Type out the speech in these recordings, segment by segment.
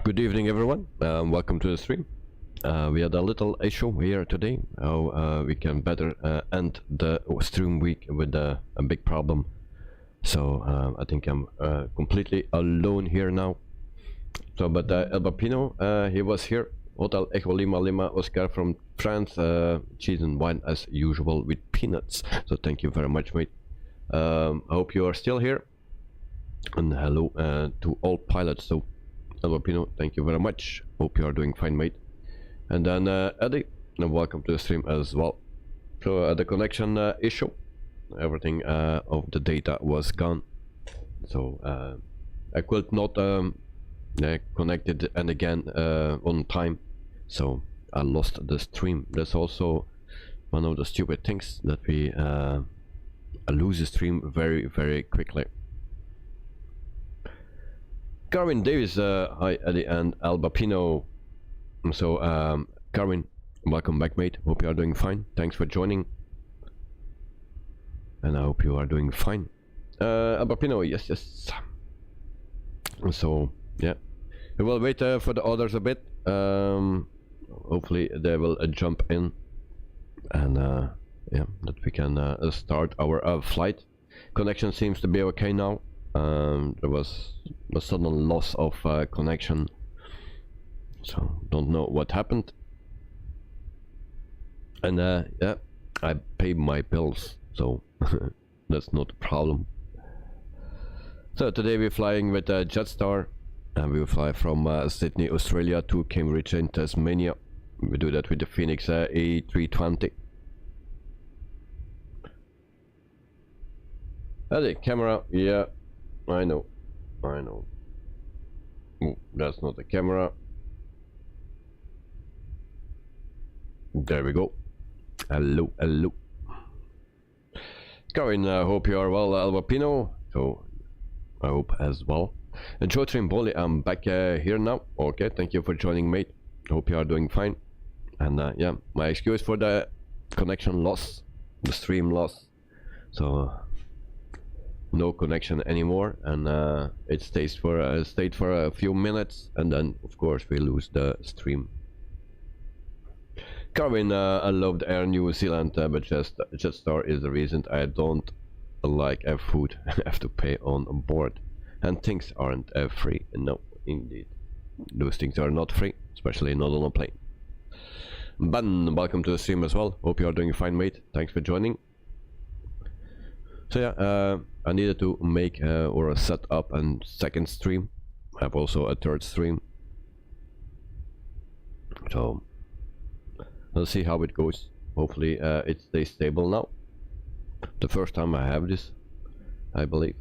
Good evening, everyone. Welcome to the stream. We had a little issue here today. How we can better end the stream week with a big problem. So I think I'm completely alone here now. So, but El Bapino, he was here. Hotel Echo Lima Lima Oscar from France. Cheese and wine as usual with peanuts. So thank you very much, mate. I hope you are still here. And hello to all pilots. So Albino, thank you very much. Hope you are doing fine, mate. And then Eddie, and welcome to the stream as well. So the connection issue, everything of the data was gone. So I could not connect it and again on time. So I lost the stream. That's also one of the stupid things that we lose the stream very, very quickly. Carwin Davis, hi Eddie and Al Bapino. So Carwin, welcome back, mate. Hope you are doing fine. Thanks for joining. And I hope you are doing fine. Al Bapino, yes. So yeah, we will wait for the others a bit. Hopefully they will jump in, and yeah, that we can start our flight. Connection seems to be okay now. There was a sudden loss of connection, so don't know what happened. And yeah, I paid my bills, so that's not a problem. So today we're flying with Jetstar, and we will fly from Sydney, Australia to Cambridge in Tasmania. We do that with the FENIX A320. The camera, yeah. I know. Oh, that's not the camera. There we go. Hello. Karin, I hope you are well, Albapino. So I hope as well. And Joe Trimboli, I'm back here now. Okay, thank you for joining, mate. Hope you are doing fine. And yeah, my excuse for the connection loss, the stream loss. So no connection anymore, and it stayed for a few minutes, and then of course we lose the stream. Carwin, I loved Air New Zealand, but Jetstar is the reason I don't like food. I have to pay on board, and things aren't free. No, indeed, those things are not free, especially not on a plane. Ban, welcome to the stream as well. Hope you are doing fine, mate. Thanks for joining. So yeah, I needed to make or set up a second stream. I have also a third stream. So let's see how it goes. Hopefully it stays stable now. The first time I have this, I believe.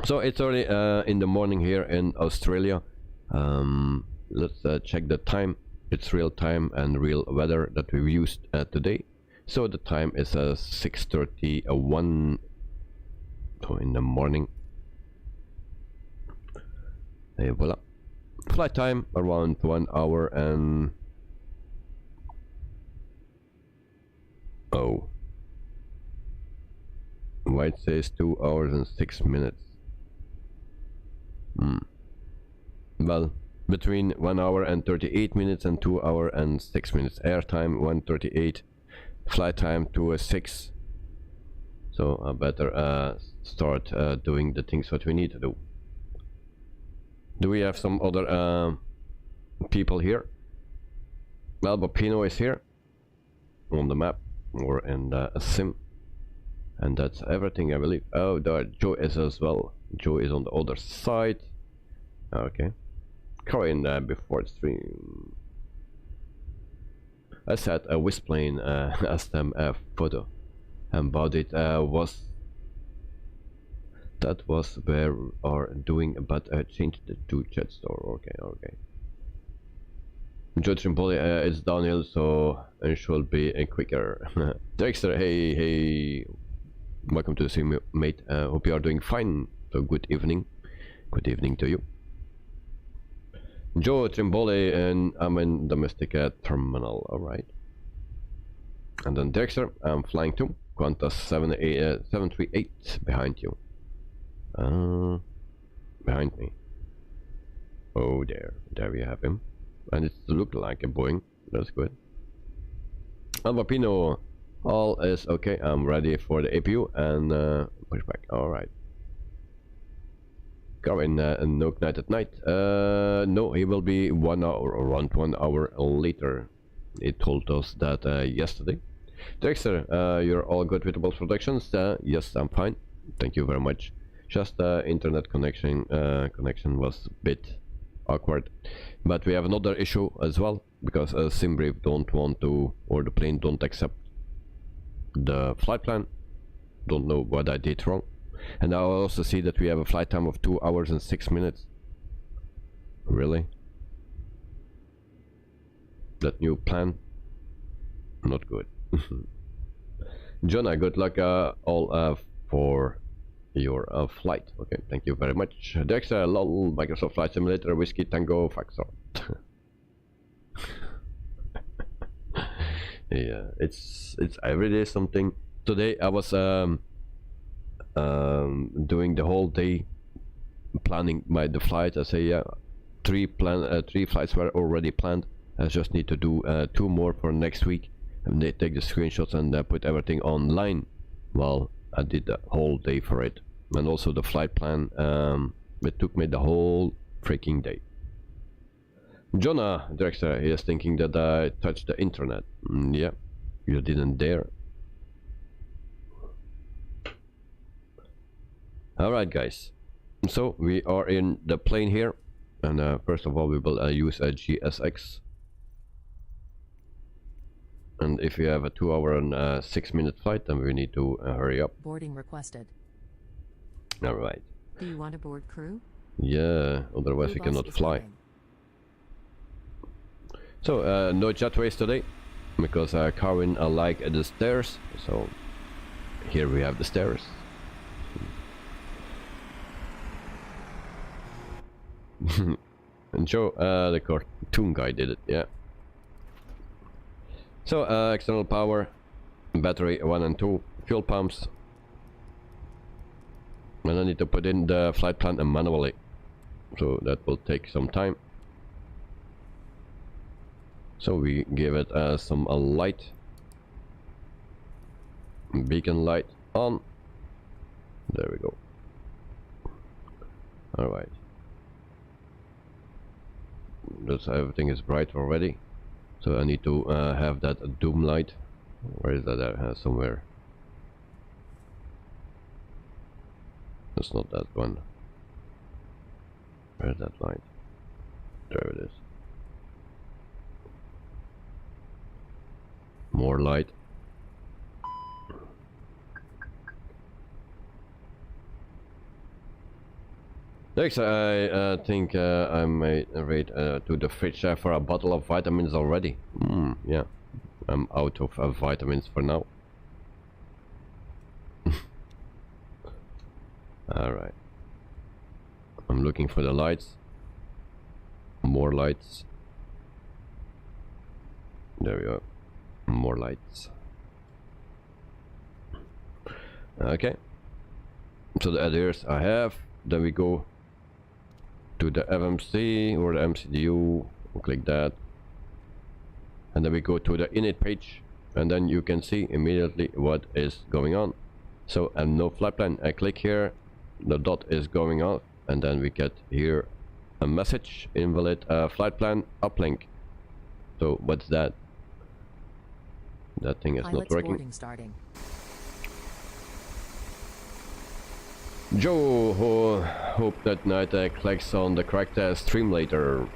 So it's early in the morning here in Australia. Let's check the time. It's real time and real weather that we've used today. So the time is 6:31 in the morning. Hey, voila. Flight time around 1 hour and why it says 2 hours and 6 minutes. Well, between 1 hour and 38 minutes and 2 hour and 6 minutes. Air time 1:38. Flight time 2:06. So I better start doing the things what we need to do. Do we have some other people here? Well, Bapino is here on the map or in a sim, and that's everything, I believe. Oh, there Joe is as well. Joe is on the other side. Okay, Corin before the stream. I said a whisk plane as them photo, and about it was where are doing, but I changed it to Jetstar. Okay. Judge Trimboli is downhill, so it should be quicker. Dexter, hey, welcome to the stream, mate. Hope you are doing fine. So good evening to you. Joe Trimboli, and I'm in domestic terminal. All right. And then Dexter, I'm flying to Qantas 738 behind you. Behind me. Oh, there we have him. And it looked like a Boeing. That's good. Alvapino, all is okay. I'm ready for the APU and pushback. All right. Carvin, Nook night at night. No, he will be 1 hour, around 1 hour later. He told us that yesterday. Dexter, you're all good with the both productions? Yes, I'm fine. Thank you very much. Just internet connection was a bit awkward, but we have another issue as well because Simbrief don't want to, or the plane don't accept the flight plan. Don't know what I did wrong. And I also see that we have a flight time of 2 hours and 6 minutes. Really? That new plan? Not good. Jonah, good luck all for your flight. Okay, thank you very much. Dexter, lol, Microsoft Flight Simulator, Whiskey Tango Foxtrot. Yeah, it's every day something. Today I was doing the whole day planning the flight. I say yeah, three flights were already planned. I just need to do 2 more for next week, and they take the screenshots and put everything online. Well, I did the whole day for it, and also the flight plan. It took me the whole freaking day. Jonah Drexler, he is thinking that I touched the internet. Yeah, you didn't dare. Alright guys, so we are in the plane here, and first of all we will use a GSX. And if you have a 2 hour and 6 minute flight, then we need to hurry up. Boarding requested. Alright. Do you want to board crew? Yeah, otherwise we cannot fly. So, no jetways today, because Carwin like the stairs, so here we have the stairs. And Joe, the cartoon guy did it, yeah. So, external power, battery 1 and 2, fuel pumps. And I need to put in the flight plan manually, so that will take some time. So we give it some light, beacon light on. There we go. All right. That's everything is bright already. So I need to have that doom light. Where is that? Somewhere. That's not that one. Where's that light? There it is. More light. Next, I think I made raid to the fridge for a bottle of vitamins already. Yeah, I'm out of vitamins for now. Alright. I'm looking for the lights. More lights. There we go. More lights. Okay. So the adheres I have. Then we go to the FMC or the MCDU. We'll click that. And then we go to the init page. And then you can see immediately what is going on. So, and no flight plan. I click here. The dot is going off. And then we get here a message. Invalid flight plan uplink. So, what's that? That thing is not working. Starting. Joe, who hope that night clicks on the correct stream later.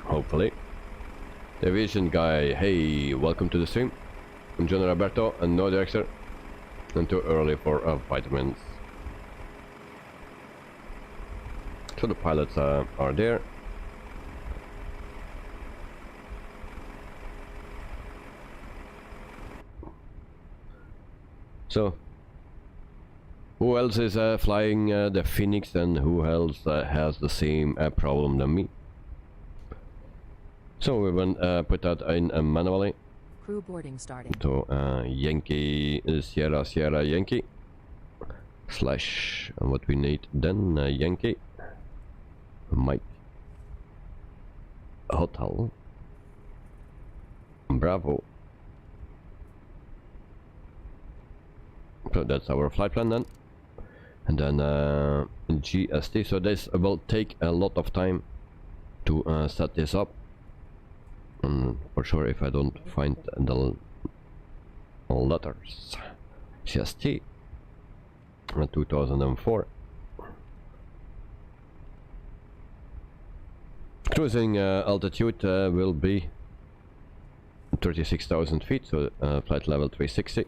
Hopefully. The Aviation guy, hey, welcome to the stream. I'm John Roberto and no director. And too early for vitamins. So the pilots are there. So, who else is flying the FENIX, and who else has the same problem than me? So we will put that in manually. Crew boarding starting. So Yankee Sierra Sierra Yankee slash what we need then Yankee Mike Hotel Bravo. So that's our flight plan then. And then GST. So this will take a lot of time to set this up. For sure, if I don't find the letters. GST 2004. Cruising altitude will be 36,000 feet, so flight level 360.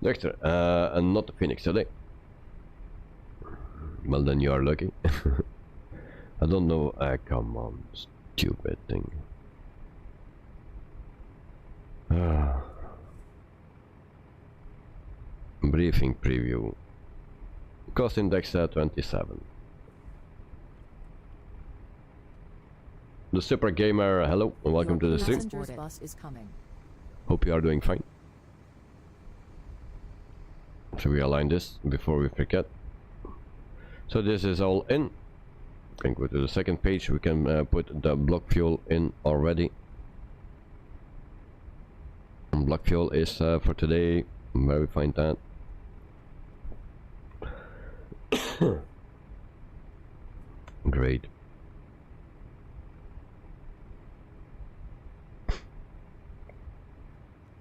Next, and not the Phoenix today. Well, then you are lucky. I don't know. Come on, stupid thing. Briefing preview. Cost index 27. The Super Gamer, hello and welcome to the stream. Bus is coming. Hope you are doing fine. So we align this before we forget. So this is all in. We can go to the second page. We can put the block fuel in already. And block fuel is for today. Where we find that. Great.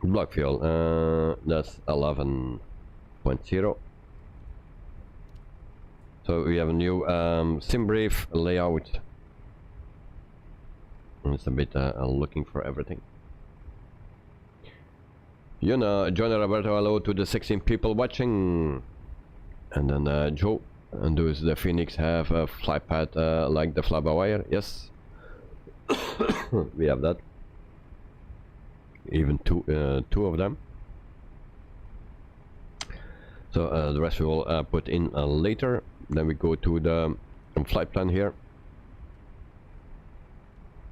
Block fuel, that's 11.0. So we have a new sim brief layout. It's a bit looking for everything. You know, John Roberto, hello to the 16 people watching. And then Joe, and does the Phoenix have a fly pad like the fly-by-wire? Yes. We have that. Even two of them. So the rest we will put in later. Then we go to the flight plan here.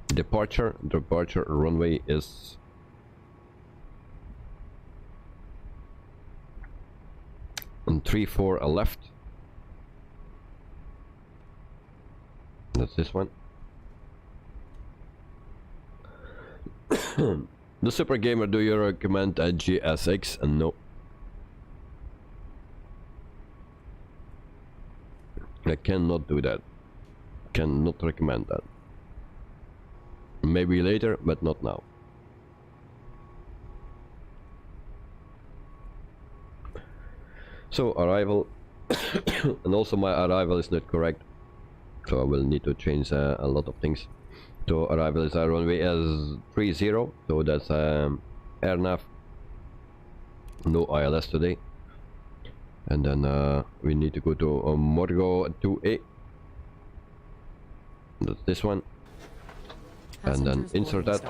Departure runway is on 34 left. That's this one. The Super Gamer, do you recommend a GSX? No. I cannot do that. Cannot recommend that. Maybe later, but not now. So arrival, and also my arrival is not correct. So I will need to change a lot of things. So arrival is our runway as 30, so that's air nav. No ILS today. And then we need to go to Morgo 2A. That's this one. And then insert that.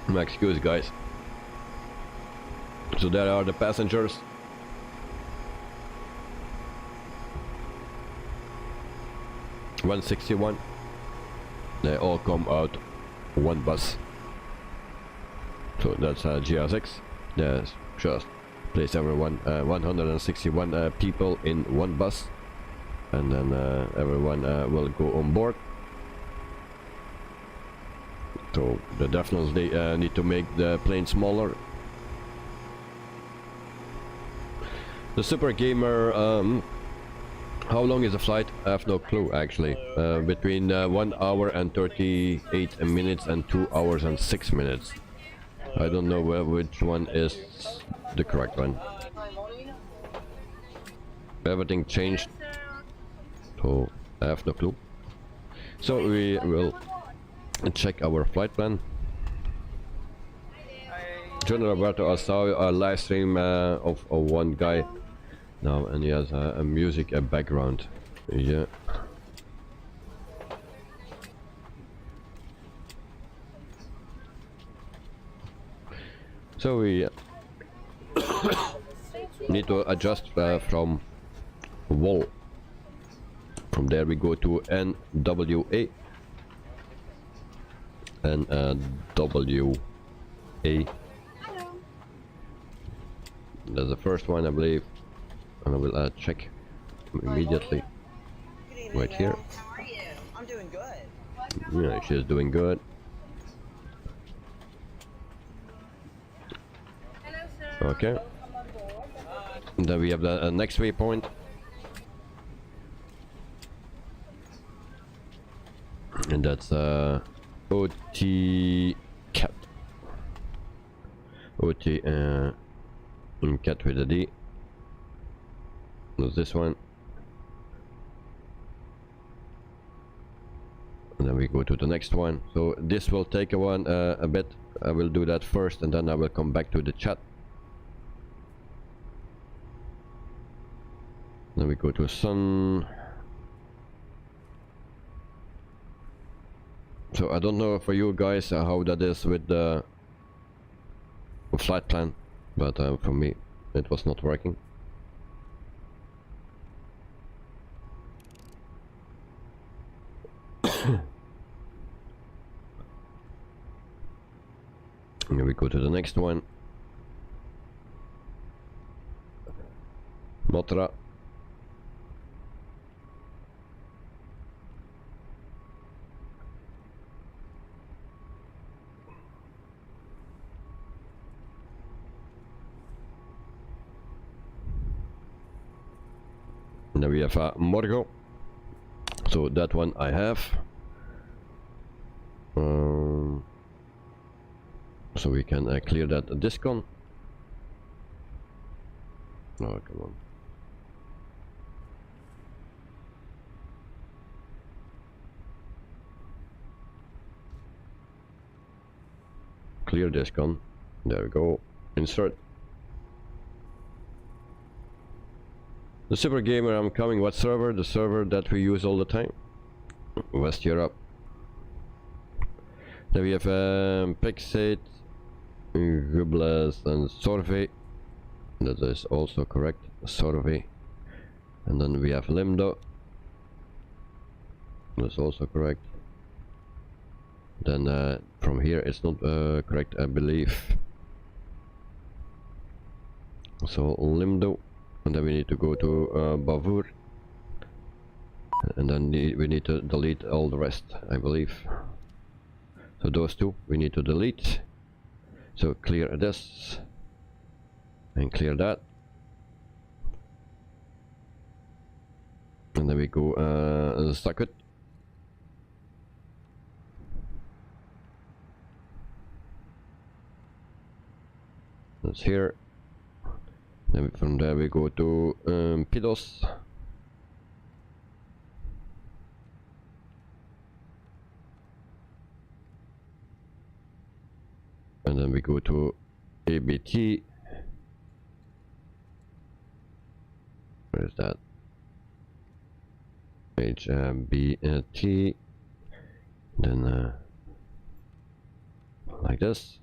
My excuse, guys. So there are the passengers. (161). They all come out one bus. So that's GSX. Yes, just place everyone 161 people in one bus, and then everyone will go on board. So the definitely need to make the plane smaller. The Super Gamer, how long is the flight? I have no clue actually. Between 1 hour and 38 minutes and 2 hours and 6 minutes. I don't know which one is the correct one. Everything changed, so I have no clue. So we will check our flight plan. John Roberto, I saw a live stream of one guy now, and he has a music background. Yeah. So we need to adjust from wall. From there we go to NWA and W A. That's the first one, I believe, and I will check immediately. Good evening, Right here. ma'am. How are you? I'm doing good. Yeah, she's doing good. Hello, sir. Okay. Welcome on board. Then we have the next waypoint. And that's OT cat. OT cat with a D. There's this one. And then we go to the next one. So this will take a bit. I will do that first, and then I will come back to the chat. Then we go to sun. So I don't know for you guys how that is with the flight plan, but for me it was not working. And we go to the next one. Motra. And then we have Morgo. So that one I have. So we can clear that discon. Oh, come on. Clear discon. There we go. Insert. The Super Gamer, I'm coming. What server? The server that we use all the time. West Europe. Then we have Pixate, Gubles, and Survey. That is also correct. Survey. And then we have Limdo. That's also correct. Then from here it's not correct, I believe. So Limdo. And then we need to go to Bavur. And then we need to delete all the rest, I believe. So those two we need to delete. So clear this and clear that. And then we go stack it. That's here. Then from there we go to Pidos. And then we go to ABT. Where is that? HBT. Then like this.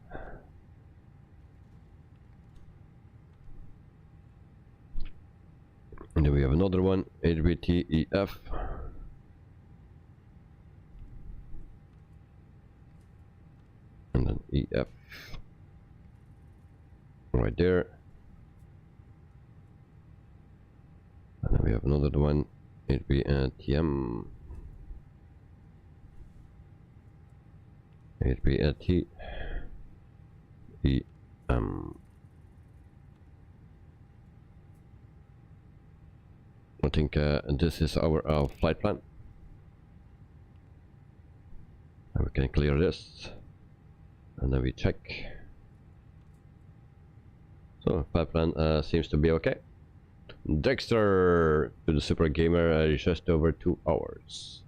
And then we have another one, HBTEF. And then EF. Right there. And then we have another one, HBTM. HBT EM. I think this is our flight plan. And we can clear this. And then we check. So flight plan seems to be okay. Dexter to the Super Gamer, just over 2 hours.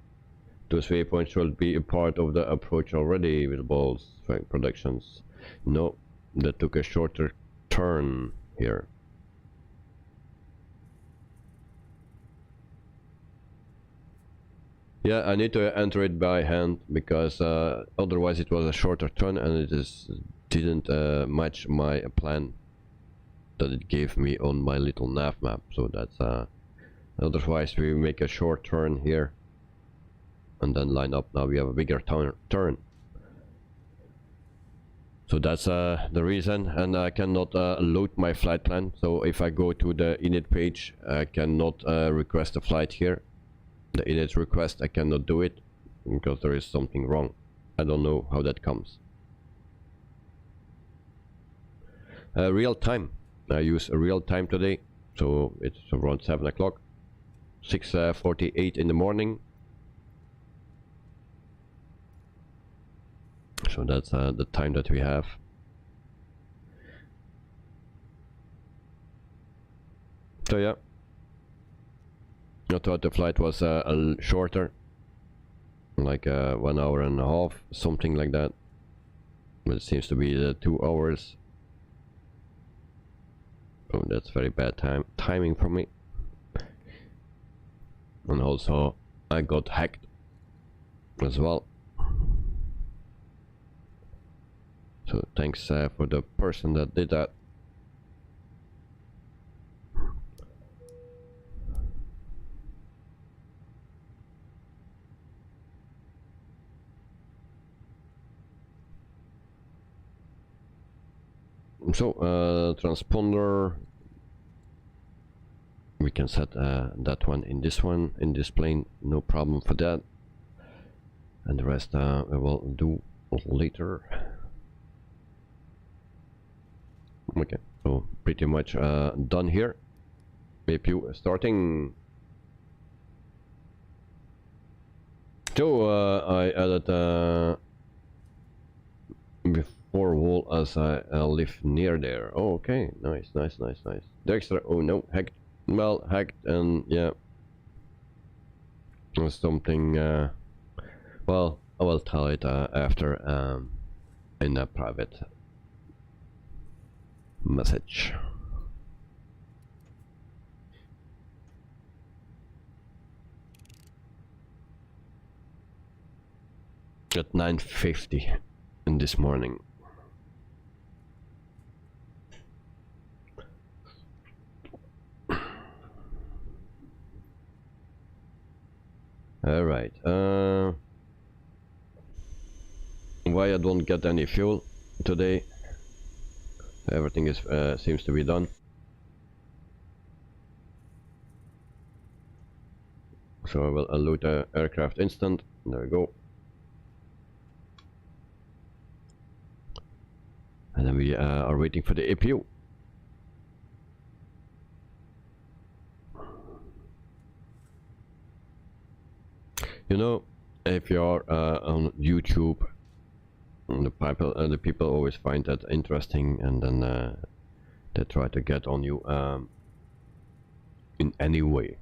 Those waypoints will be a part of the approach already with balls productions. No, that took a shorter turn here. Yeah, I need to enter it by hand because otherwise it was a shorter turn and it didn't match my plan that it gave me on my little nav map. So that's otherwise we make a short turn here and then line up. Now we have a bigger turn. So that's the reason, and I cannot load my flight plan. So if I go to the init page, I cannot request a flight here. The init request, I cannot do it because there is something wrong. I don't know how that comes. Real time. I use real time today, so it's around 7 o'clock, 6:48 in the morning. So that's the time that we have. So yeah, I thought the flight was shorter, like 1 hour and a half, something like that, but it seems to be 2 hours. Oh, that's very bad timing for me. And also I got hacked as well. So thanks for the person that did that. So transponder, we can set that one in this plane, no problem for that, and the rest we will do later. Okay, so pretty much done here. APU starting. So I added before wall as I live near there. Oh, okay, nice. The extra, oh no, hacked. Well, hacked, and yeah, something. Well, I will tell it after in a private message. At 9:50 in this morning. All right. Why I don't get any fuel today? Everything is seems to be done. So I will unload the aircraft instant. There we go. And then we are waiting for the APU. You know, if you are on YouTube, the people always find that interesting, and then they try to get on you in any way.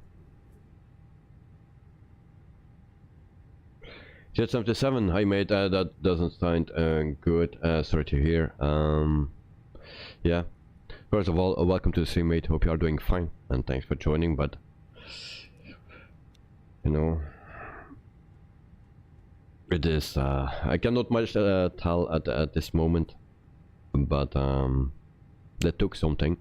Jet 77, hi mate, that doesn't sound good, sorry to hear. Yeah, first of all, welcome to the stream, mate, hope you are doing fine, and thanks for joining, but, you know, it is, I cannot much tell at this moment, but they took something.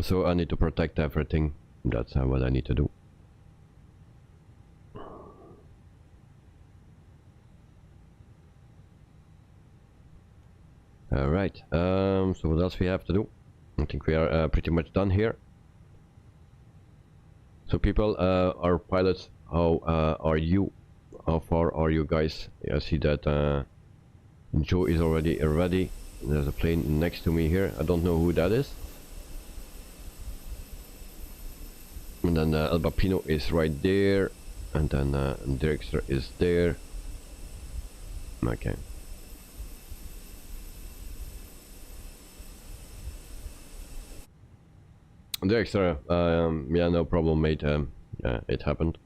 So I need to protect everything. That's what I need to do. Alright, so what else we have to do? I think we are pretty much done here. So people, our pilots, how are you? How far are you guys? I see that Joe is already ready. There's a plane next to me here. I don't know who that is. And then El Bapino is right there, and then Dirkster is there. Okay. Dirkster, yeah, no problem, mate. Yeah, it happened.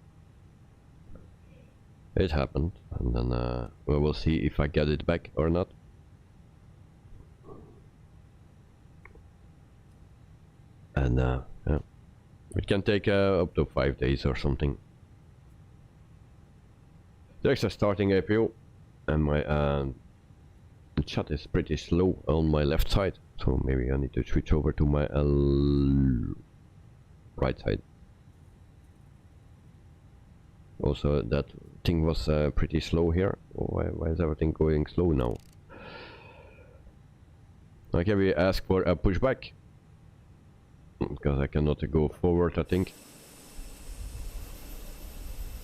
It happened, and then we will see if I get it back or not. And yeah. It can take up to 5 days or something. There's a starting APU, and my chat is pretty slow on my left side, so maybe I need to switch over to my right side. Also, that thing was pretty slow here. Why is everything going slow now? Okay, we ask for a pushback. Because I cannot go forward, I think.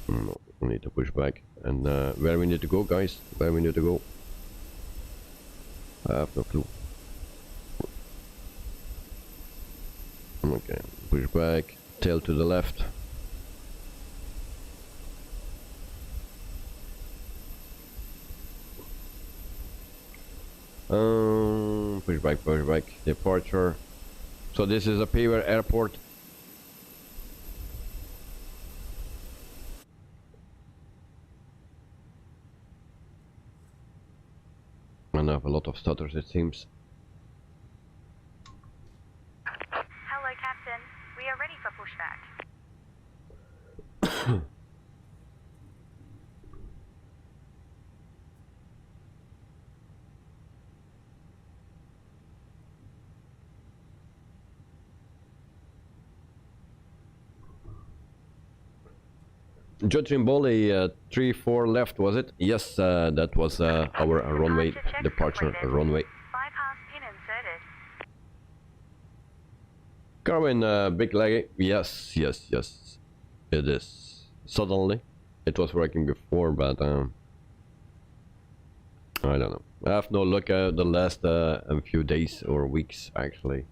No, we need to push back. And where we need to go, guys? Where we need to go? I have no clue. Okay, push back, tail to the left. Push back, departure. So this is a paver airport. And I have a lot of stutters, it seems. Hello, Captain. We are ready for pushback. Judging Bolly 3-4 left, was it? Yes, that was our runway departure runway. Bypass pin inserted. Carwin, big laggy. Yes, it is. Suddenly, it was working before, but I don't know. I have no look at the last few days or weeks actually.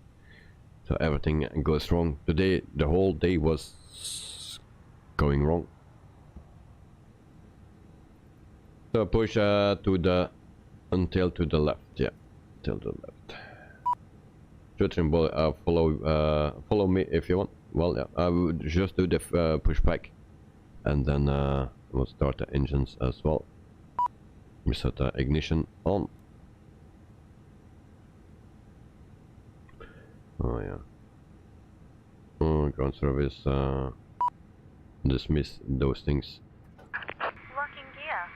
So everything goes wrong. Today, the whole day was going wrong. So push to the until to the left, yeah, till the left. Judging Bolly, follow me if you want. Well, yeah, I would just do the pushback, and then we'll start the engines as well. We set the ignition on. Oh yeah. Oh, ground service. Dismiss those things. Locking gear.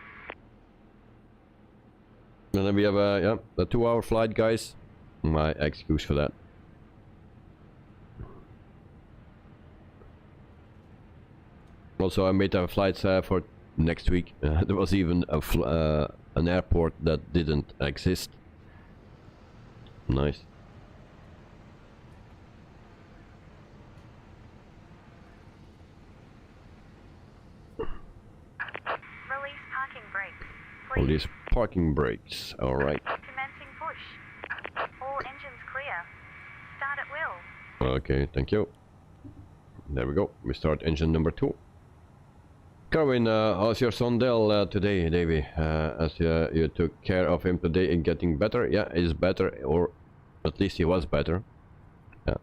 And then we have a 2-hour flight, guys. My excuse for that. Also, I made flights for next week. There was even an airport that didn't exist. Nice. Release parking brakes. Please. Release parking brakes. All right. Commencing push. All engines clear. Start at will. Okay, thank you. There we go. We start engine number 2. Carwin, how's your son Dell today, Davey? As you took care of him today and getting better? Yeah, he's better, or at least he was better. Yeah.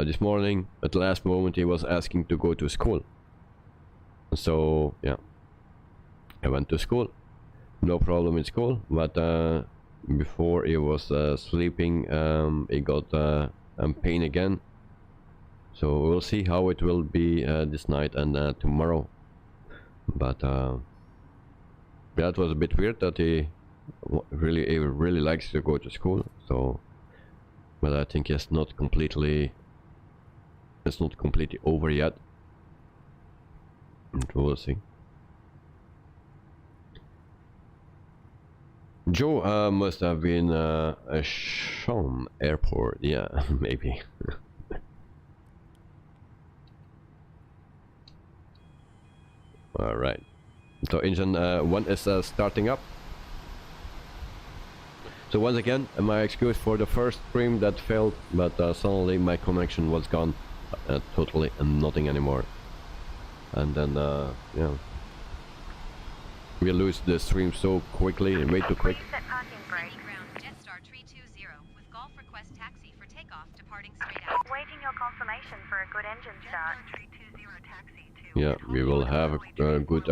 This morning, at the last moment, he was asking to go to school. So, yeah. I went to school. No problem in school, but before he was sleeping, he got pain again. So we'll see how it will be this night and tomorrow. But that was a bit weird that he really likes to go to school. So, but I think it's not completely over yet. And we'll see. Joe must have been a Sean airport. Yeah, maybe. Alright, so engine 1 is starting up. So once again, my excuse for the first stream that failed, but suddenly my connection was gone totally and nothing anymore. And then, yeah, we lose the stream so quickly, way too quick. Set parking brakes. Ground Jetstar 320 with Golf request taxi for takeoff departing straight out. Waiting your confirmation for a good engine start. Yeah, we will have a good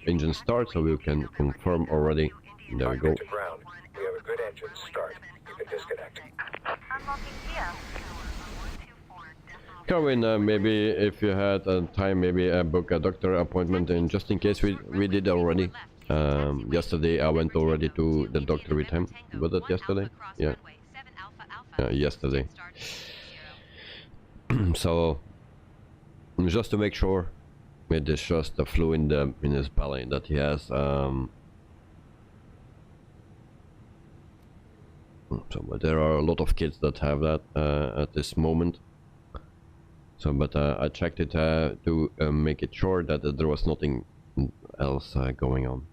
engine start, so we can confirm already. There we go. To ground. We have a good engine start. You can disconnect. Unlocking gear. Carwin, maybe if you had time, maybe book a doctor appointment, and just in case we did already. Yesterday I went already to the doctor with him. Was it yesterday? Yeah. Yesterday. So just to make sure it is just the flu in his belly that he has. So, but there are a lot of kids that have that at this moment. So, but I checked it to make it sure that there was nothing else going on.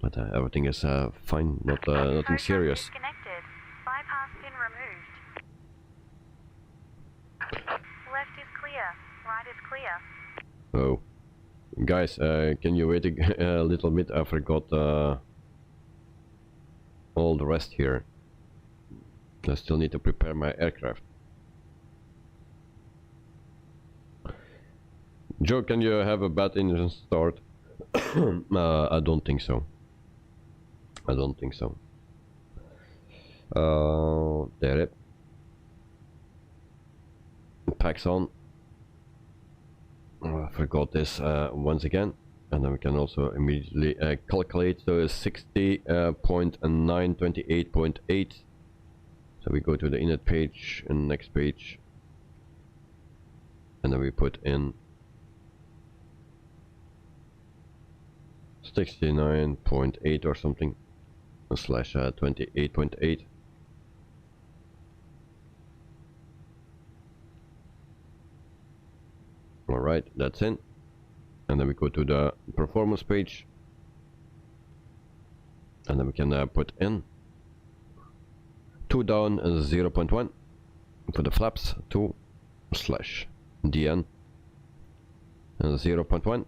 But everything is fine, nothing serious. Disconnected. Bypass pin removed. Left is clear. Right is clear. Oh, guys, can you wait a little bit? I forgot all the rest here. I still need to prepare my aircraft. Joe, can you have a bad engine start? I don't think so. I don't think so. There it. Packs on. I forgot this once again. And then we can also immediately calculate. So it's 60.928.8. So we go to the init page and next page. And then we put in 69.8 or something. Slash 28.8. Alright, that's in. And then we go to the performance page. And then we can put in 2 down and 0.1 for the flaps, 2 slash dn and 0.1.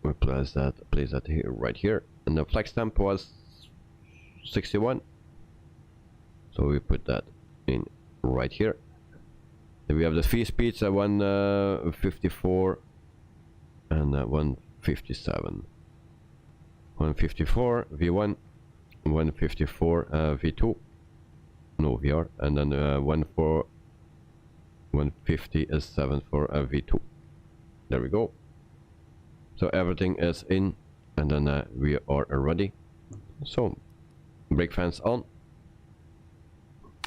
We place that here, right here, and the flex temp was 61, so we put that in right here. Then we have the V speeds at 154 and 157. 154 V1, 154 V2, no VR, and then 150 is 7 for V2. There we go. So everything is in, and then we are ready. So brake fans on,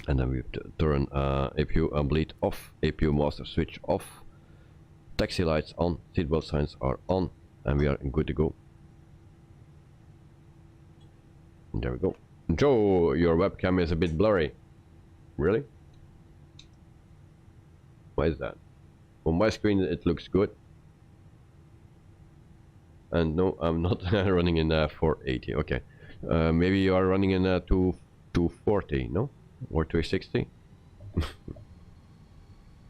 and then we turn APU bleed off, APU master switch off, taxi lights on, seatbelt signs are on, and we are good to go. There we go. Joe, your webcam is a bit blurry. Really? Why is that? On my screen it looks good. And no, I'm not running in 480. Okay, maybe you are running in 240, no, or 260.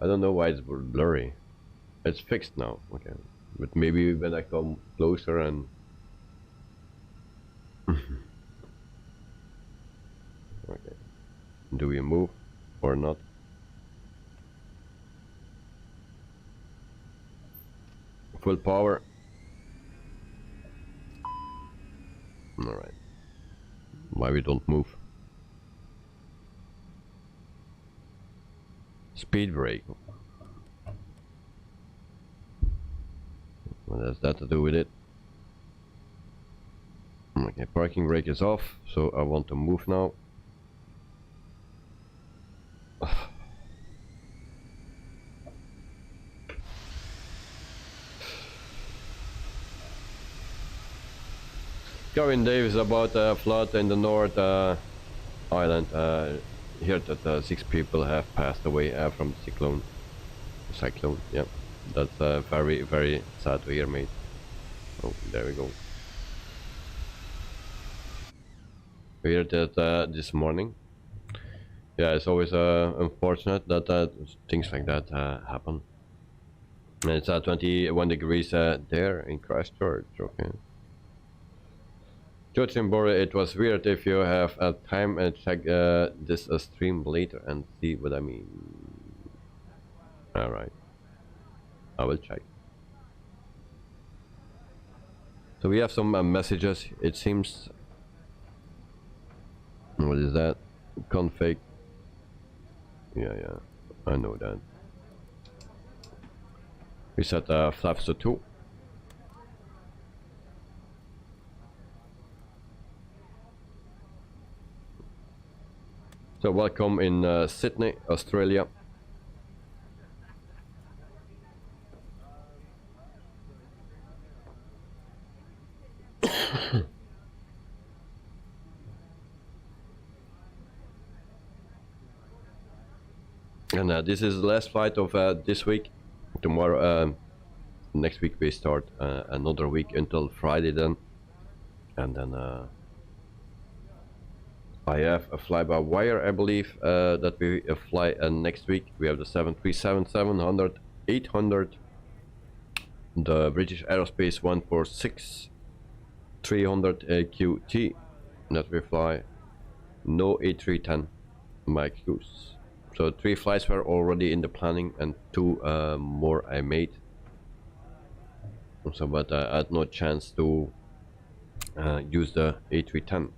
I don't know why it's blurry. It's fixed now. Okay, but maybe when I come closer and okay, do we move or not? Full power. Alright. Why we don't move? Speed brake. What has that to do with it? Okay, parking brake is off, so I want to move now. Going Dave is about a flood in the North Island. Here that 6 people have passed away from the cyclone. Yeah, that's very, very sad to hear, mate. Oh, there we go. We heard that this morning. Yeah, it's always unfortunate that things like that happen. And it's 21 degrees there in Christchurch. Okay. Jotsimbora, it was weird. If you have time and check this stream later and see what I mean. Alright, I will check. So we have some messages, it seems. What is that? Config. Yeah, I know that. We set flaps to 2. So welcome in Sydney, Australia. And this is the last flight of this week. Tomorrow, next week we start another week until Friday then. And then I have a fly-by-wire, I believe, that we fly next week. We have the 737-700, 800, the British Aerospace 146, 300 QT that we fly. No A310 Mike Goose. So 3 flights were already in the planning and 2 more I made. So, but I had no chance to use the A310.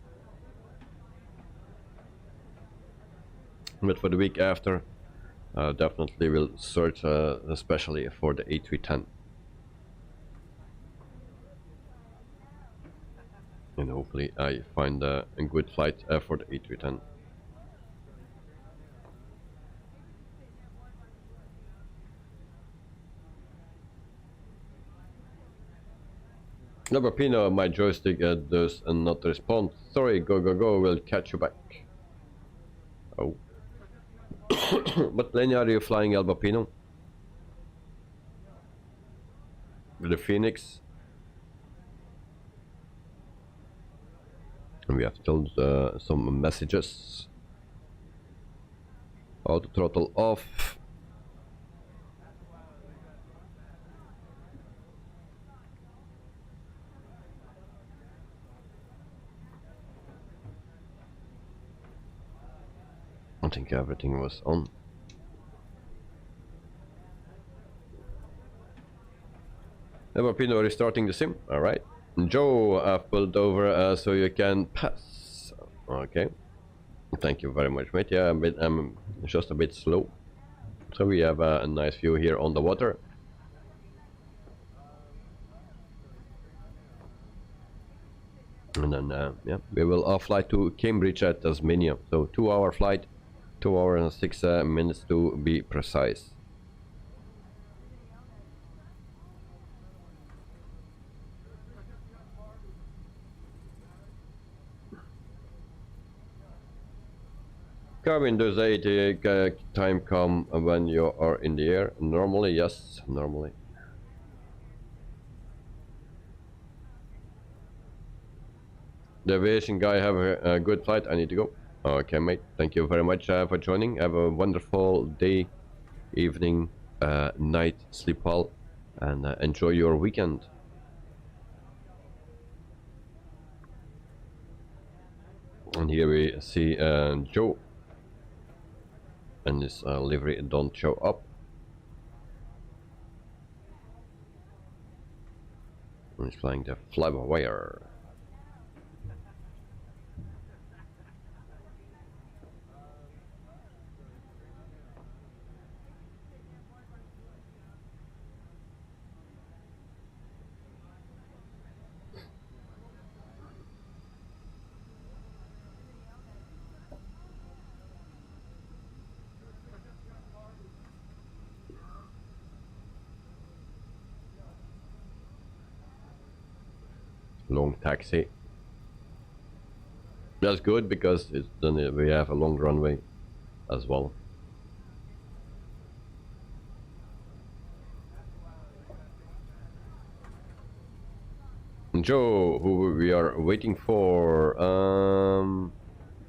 But for the week after, definitely will search especially for the A310. And hopefully I find a good flight for the A310. Pino, my joystick does not respond. Sorry, go, we'll catch you back. Oh. What plane are you flying, Albapino? The Phoenix. And we have still some messages. Auto throttle off. I think everything was on. Pino restarting the sim. Alright. Joe, I've pulled over so you can pass. Okay. Thank you very much, mate. Yeah, I'm just a bit slow. So we have a nice view here on the water. And then, yeah, we will fly to Cambridge at Tasmania. So 2-hour flight, 2 hours and 6 minutes to be precise. Kevin, does a time come when you are in the air? Normally, yes, normally. The aviation guy have a good flight. I need to go. Okay, mate. Thank you very much for joining. Have a wonderful day, evening, night. Sleep well, and enjoy your weekend. And here we see Joe. And his livery don't show up. He's flying the fly-by-wire. Long taxi. That's good because it's then we have a long runway as well. Joe, who we are waiting for?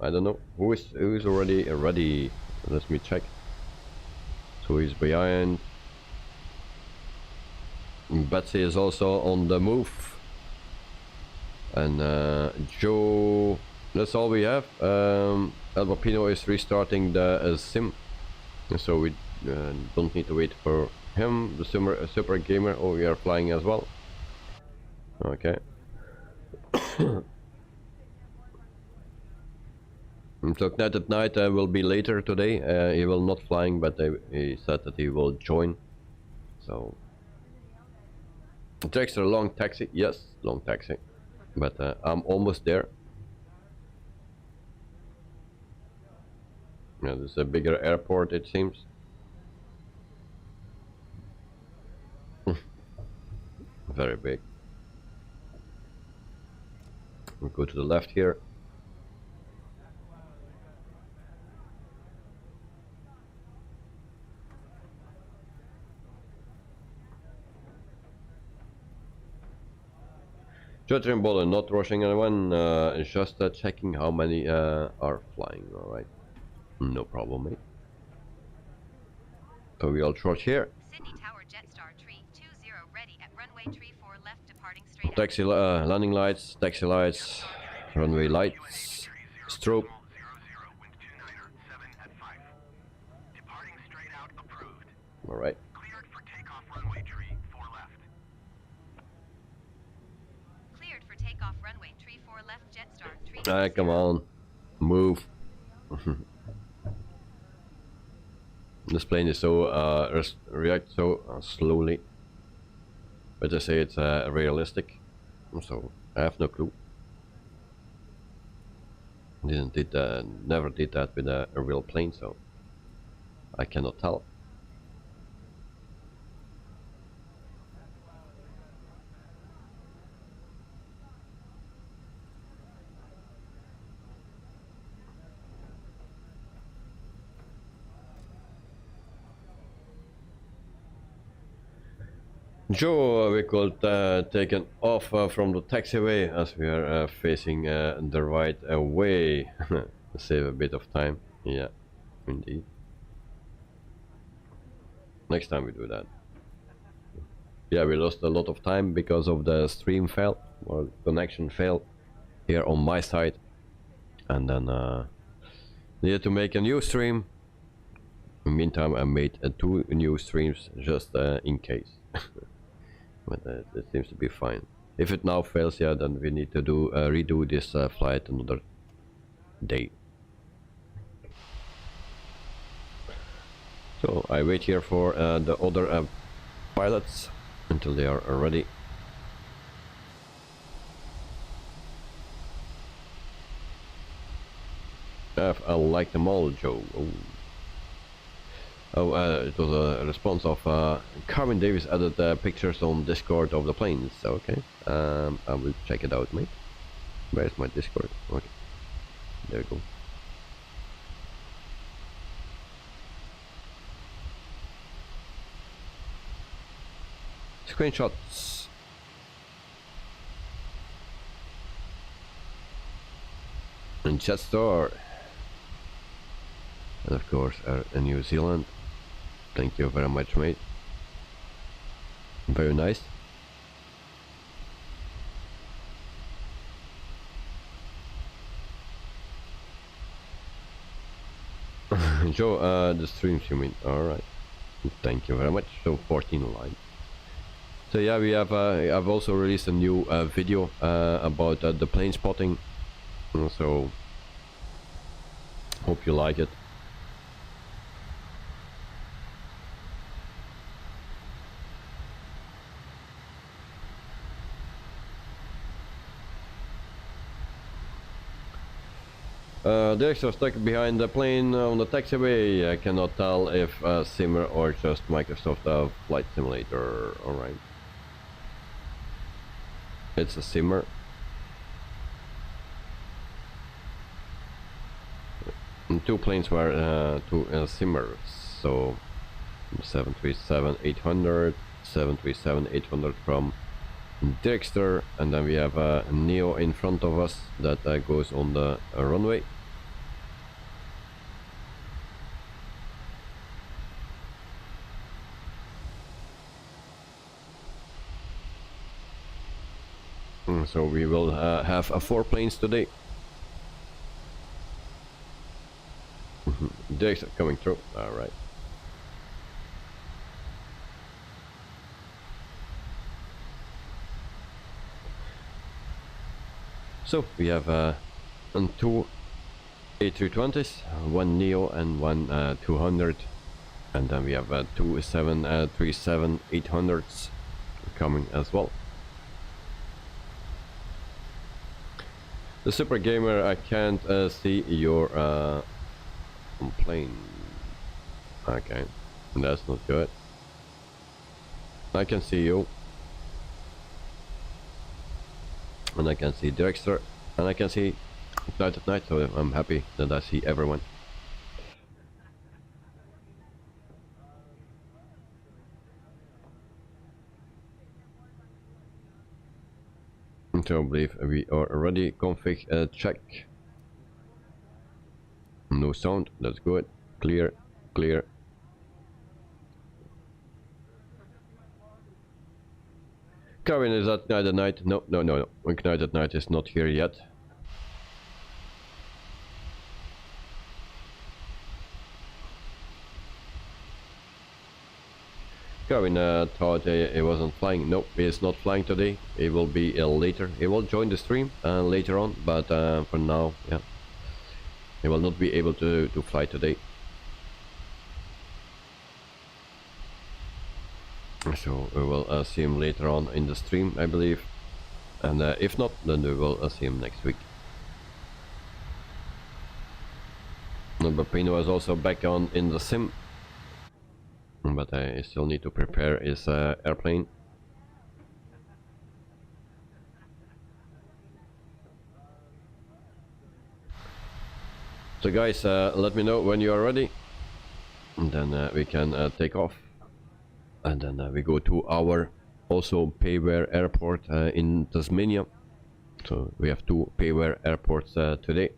I don't know who is already ready. Let me check. So he's behind. Betsy is also on the move. And Joe, that's all we have. Albapino is restarting the sim, so we don't need to wait for him. The super gamer, oh, we are flying as well. Okay. So Knight at Night will be later today. He will not flying, but he said that he will join. So it takes a long taxi. Yes, long taxi. But I'm almost there. Yeah, this is a bigger airport, it seems. Very big. We'll go to the left here. Judging ball and not rushing anyone, just checking how many are flying. Alright, no problem, mate. So we'll trot here. Sydney Tower Jetstar Tree 20 ready at runway tree 4 left departing straight Taxi, landing lights, taxi lights, runway lights, strobe. Alright. Cleared for takeoff runway tree 4 left. Cleared for takeoff runway tree 4 left Jetstar tree Come on, move. This plane is so react so slowly, but they say it's realistic, so I have no clue. Never did that with a real plane, so I cannot tell. Joe, we could take an off from the taxiway as we are facing the right way. Save a bit of time. Yeah, indeed. Next time we do that. Yeah, we lost a lot of time because of the stream fail, or connection failed here on my side. And then needed to make a new stream. In the meantime, I made 2 new streams just in case. But it seems to be fine. If it now fails, yeah, then we need to do redo this flight another day. So I wait here for the other pilots until they are ready. I like them all, Joe. It was a response of Carmen Davis added pictures on Discord of the planes. Okay, I will check it out, mate. Where's my Discord? Okay, there we go. Screenshots. And Jetstar. And of course, in New Zealand. Thank you very much, mate. Very nice. Joe, the streams you mean? Alright. Thank you very much. So 14 line. So yeah, we have I've also released a new video about the plane spotting. So hope you like it. The extra stuck behind the plane on the taxiway. I cannot tell if Simmer or just Microsoft Flight Simulator. Alright. It's a Simmer. And 2 planes were 2 Simmers. So 737-800, 737-800 from Dirkster, and then we have a Neo in front of us that goes on the runway. So we will have 4 planes today. Dirkster coming through. All right. So we have 2 A320s, 1 Neo and 1 200, and then we have 2 737-800s coming as well. The Super Gamer, I can't see your plane. Okay, that's not good. I can see you. And I can see Dirkster, and I can see Night at Night, so I'm happy that I see everyone. So I believe we are ready. Config check. No sound, that's good. Clear, clear. Kevin, is that Night at Night? No, no, no, no. Night at Night is not here yet. Kevin thought he wasn't flying. Nope, he is not flying today. He will be later. He will join the stream later on, but for now, yeah. He will not be able to fly today. So we will see him later on in the stream, I believe. And if not, then we will see him next week. Bapino is also back on in the sim. But I still need to prepare his airplane. So guys, let me know when you are ready. And then we can take off. And then we go to our also payware airport in Tasmania. So we have 2 payware airports today.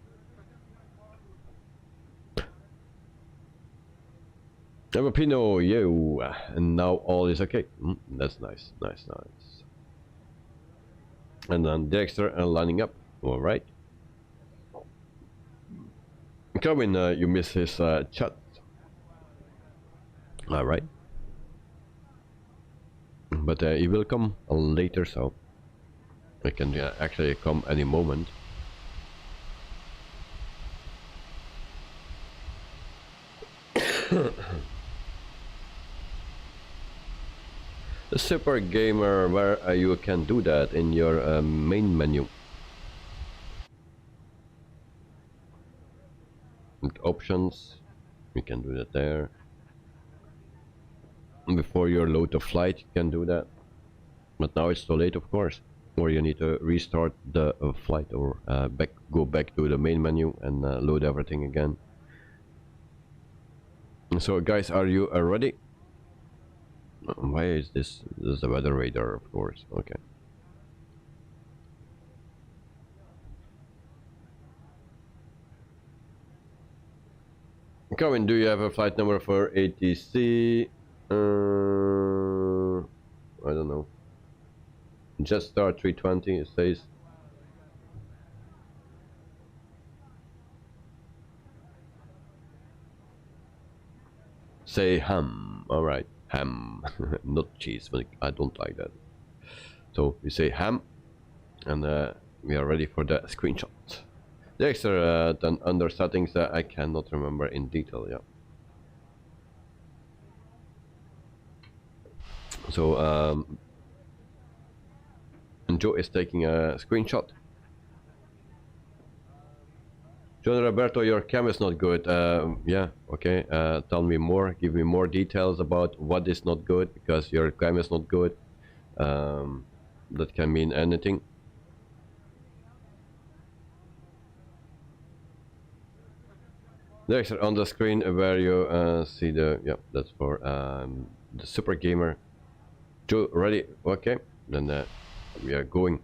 Pino, yo, and now all is okay. That's nice, nice, nice. And then Dexter lining up. All right. Kevin, you miss his chat. All right. But he will come later, so I can actually come any moment. The Super Gamer, where you can do that in your main menu. And options, you can do that there. Before your load the flight, you can do that. But now it's too late, of course. Or you need to restart the flight, or go back to the main menu and load everything again. So guys, are you ready? Why is this? This is the weather radar, of course. Okay. Kevin, do you have a flight number for ATC? I don't know. Jetstar 320, it says. Say ham. All right, ham, not cheese. But I don't like that. So we say ham, and we are ready for the screenshot. The extra then under settings I cannot remember in detail. Yeah. So Joe is taking a screenshot. John Roberto, your cam is not good. Yeah, okay. Tell me more. Give me more details about what is not good, because your cam is not good. That can mean anything. Next on the screen where you see the, yeah, that's for the Super Gamer. Joe, ready? Okay, then we are going.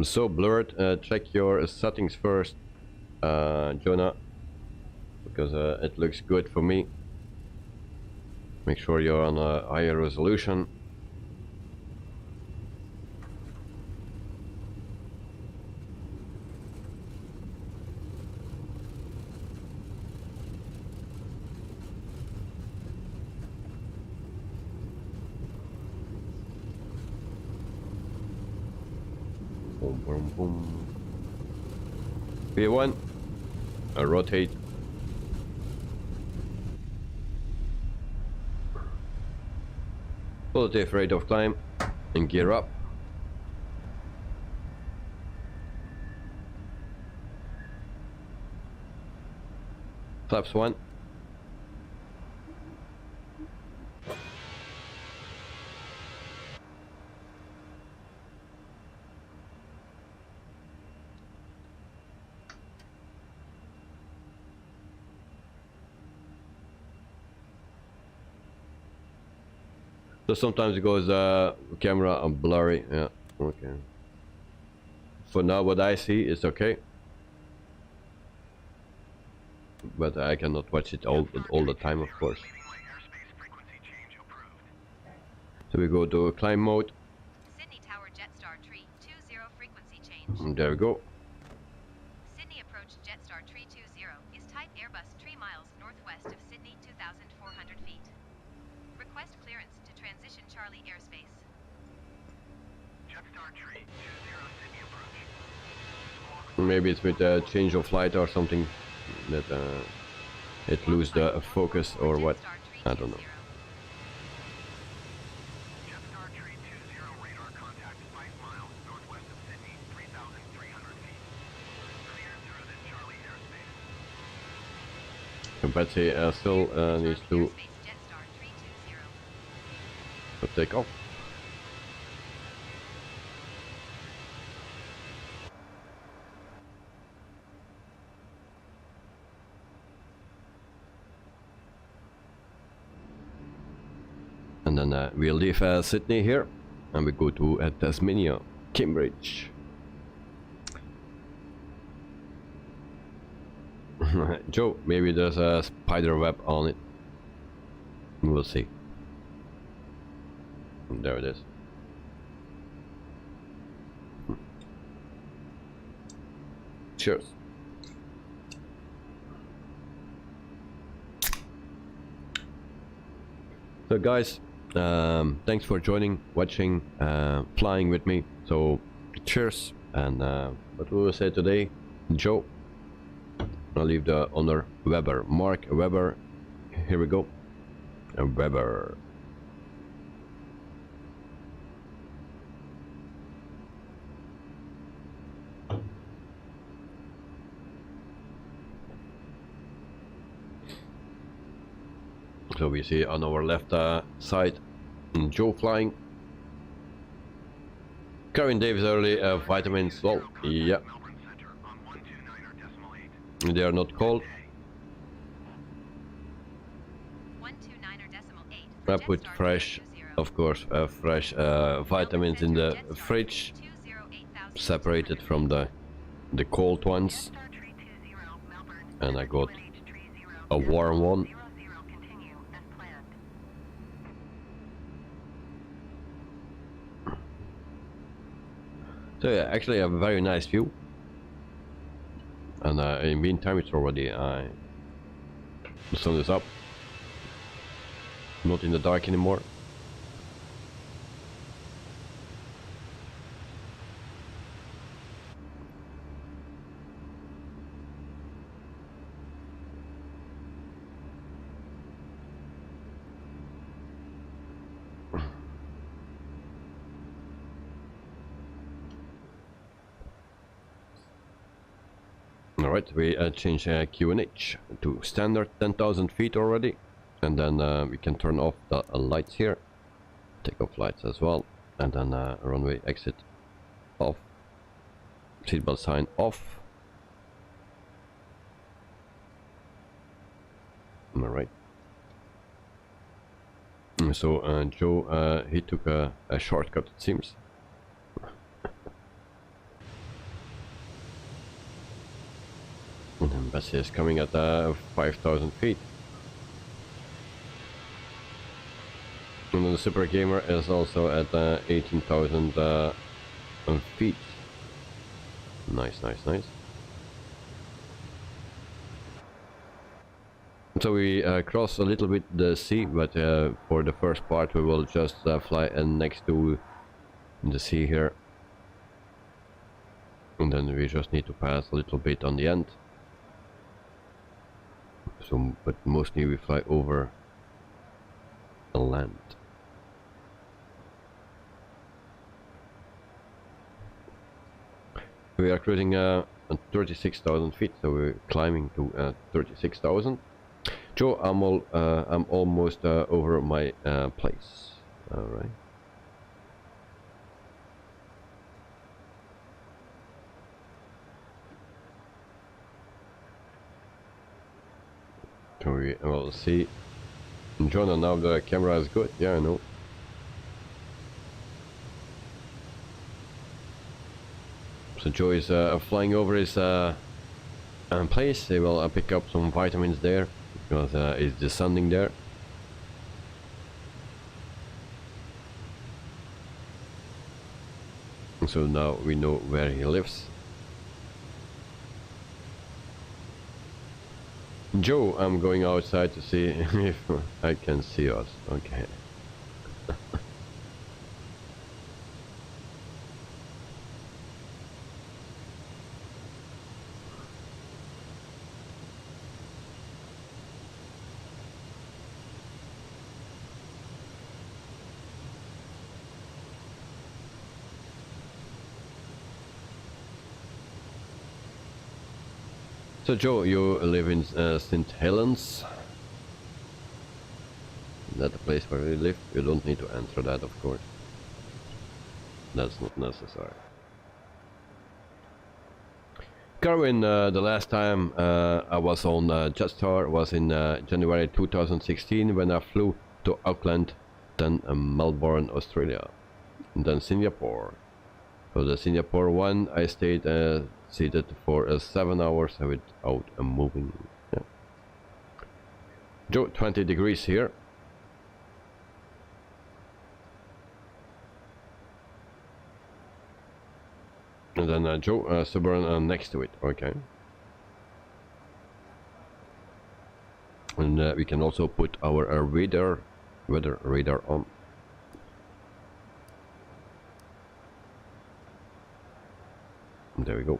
So blurred, check your settings first, Jonah, because it looks good for me. Make sure you're on a higher resolution. Boom, boom, boom. P1, rotate. Positive rate of climb and gear up. Flaps 1. So sometimes it goes camera blurry. Yeah, okay. For now, what I see is okay, but I cannot watch it all the time, of course. So we go to climb mode. Sydney Tower Jetstar Tree 20 frequency change. And there we go. Sydney approach Jetstar Tree 20 is type Airbus 3 miles northwest of Sydney 2,400 feet. Request clearance to transition Charlie airspace. Jetstar Tree 20 Sydney approach. Maybe it's with a change of flight or something that it lose the focus or what. I don't know. Jetstar Tree 20 radar contact 5 miles northwest of Sydney, 3,300 feet. Clear through the Charlie airspace. Betsy still needs to Airspace Jetstar 320. take off. And then we'll leave Sydney here and we go to Tasmania, Cambridge. Joe, maybe there's a spider web on it. We'll see. There it is. Cheers. So guys, thanks for joining, watching, flying with me. So cheers, and what we will say today, Joe. I'll leave the honor Weber, Mark Weber. Here we go, Weber. So we see on our left side Joe flying. Karen Davis early vitamins. Well, yeah, they are not cold. 129.8. I put fresh, of course, fresh vitamins in the fridge, separated from the cold ones, and I got a warm one. So yeah, actually a very nice view, and in the meantime it's already the sun is up, not in the dark anymore. Alright, we change QNH to standard 10,000 feet already, and then we can turn off the lights here, take off lights as well, and then runway exit off, seatbelt sign off. Alright. So Joe, he took a shortcut, it seems. And then Bessie is coming at 5,000 feet. And then the Super Gamer is also at 18,000 feet. Nice, nice, nice. So we cross a little bit the sea, but for the first part we will just fly next to the sea here. And then we just need to pass a little bit on the end. So, but mostly we fly over the land. We are cruising at 36,000 feet, so we're climbing to 36,000. Joe, I'm almost over my place. All right. So we will see. John, and now the camera is good. Yeah, I know. So Joe is flying over his place. He will pick up some vitamins there because he's descending there. So now we know where he lives. Joe, I'm going outside to see if I can see us. Okay. So Joe, you live in St. Helens. Is that the place where you live? You don't need to enter that, of course. That's not necessary. Carwin, the last time I was on Jetstar was in January 2016 when I flew to Auckland, then Melbourne, Australia, and then Singapore. So the Singapore one I stayed seated for 7 hours without moving. Yeah. Joe, 20 degrees here. And then Joe, Suburban next to it, okay. And we can also put our weather radar on. There we go.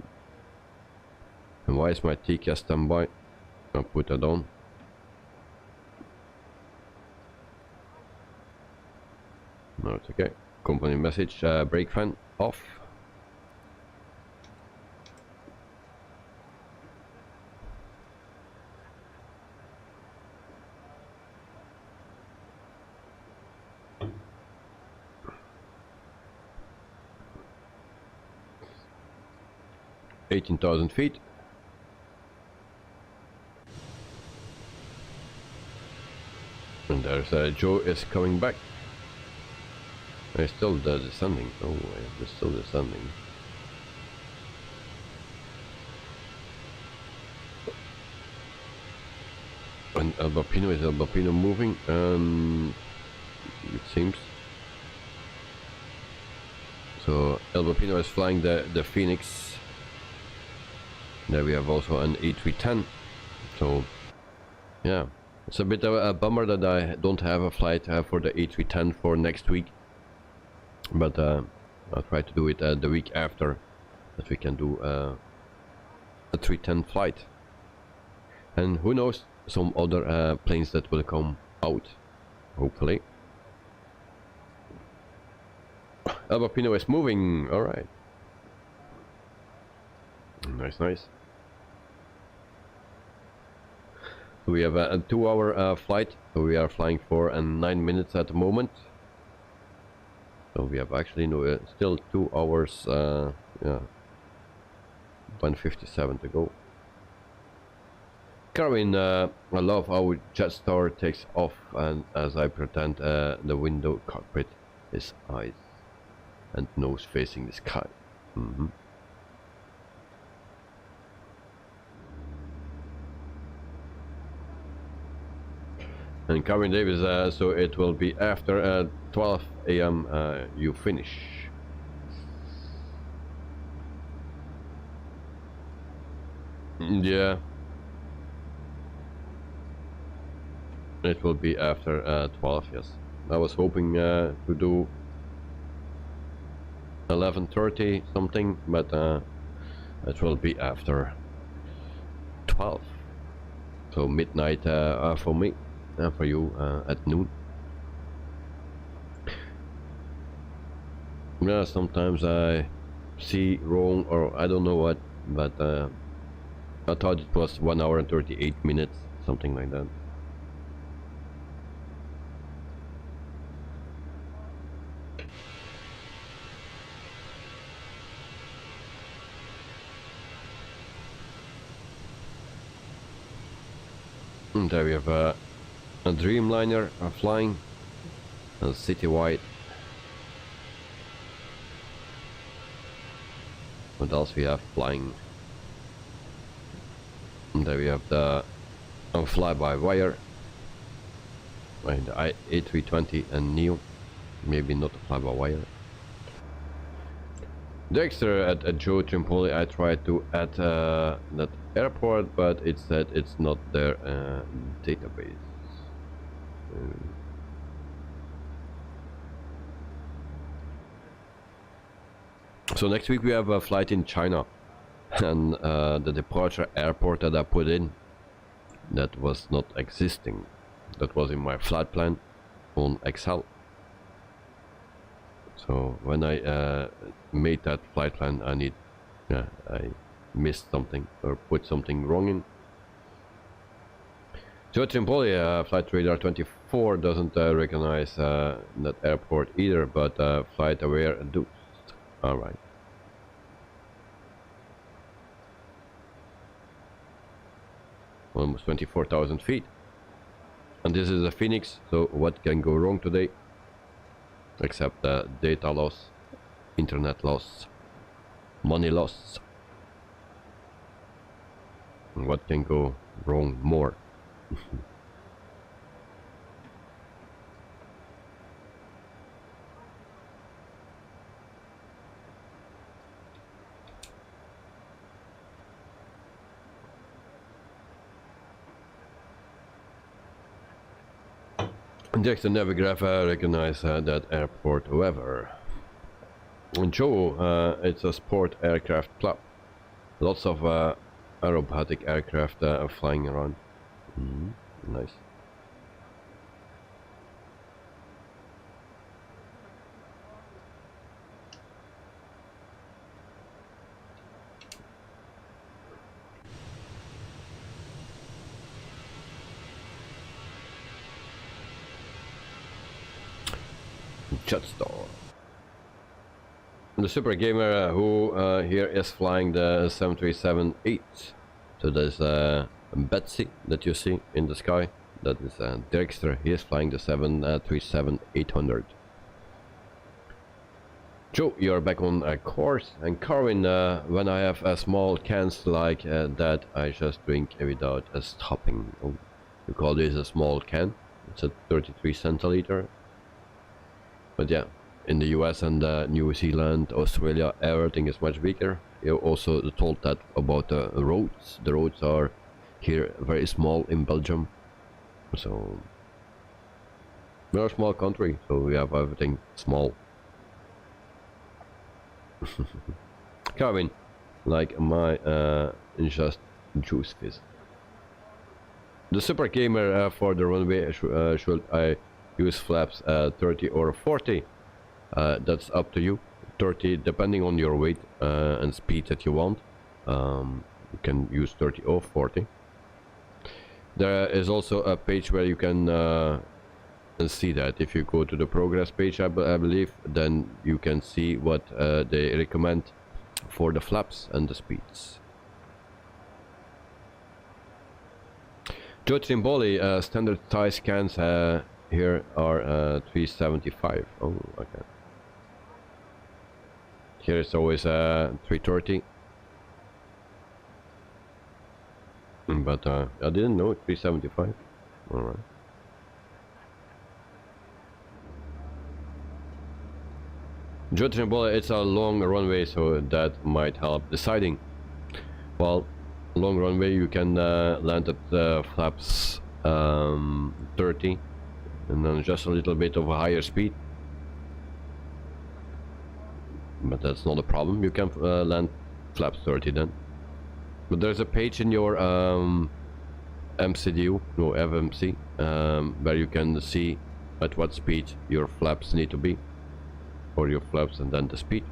And why is my TCAS standby? I'll put that on. No, it's okay. Company message, brake fan off. $18,000 feet. And there's Joe is coming back. He's still descending. Oh, he's still descending. And El Bapino, is El Bapino moving? It seems. So El Bapino is flying the FENIX. There we have also an A310. So yeah, it's a bit of a bummer that I don't have a flight for the A310 for next week, but I'll try to do it the week after, that we can do a 310 flight. And who knows, some other planes that will come out, hopefully. El Bapino is moving. All right, nice, nice. We have a 2-hour flight, so we are flying for 9 minutes at the moment. So we have actually still 2 hours, yeah, 1:57 to go. Carwin, I love how Jetstar takes off, and as I pretend the window cockpit is eyes and nose facing the sky. And Carwin Davis, so it will be after 12 AM you finish. Yeah. It will be after 12, yes. I was hoping to do 11:30 something, but it will be after 12. So midnight for me. For you at noon. Yeah, sometimes I see wrong, or I don't know what, but I thought it was 1 hour and 38 minutes, something like that. And there we have a Dreamliner flying, and citywide. What else we have flying? And there we have the fly-by-wire. Right, the A320 and Neo. Maybe not a fly-by-wire. Dexter at Joe Trimpoli, I tried to add that airport, but it said it's not their database. So next week we have a flight in China, and the departure airport that I put in, that was not existing. That was in my flight plan on Excel. So when I made that flight plan, I missed something or put something wrong in. So Trimpoli, flight radar 24 doesn't recognize that airport either, but flight aware do. All right. Almost 24,000 feet. And this is a FENIX, so what can go wrong today? Except data loss, internet loss, money loss. And what can go wrong more? Dexter Navigraph recognize that airport, however. Joe, it's a sport aircraft club. Lots of aerobatic aircraft flying around. Nice. Jetstar. The super gamer who here is flying the 737-8. So there's Betsy that you see in the sky. That is Dexter. He is flying the 737-800. Joe, you're back on course. And Carwin, when I have small cans like that, I just drink without stopping. Oh, you call this a small can? It's a 33 centiliter. But yeah, in the US and New Zealand, Australia, everything is much bigger. You also told that about the roads. The roads are here very small in Belgium. So we're a small country, so we have everything small. Kevin, like my just juice fizz. The super gamer for the runway should I use flaps 30 or 40? That's up to you. 30 depending on your weight and speed that you want. You can use 30 or 40. There is also a page where you can see that. If you go to the progress page, I believe, then you can see what they recommend for the flaps and the speeds. Joe Trimboli, standard size cans here are 375. Oh, okay. Here it's always 330. But I didn't know 375. All right. Joe Trimboli, it's a long runway, so that might help deciding. Well, long runway you can land at flaps 30. And then just a little bit of a higher speed, but that's not a problem. You can land flaps 30 then. But there's a page in your MCDU, no FMC, where you can see at what speed your flaps need to be, or your flaps and then the speed.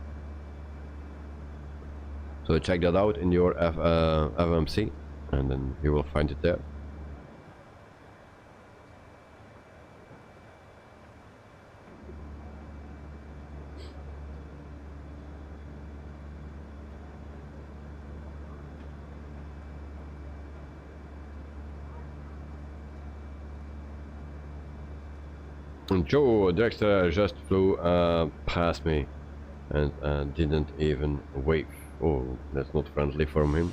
So check that out in your FMC, and then you will find it there. Joe Dexter just flew past me and didn't even wave. Oh, that's not friendly from him.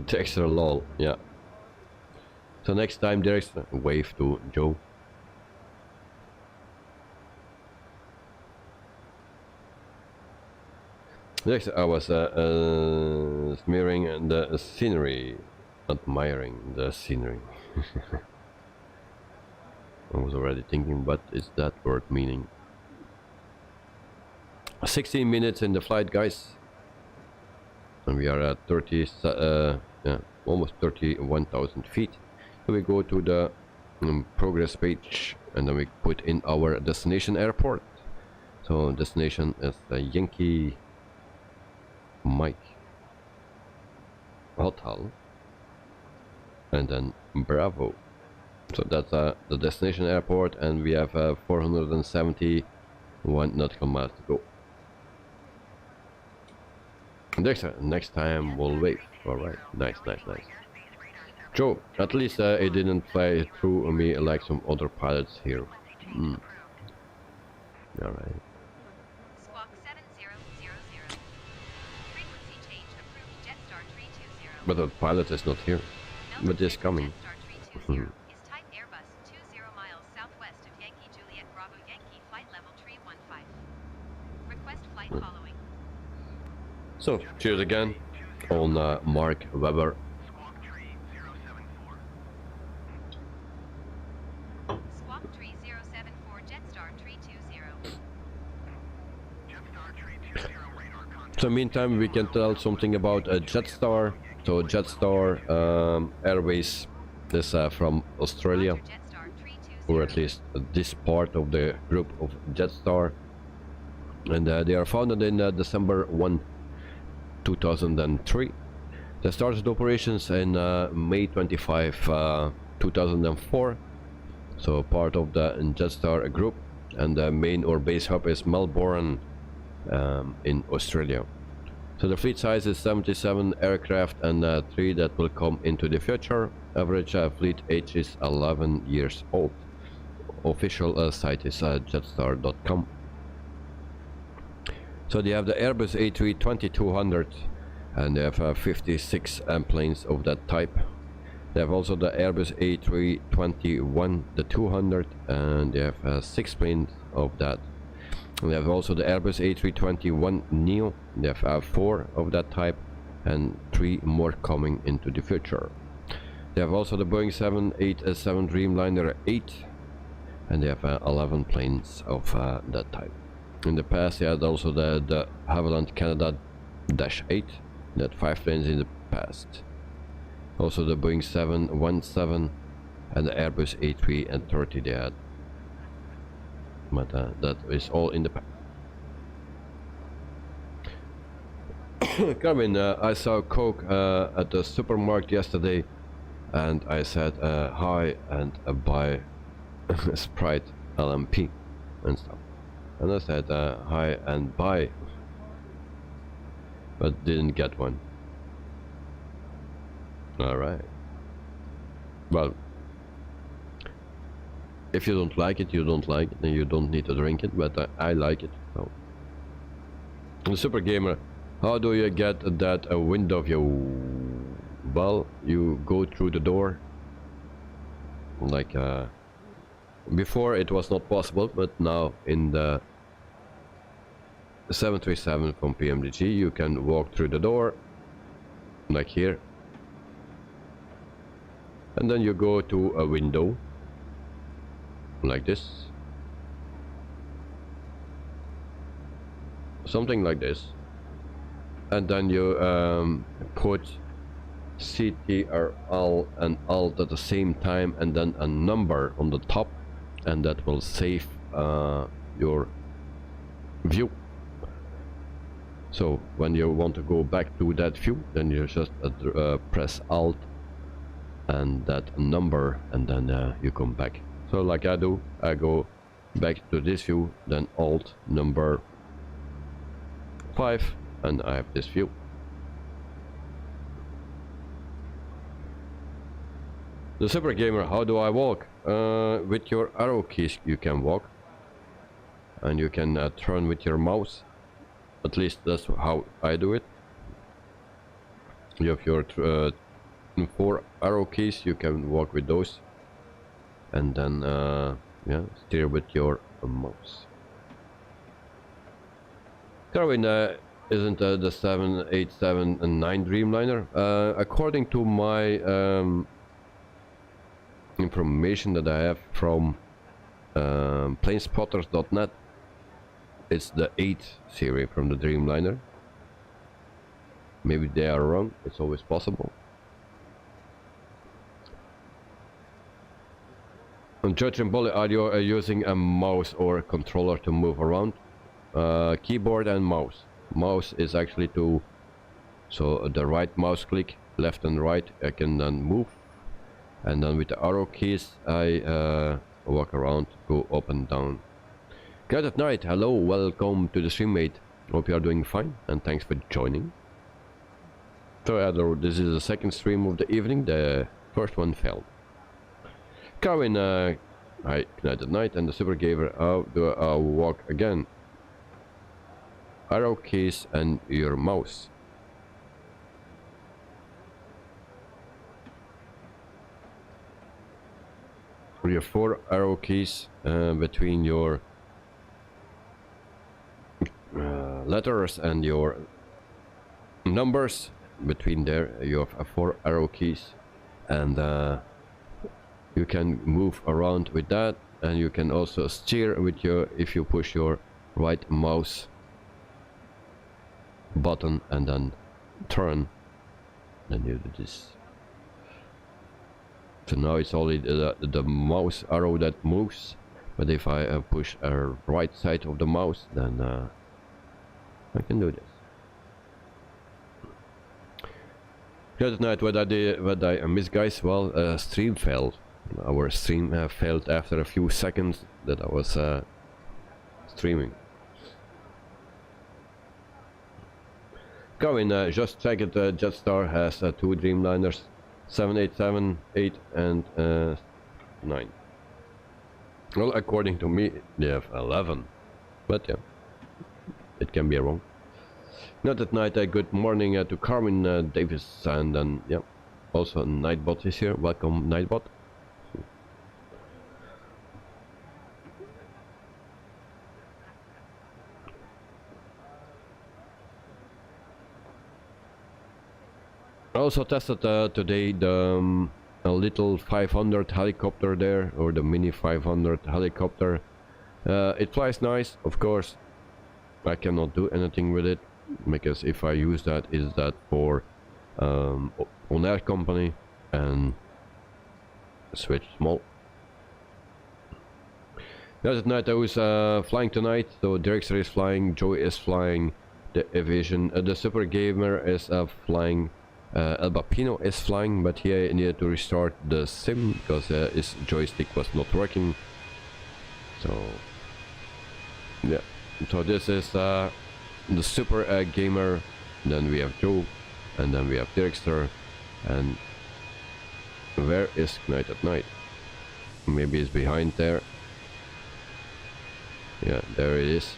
The extra lol, yeah. So next time there's a wave to Joe. Next I was smearing the scenery, admiring the scenery. I was already thinking, what is that word meaning? 16 minutes in the flight, guys. And we are at 30, yeah, almost 31,000 feet. So we go to the progress page, and then we put in our destination airport. So destination is Yankee Mike Hotel, and then Bravo. So that's the destination airport, and we have 471 nautical miles to go. Next time we'll wave. Alright, nice. Joe, at least it didn't fly through me like some other pilots here. Alright. Squawk 7000. Frequency change approved Jetstar 320. But the pilot is not here. But is coming. Jetstar 320 is type Airbus 20 miles southwest of Yankee Juliet Bravo Yankee flight level 315. Request flight following. So, cheers again on Mark Webber. Squawk tree 074. Squawk 3074 Jetstar 320. Jetstar 320 radar contact. So meantime we can tell something about Jetstar. So Jetstar Airways is from Australia, Jetstar 320. or at least this part of the group of Jetstar. And they are founded in December 1, 2003. They started operations in May 25, 2004. So part of the Jetstar group, and the main or base hub is Melbourne in Australia. So the fleet size is 77 aircraft and 3 that will come into the future. Average fleet age is 11 years old. Official site is jetstar.com. So they have the Airbus A320-200, and they have 56 planes of that type. They have also the Airbus A321, the 200, and they have 6 planes of that. And they have also the Airbus A321neo. They have 4 of that type, and 3 more coming into the future. They have also the Boeing 787 Dreamliner 8, and they have 11 planes of that type. In the past, they had also the Havilland Canada-8, that 5 planes in the past. Also the Boeing 717 and the Airbus A330 they had. But that is all in the past. Carmen, I saw Coke at the supermarket yesterday, and I said hi and buy Sprite LMP and stuff. And I said hi and buy, but didn't get one. Alright. Well, if you don't like it, you don't like it, and you don't need to drink it, but I like it. So. The Super Gamer, how do you get that window view? Well, you go through the door. Like, before it was not possible, but now in the 737 from PMDG you can walk through the door, like here. And then you go to a window, like this. Something like this. And then you put CTRL and Alt at the same time, and then a number on the top, and that will save your view. So when you want to go back to that view, then you just press Alt and that number, and then you come back. So like I do, I go back to this view, then Alt number 5, and I have this view. The Super Gamer, how do I walk? With your arrow keys you can walk, and you can turn with your mouse. At least that's how I do it. You have your 4 arrow keys, you can walk with those, and then yeah, steer with your mouse. Carwin, isn't the 787 and 9 Dreamliner? According to my information that I have from planespotters.net, it's the 8 series from the Dreamliner. Maybe they are wrong, it's always possible. On Judge and Bully, are you using a mouse or a controller to move around? Keyboard and mouse. Mouse is actually to, so the right mouse click, left and right, I can then move. And then with the arrow keys, I walk around, go up and down. Good at night, hello, welcome to the stream, mate. Hope you are doing fine, and thanks for joining. So yeah, this is the second stream of the evening, the first one failed. Carwin, hi, good at night, and the Super Gamer, do I walk again? Arrow keys and your mouse. You have 4 arrow keys between your letters and your numbers. Between there you have 4 arrow keys, and you can move around with that, and you can also steer with your, if you push your right mouse button and then turn, then you do this. So now it's only the mouse arrow that moves, but if I push a right side of the mouse, then I can do this. Good night. What I missed, guys? Well, stream failed. Our stream failed after a few seconds that I was streaming. Go in, just check it. Jetstar has 2 Dreamliners. 787, 8 and 9. Well, according to me, they have 11. But yeah, it can be wrong. Not at night. Good morning to Carmen Davis, and then yeah, also Nightbot is here. Welcome, Nightbot. I also tested today the little 500 helicopter there, or the mini 500 helicopter. It flies nice, of course. I cannot do anything with it, because if I use that, is that for on air company and switch small. Last night I was flying tonight, so Derrickson is flying, Joey is flying the Aviation, the Super Gamer is flying. El Bapino is flying, but he needed to restart the sim because his joystick was not working. So yeah, so this is the Super Gamer. Then we have Joe, and then we have Derrickster, and where is Night at Night? Maybe it's behind there. Yeah, there it is.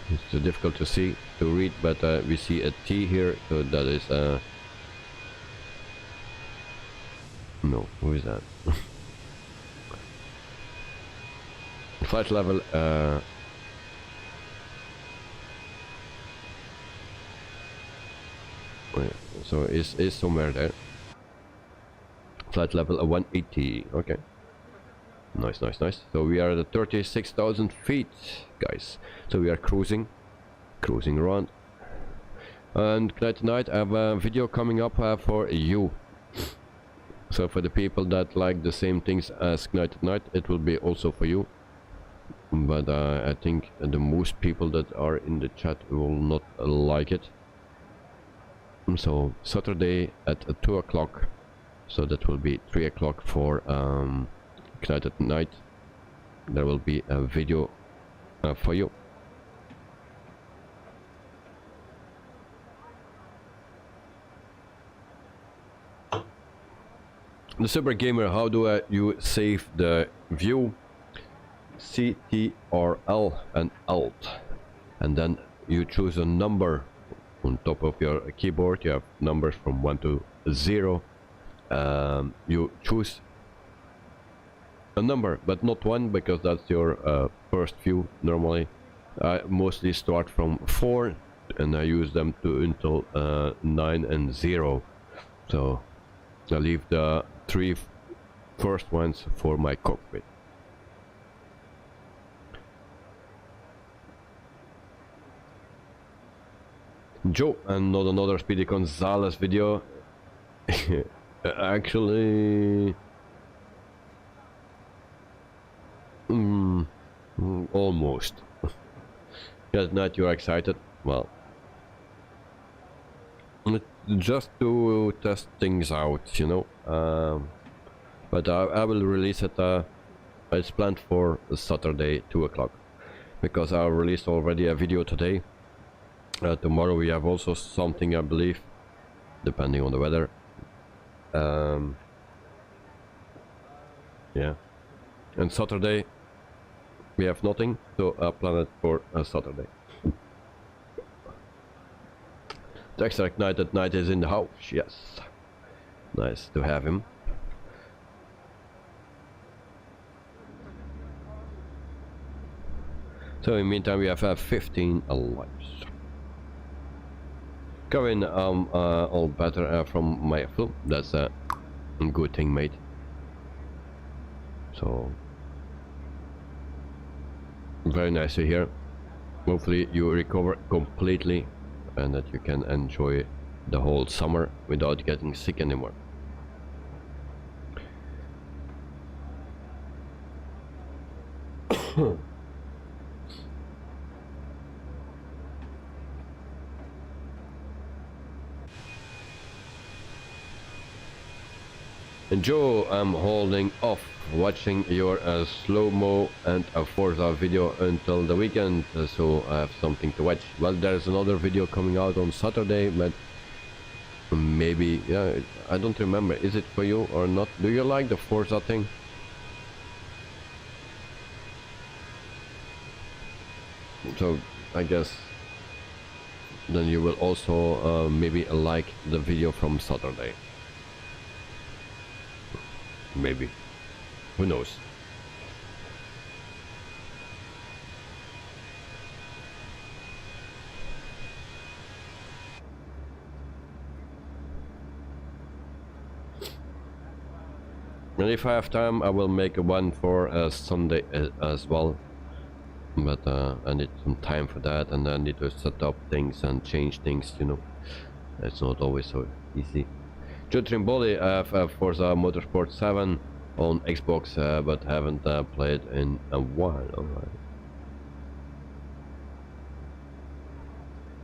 It's too difficult to see, to read, but we see a T here, so that is no, who is that? Flight level so is somewhere there. Flight level 180. Okay. Nice, nice, nice. So we are at 36,000 feet, guys. So we are cruising around. And tonight I have a video coming up for you. So for the people that like the same things as Night at Night, it will be also for you. But I think the most people that are in the chat will not like it. So Saturday at 2 o'clock. So that will be 3 o'clock for Night at Night. There will be a video for you. The Super Gamer, how do you save the view? CTRL and Alt, and then you choose a number on top of your keyboard. You have numbers from 1 to 0. You choose a number, but not 1, because that's your first view. Normally I mostly start from 4 and I use them to until 9 and 0, so I leave the 3 first ones for my cockpit. Joe, and not another Speedy Gonzalez video. Actually, almost. At night you're excited. Well, just to test things out, you know. But I will release it. It's planned for Saturday 2 o'clock, because I released already a video today. Tomorrow we have also something, I believe, depending on the weather. Yeah, and Saturday we have nothing, so I plan it for Saturday. Dexter Ignite at Night is in the house. Yes, nice to have him. So in the meantime we have 15 lives. Kevin, all better from my flu. That's a good thing, mate. So very nice to hear. Hopefully you recover completely and that you can enjoy the whole summer without getting sick anymore. And Joe, I'm holding off watching your slow-mo and a Forza video until the weekend, so I have something to watch. Well, there's another video coming out on Saturday, but maybe, yeah, I don't remember. Is it for you or not? Do you like the Forza thing? So I guess then you will also maybe like the video from Saturday. Maybe. Who knows? And if I have time, I will make one for Sunday as well. But I need some time for that, and I need to set up things and change things, you know. It's not always so easy. Joe Trimboli, I have Forza Motorsport 7 on Xbox, but haven't played in a while. Alright.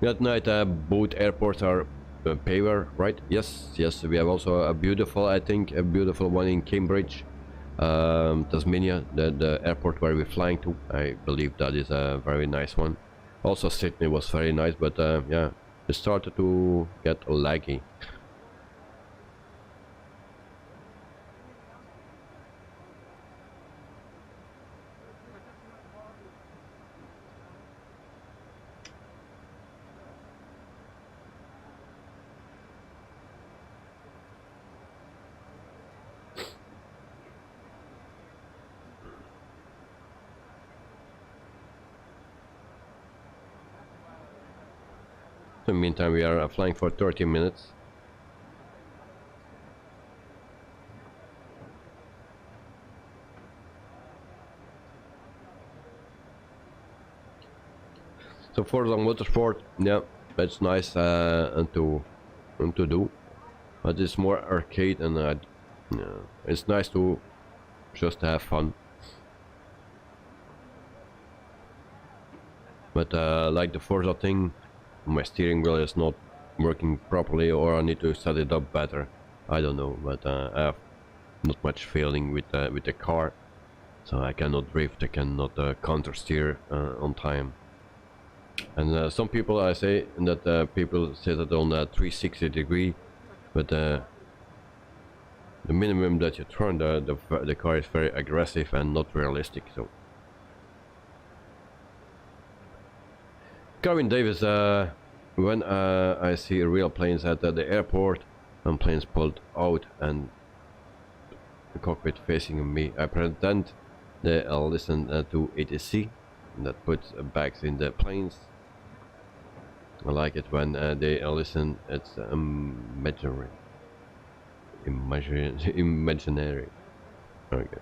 That night, both airports are paver, right? Yes, yes. We have also a beautiful, I think, a beautiful one in Cambridge, Tasmania, the airport where we're flying to. I believe that is a very nice one. Also, Sydney was very nice, but yeah, it started to get laggy. In the meantime, we are flying for 30 minutes. So for the motorsport, yeah, it's nice to do, but it's more arcade, and yeah, it's nice to just have fun. But like the Forza thing, my steering wheel is not working properly, or I need to set it up better. I don't know, but I have not much feeling with the car, so I cannot drift, I cannot counter steer on time. And some people, I say that people set it on 360 degree, but the minimum that you turn, the car is very aggressive and not realistic. So, Kevin Davis, when I see real planes at the airport and planes pulled out and the cockpit facing me, I pretend that I'll listen to ATC that puts bags in the planes. I like it when they listen. It's imaginary. Imaginary. Okay.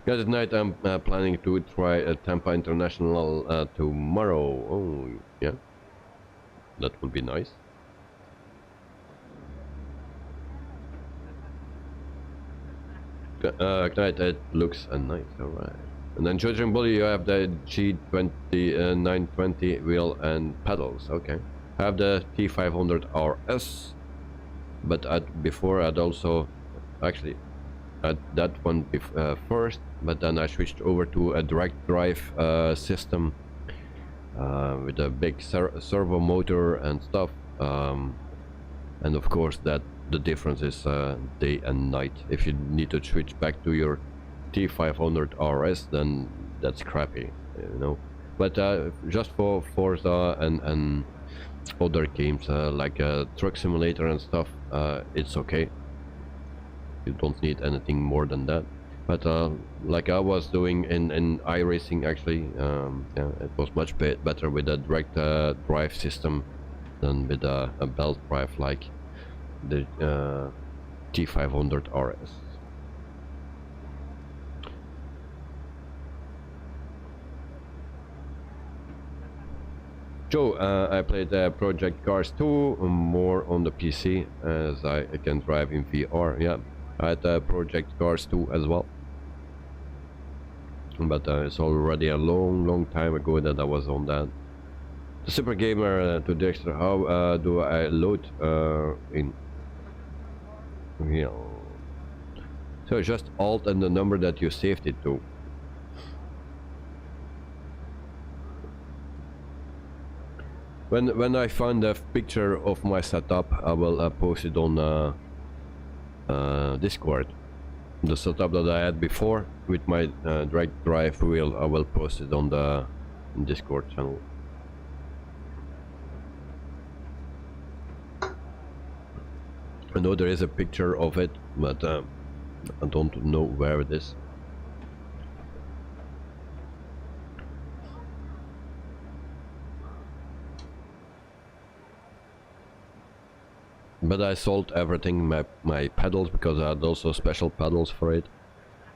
Guys, tonight I'm planning to try Tampa International tomorrow. Oh, yeah. That would be nice. Tonight it looks nice, alright. And then judging bully, you have the G20 920 wheel and pedals. Okay. I have the T500 RS, but before I'd also actually had that one first, but then I switched over to a direct drive system with a big servo motor and stuff. And of course that the difference is day and night. If you need to switch back to your T500 RS, then that's crappy, you know. But just for Forza and other games like Truck Simulator and stuff, it's okay. You don't need anything more than that. But like I was doing in iRacing, actually, yeah, it was much better with a direct drive system than with a belt drive like the T500 RS. Joe, I played Project Cars 2 more on the PC as I can drive in VR. Yeah, I had Project Cars 2 as well. But it's already a long time ago that I was on that. The Super Gamer to Dexter, how do I load in? Yeah. So just Alt and the number that you saved it to. When I find a picture of my setup, I will post it on Discord. The setup that I had before with my direct drive wheel, I will post it on the Discord channel. I know there is a picture of it, but I don't know where it is. But I sold everything, my pedals, because I had also special pedals for it.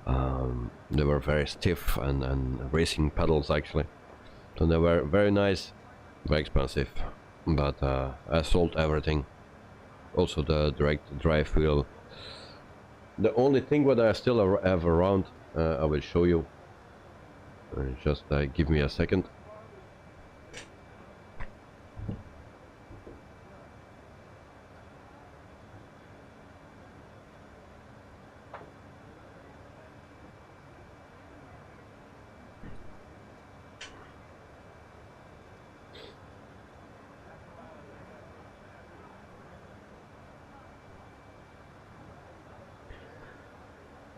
They were very stiff and racing pedals actually. So they were very nice, very expensive. But I sold everything. Also the direct drive wheel. The only thing what I still have around, I will show you. Just give me a second.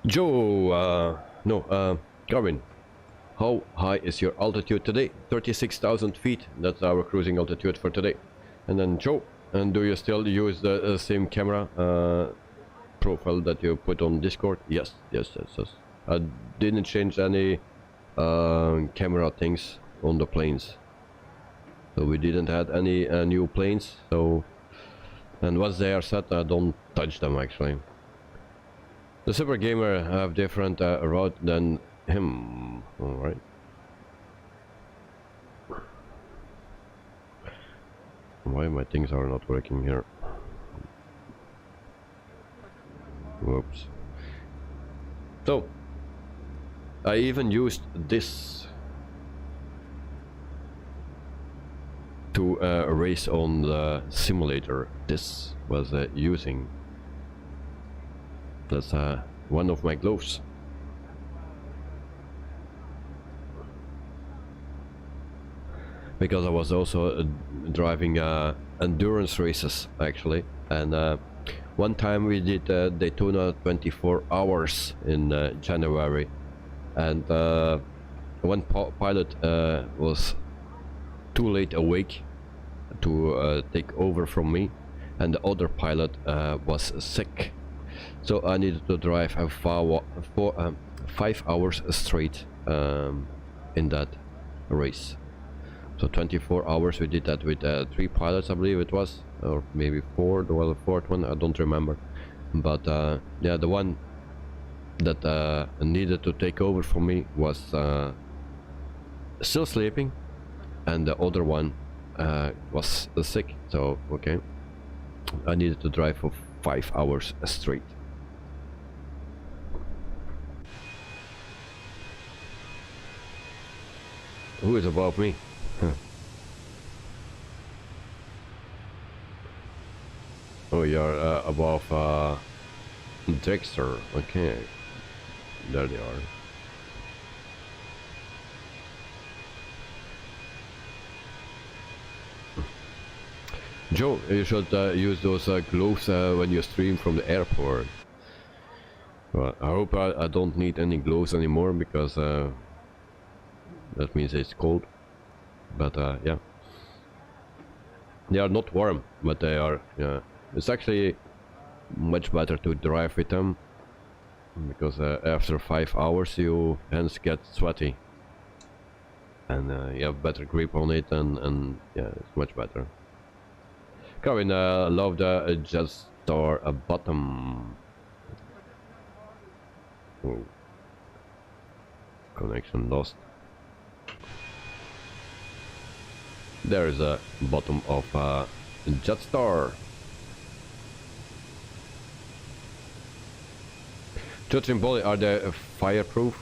Joe, Garvin, how high is your altitude today? 36,000 feet, that's our cruising altitude for today. And then Joe, and do you still use the same camera profile that you put on Discord? Yes. I didn't change any camera things on the planes. So we didn't have any new planes, so... And once they are set, I don't touch them actually. The Super Gamer have different route than him. Alright. Why my things are not working here? Whoops. So, I even used this to race on the simulator. This was using. That's one of my gloves. Because I was also driving endurance races actually, and One time we did Daytona 24 hours in January, and one pilot was too late awake to take over from me, and the other pilot was sick, so I needed to drive 5 hours straight in that race. So 24 hours we did that with 3 pilots, I believe it was, or maybe 4, well, the 4th one I don't remember, but yeah, the one that needed to take over for me was still sleeping, and the other one was sick, so okay, I needed to drive for 5 hours straight. Who is above me? Oh, you're above Dexter. Okay, there they are. Joe, you should use those gloves when you stream from the airport. Well, I hope I don't need any gloves anymore, because that means it's cold. But yeah, they are not warm, but they are, yeah, it's actually much better to drive with them, because after 5 hours your hands get sweaty, and you have better grip on it, and yeah, it's much better. Kevin, love the Jetstar bottom. Oh. Connection lost. There is a bottom of Jetstar. Judge and Bolly, are they fireproof?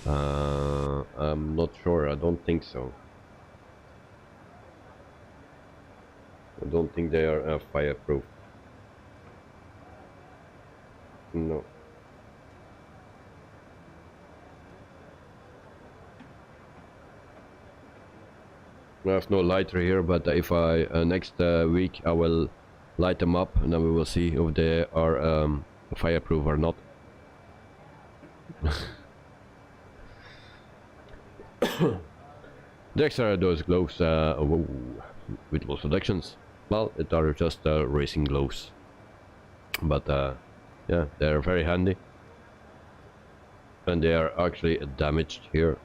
I'm not sure. I don't think so. I don't think they are fireproof. No. I have no lighter here, but if I next week I will light them up, and then we will see if they are fireproof or not. Dexter are those gloves whoa, with low selections. Well, it are just racing gloves, but yeah, they are very handy, and they are actually damaged here.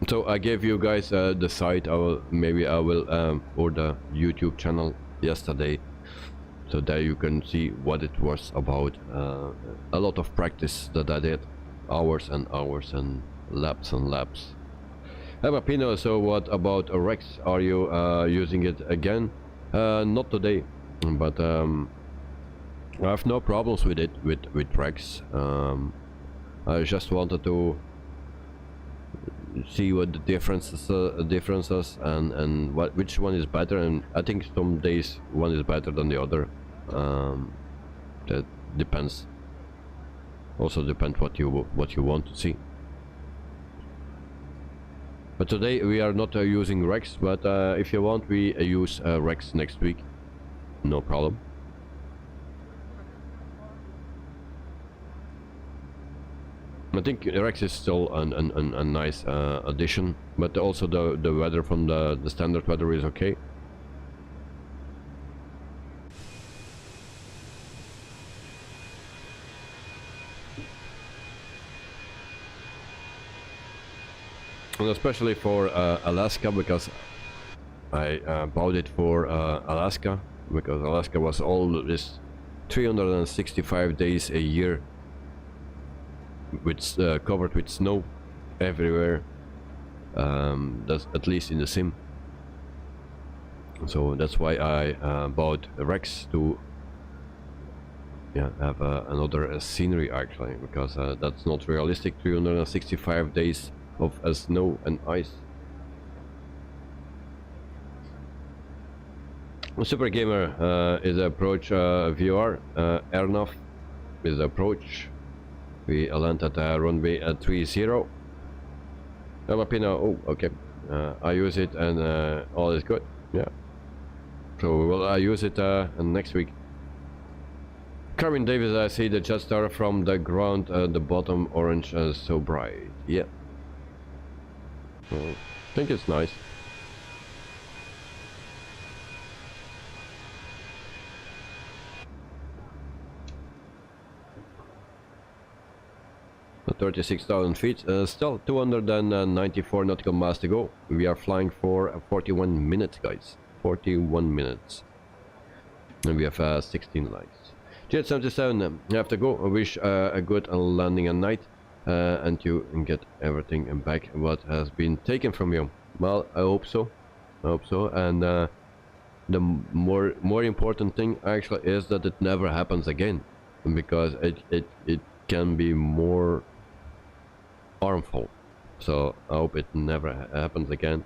So I gave you guys the site. Maybe I will or the YouTube channel yesterday, so there you can see what it was about. A lot of practice that I did, hours and hours and laps and laps. Emma Pino, so what about a Rex? Are you using it again? Not today, but I have no problems with it with Rex. I just wanted to see what the differences and which one is better, and I think some days one is better than the other. That depends. Also depends what you want to see. But today we are not using Rex, but if you want, we use Rex next week. No problem. I think Rex is still a nice addition, but also the weather from the standard weather is okay. And especially for Alaska, because I bought it for Alaska, because Alaska was all this 365 days a year with covered with snow everywhere. That's at least in the sim. So that's why I bought Rex to have another scenery actually, because that's not realistic. 365 days of snow and ice. Super Gamer is approach VR. Airnoff is approach. We land at runway 30. Alapina, oh, okay. I use it and all is good. Yeah. So we will use it next week. Carvin Davis, I see the Jetstar from the ground. The bottom orange is so bright. Yeah. I think it's nice. The 36,000 feet, still 294 nautical miles to go. We are flying for 41 minutes, guys. 41 minutes. And we have 16 lights. Jet 77, you have to go. I wish a good landing at night. And you get everything back what has been taken from you. Well, I hope so. I hope so. And the more important thing actually is that it never happens again, because it can be more harmful. So I hope it never happens again.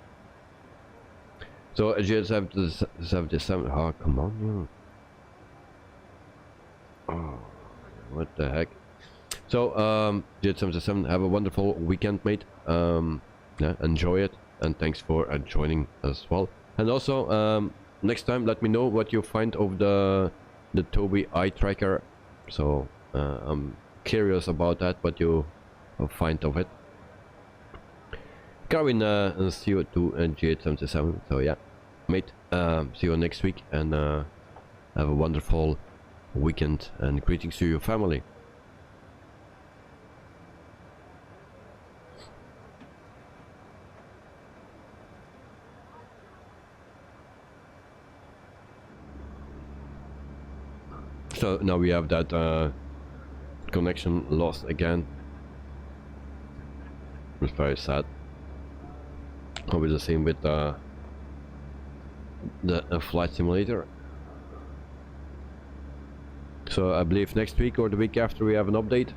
So GS77, oh come on, you. Oh, what the heck. So GS77, have a wonderful weekend, mate. Yeah, enjoy it, and thanks for joining as well. And also next time let me know what you find of the Tobii eye tracker. So I'm curious about that, what you find of it. Carvin CO2 and G877. So yeah, mate, see you next week, and have a wonderful weekend, and greetings to your family. So now we have that connection lost again. It's very sad. Probably the same with the flight simulator. So I believe next week or the week after we have an update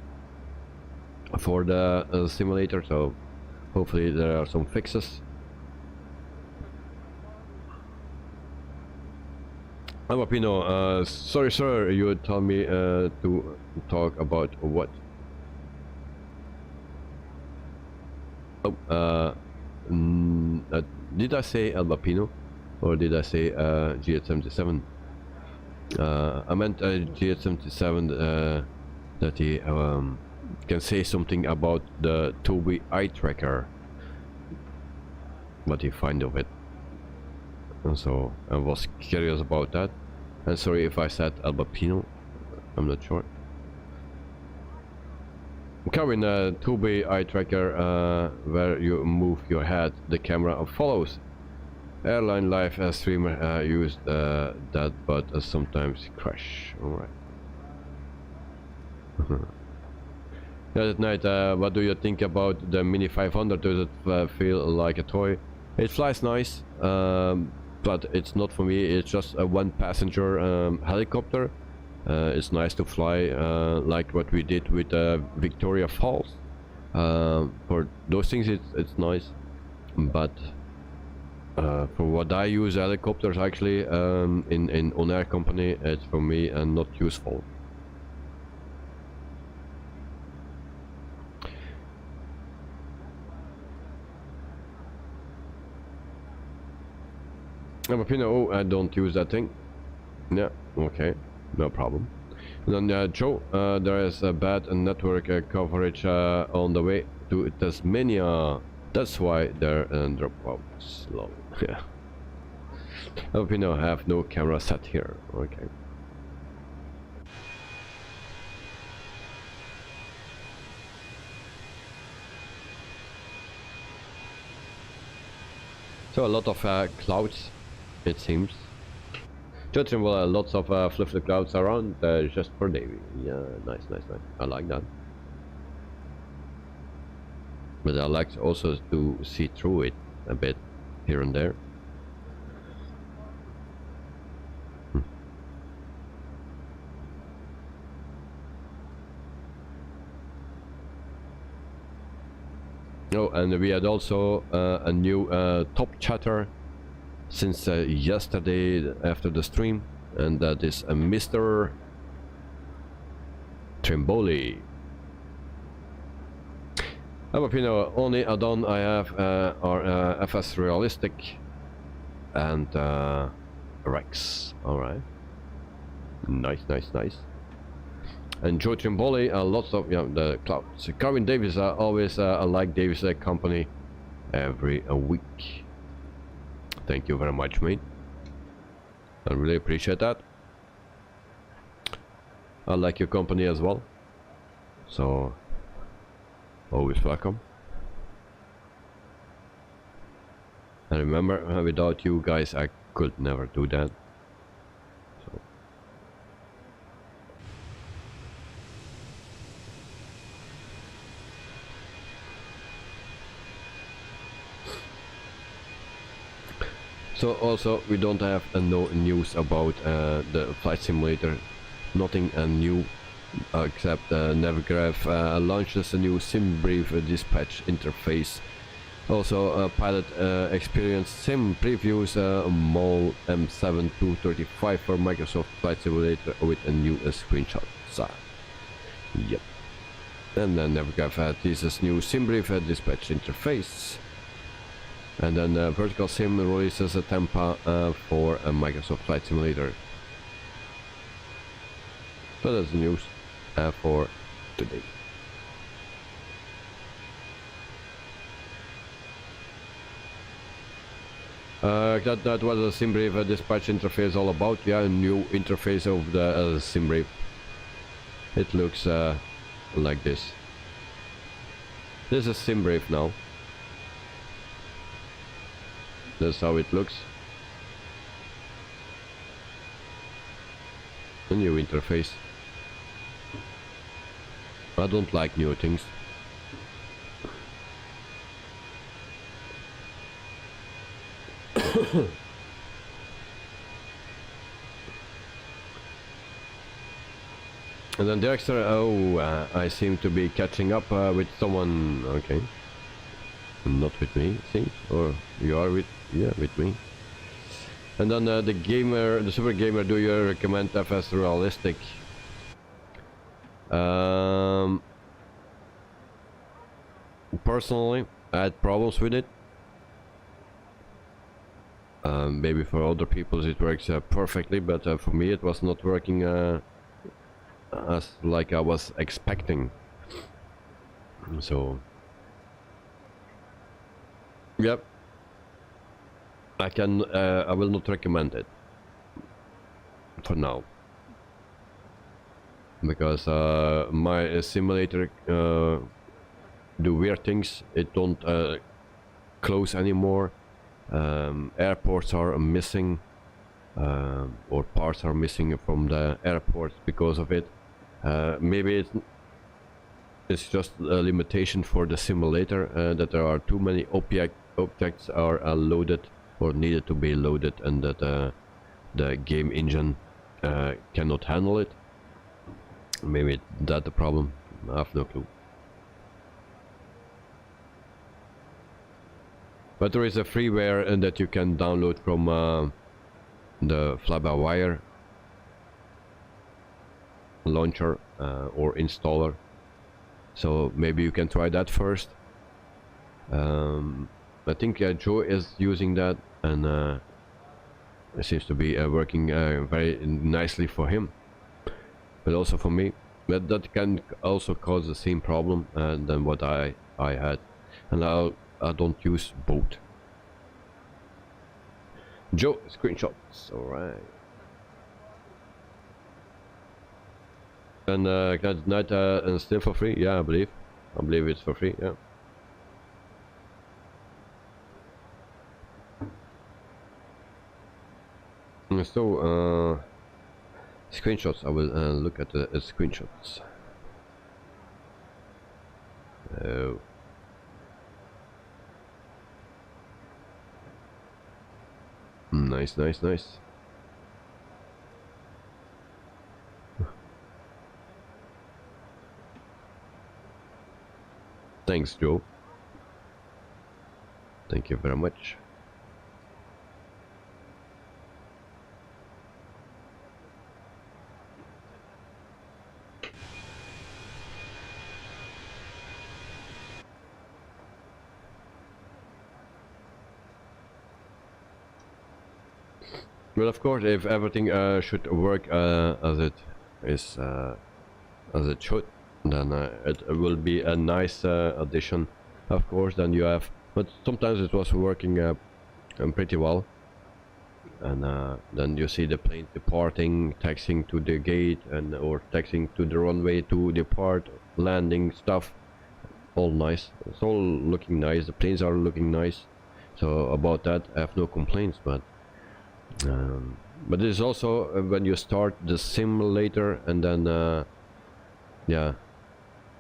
for the simulator. So hopefully there are some fixes. Amapino, sorry sir, you would tell me to talk about what? Oh, did I say Albapino or did I say GH77? I meant GH77 that he can say something about the Tobii eye tracker, what he find of it. And so I was curious about that. And sorry if I said Albapino, I'm not sure. Carvin, Tobii eye tracker, where you move your head, the camera follows. Airline live streamer used that, but sometimes crash. Alright. Yeah, at night, what do you think about the Mini 500? Does it feel like a toy? It flies nice, but it's not for me. It's just a one passenger helicopter. It's nice to fly like what we did with Victoria Falls. For those things it's nice, but for what I use helicopters actually in on-air company, it's for me not useful. Oh, I don't use that thing. Yeah, okay. No problem. And then Joe, there is a bad network coverage on the way to Tasmania. That's why they're drop out slow. Yeah. Alpino have no camera set here. Okay. So a lot of clouds, it seems. Judging well, lots of fluffy clouds around just for Navy. Yeah, nice. I like that. But I like also to see through it a bit here and there. Oh, and we had also a new top chatter since yesterday after the stream, and that is Mr. Trimboli. But you know, only add-on I have are FS Realistic and Rex. Alright. Nice, nice, nice. And Joe Trimboli, lots of, the clouds. Carwin Davis, always like Davis company every week. Thank you very much, mate. I really appreciate that. I like your company as well. So, always welcome. And remember, without you guys, I could never do that. So. So also, we don't have no news about the flight simulator. Nothing new, except Navigraph launches a new SimBrief dispatch interface. Also, pilot experience sim previews MOL M7235 for Microsoft Flight Simulator with a new screenshot. So, yep. And then Navigraph teases new SimBrief dispatch interface. And then Vertical Sim releases a Tampa for a Microsoft Flight Simulator. So that's the news for today. That was a SimBrief dispatch interface all about. Yeah, a new interface of the SimBrief. It looks like this. This is SimBrief now. That's how it looks. A new interface. I don't like new things. And then Dexter, I seem to be catching up with someone. Okay. Not with me, seems. Or you are with, yeah, with me. And then the gamer, the super gamer, do you recommend FS Realistic? Personally, I had problems with it. Maybe for other people it works perfectly, but for me it was not working as like I was expecting. So, yep. I will not recommend it for now, because my simulator do weird things. It don't close anymore. Airports are missing, or parts are missing from the airports because of it. Maybe it's just a limitation for the simulator, that there are too many objects are loaded or needed to be loaded, and that the game engine cannot handle it. Maybe that's the problem. I have no clue. But there is a freeware that you can download from the fly-by-wire launcher or installer. So maybe you can try that first. I think Joe is using that, and it seems to be working very nicely for him, but also for me. But that can also cause the same problem than what I had, and I don't use both. Joe, screenshots, alright. And that's not and still for free? Yeah, I believe it's for free. Yeah. So screenshots. I will look at the screenshots. Oh. Nice, nice, nice. Thanks, Joe. Thank you very much. Well, of course, if everything should work as it is, as it should, then it will be a nice addition. Of course, then you have, but sometimes it was working pretty well, and then you see the plane departing, taxiing to the gate, and or taxiing to the runway to depart, landing stuff, all nice. It's all looking nice. The planes are looking nice. So about that, I have no complaints. But it is also when you start the simulator, and then yeah,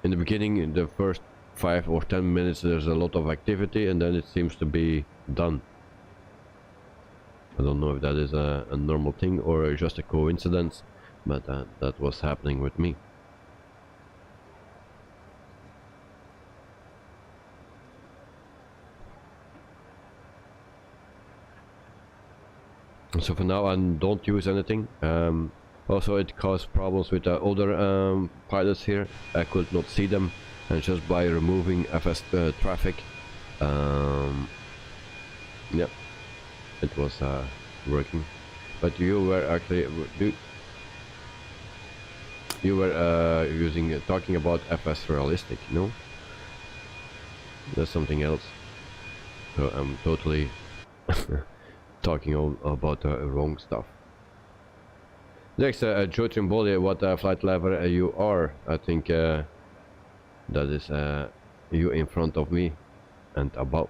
in the beginning, in the first 5 or 10 minutes, there's a lot of activity, and then it seems to be done. I don't know if that is a normal thing or just a coincidence, but that was happening with me. So for now I don't use anything. Also it caused problems with the other pilots here. I could not see them, and just by removing FS traffic, yeah, it was working. But you were actually you were talking about FS realistic, no? That's something else. So I'm totally talking about the wrong stuff. Next, Joe Trimboli, what flight level you are? I think that is you in front of me and above.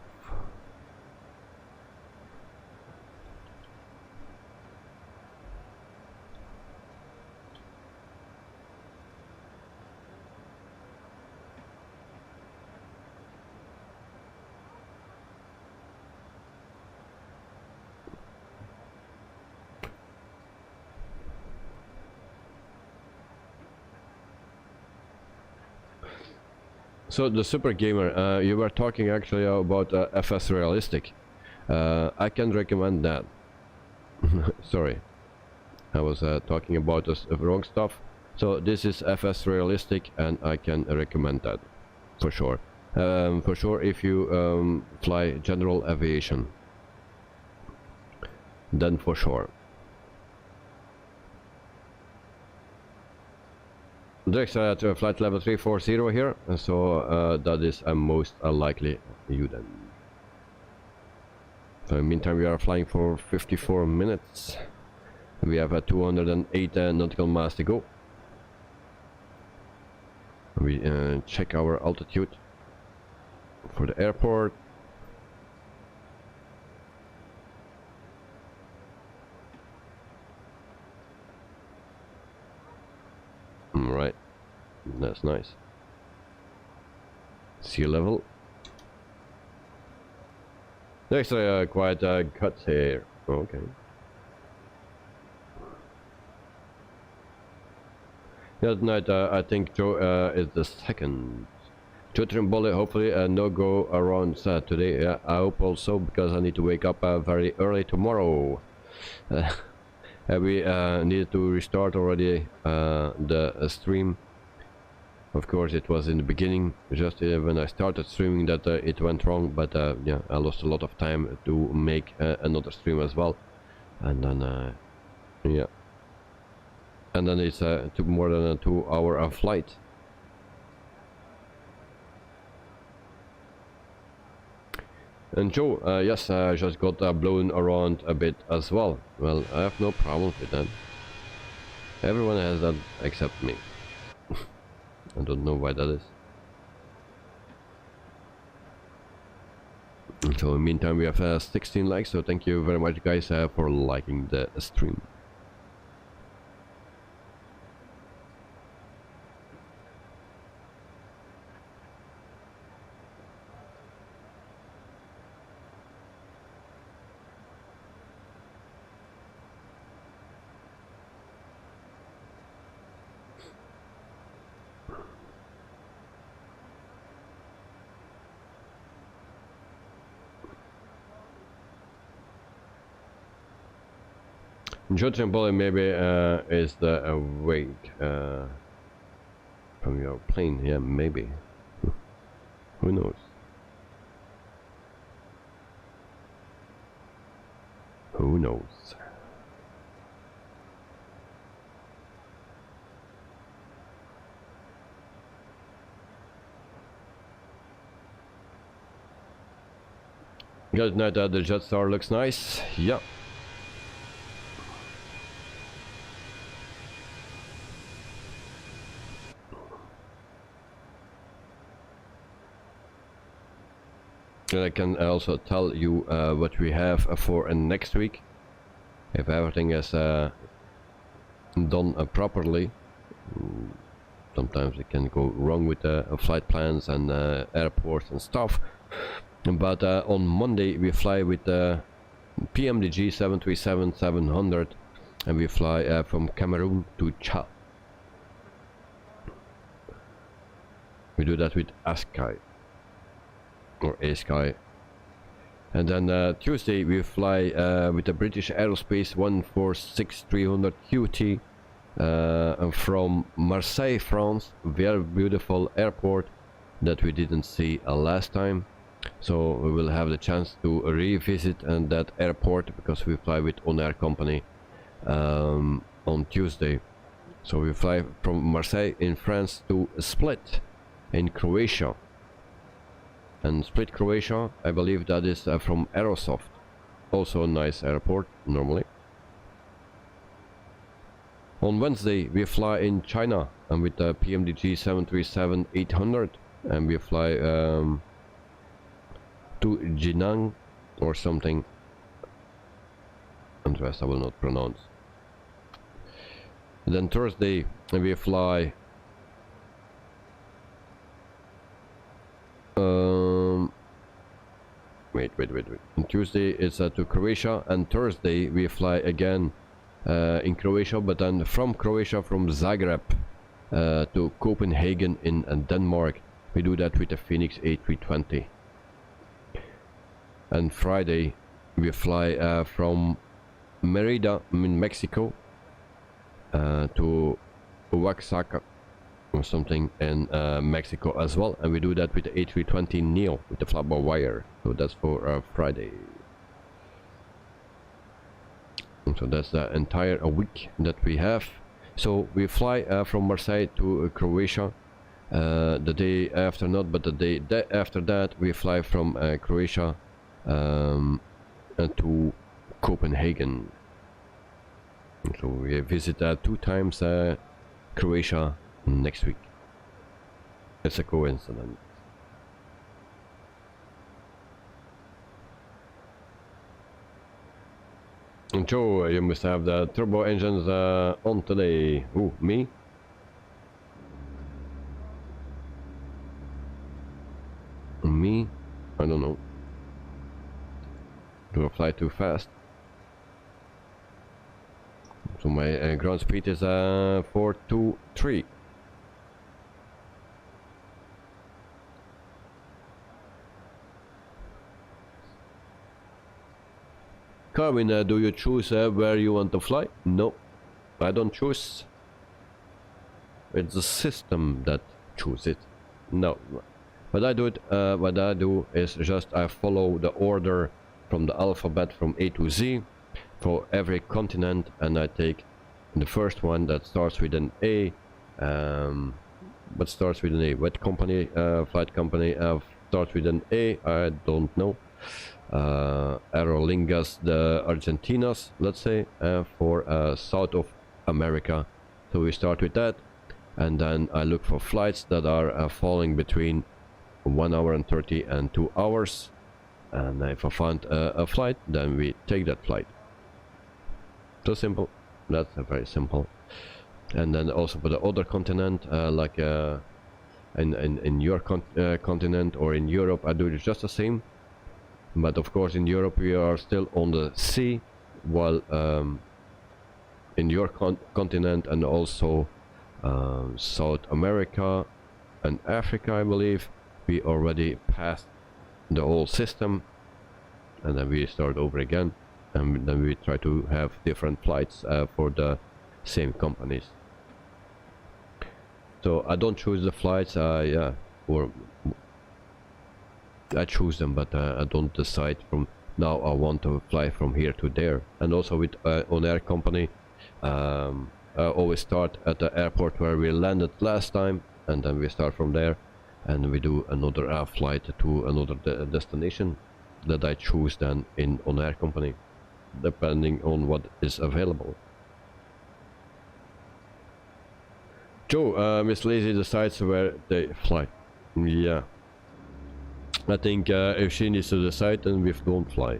So the Super Gamer, you were talking actually about FS Realistic. I can recommend that. Sorry, I was talking about the wrong stuff. So this is FS Realistic, and I can recommend that for sure. For sure, if you fly general aviation, then for sure. Next, to flight level 340 here, so that is most likely you then. So in the meantime, we are flying for 54 minutes. We have a 208 nautical miles to go. We check our altitude for the airport. Right, that's nice. Sea level. Next, quite cuts here. Okay. That night, I think Joe is the second. Joe Trimboli, hopefully no go around today. Yeah, I hope also, because I need to wake up very early tomorrow. We needed to restart already the stream. Of course, it was in the beginning, just when I started streaming, that it went wrong. But yeah, I lost a lot of time to make another stream as well, and then yeah, and then it took more than a 2-hour flight. And Joe, yes, I just got blown around a bit as well. Well, I have no problem with that. Everyone has that except me. I don't know why that is. So in the meantime, we have 16 likes, so thank you very much guys for liking the stream. Joe Trimboli maybe is the weight from your plane. Yeah, maybe. Who knows? Who knows? Good night, the Jetstar looks nice. Yeah. And I can also tell you what we have for next week. If everything is done properly. Sometimes it can go wrong with flight plans and airports and stuff. But on Monday we fly with PMDG 737-700 and we fly from Cameroon to Chad. We do that with ASCII or ASCII. And then Tuesday we fly with the British Aerospace 146-300 QT from Marseille, France. Very beautiful airport that we didn't see last time. So we will have the chance to revisit that airport because we fly with On Air company on Tuesday. So we fly from Marseille in France to Split in Croatia. And Split, Croatia, I believe that is from Aerosoft. Also a nice airport normally. On Wednesday we fly in China and with the PMDG 737-800 and we fly to Jinan or something, and the rest I will not pronounce. Then Thursday we fly wait. On Tuesday it's to Croatia, and Thursday we fly again in Croatia, but then from Croatia, from Zagreb to Copenhagen in Denmark. We do that with the FENIX A320. And Friday we fly from Merida in Mexico to Oaxaca or something in Mexico as well, and we do that with the A320 Neo with the flat bar wire. So that's for Friday. And so that's the entire week that we have. So we fly from Marseille to Croatia the day after, not but the day after that we fly from Croatia to Copenhagen. And so we visit 2 times Croatia next week. It's a coincidence. And Joe, you must have the turbo engines on today. Ooh, me? Me? I don't know. Do I fly too fast? So my ground speed is 423. Carvin, do you choose where you want to fly? No, I don't choose. It's the system that chooses it. No, what I do is just I follow the order from the alphabet from A to Z for every continent, and I take the first one that starts with an A. What starts with an A? What company, flight company starts with an A? I don't know. Aerolingas the Argentinas, let's say, for South of America. So we start with that, and then I look for flights that are falling between 1 hour and 30 and 2 hours, and if I find a flight, then we take that flight. So simple. That's very simple. And then also for the other continent, like in your continent or in Europe, I do it just the same. But of course in Europe we are still on the sea, while in your continent and also South America and Africa, I believe, we already passed the whole system, and then we start over again, and then we try to have different flights for the same companies. So I don't choose the flights, or I choose them, but I don't decide from now I want to fly from here to there. And also with On Air company, I always start at the airport where we landed last time, and then we start from there and we do another flight to another destination. that I choose then in on air company, depending on what is available. Joe, Miss Lazy decides where they fly. Yeah. I think if she needs to decide, then we don't fly.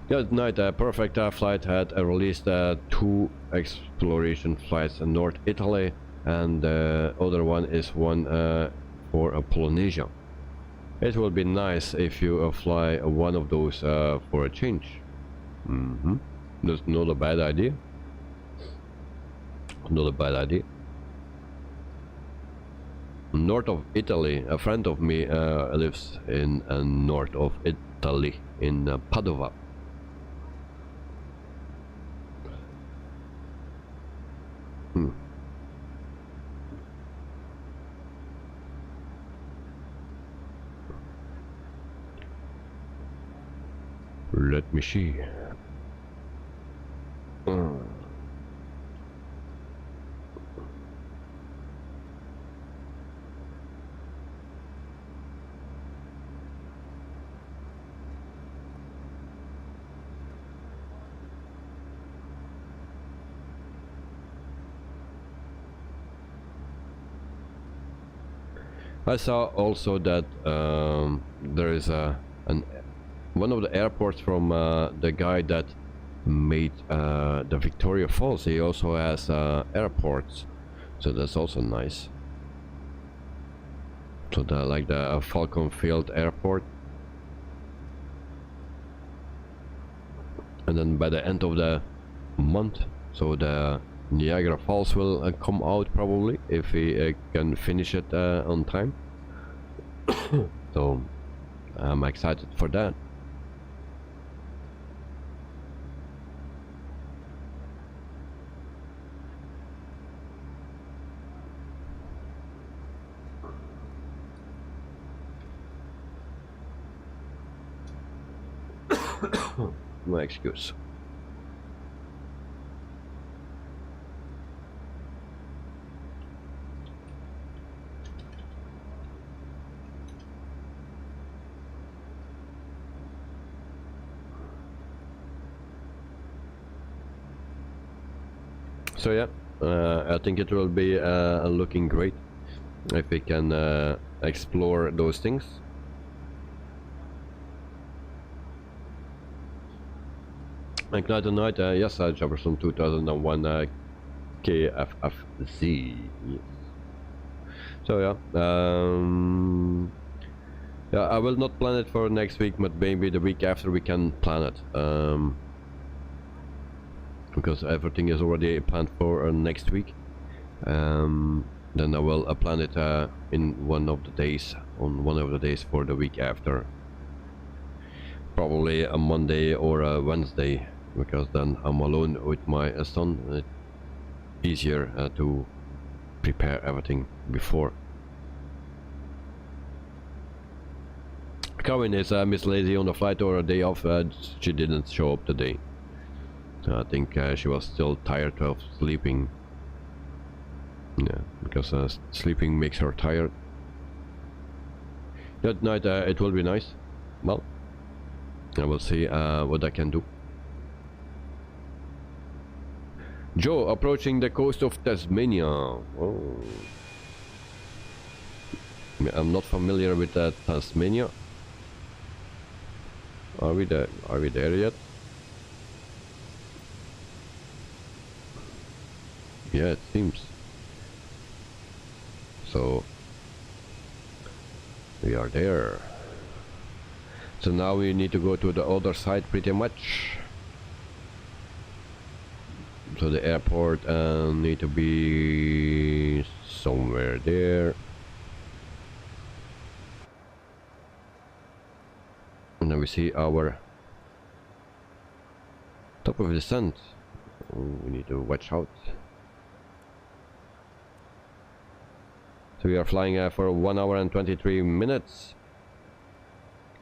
The other night, Perfect Flight had released 2 exploration flights in North Italy, and the other one is one for Polynesia. It would be nice if you fly one of those for a change. That's not a bad idea. Not a bad idea. North of Italy, a friend of me lives in north of Italy, in Padova. Let me see. I saw also that there is one of the airports from the guy that made the Victoria Falls. He also has airports, so that's also nice. So like the Falcon Field Airport, and then by the end of the month, so the Niagara Falls will come out probably if we can finish it on time. So I'm excited for that. My excuse. So yeah, I think it will be looking great if we can explore those things. Like night and night, yes, Jefferson 2001 KFFZ. Yes. So yeah, yeah, I will not plan it for next week, but maybe the week after we can plan it. Because everything is already planned for next week. Then I will plan it in one of the days, for the week after. Probably a Monday or a Wednesday, because then I'm alone with my son. It's easier to prepare everything before. Corinne is Miss Lazy on the flight or a day off. She didn't show up today. I think she was still tired of sleeping. Yeah, because sleeping makes her tired. That night it will be nice. Well, I will see what I can do. Joe, approaching the coast of Tasmania. Oh. I'm not familiar with Tasmania. Are we there? Are we there yet? Yeah, it seems. So we are there. So now we need to go to the other side pretty much. So the airport need to be somewhere there. And then we see our top of descent. Oh, we need to watch out. So we are flying for 1 hour and 23 minutes.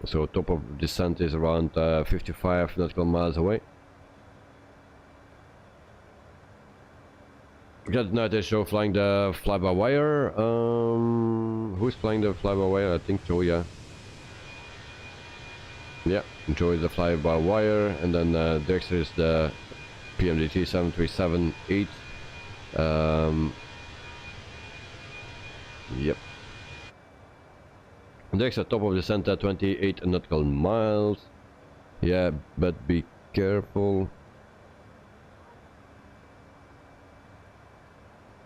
So top of descent is around 55 nautical miles away. Got night show flying the fly-by-wire. Who's flying the fly-by-wire? I think so, yeah. Yeah, enjoy the fly-by-wire, and then Dexter is the PMDT 737-8. Yep. Dexter, top of descent at 28 nautical miles. Yeah, but be careful.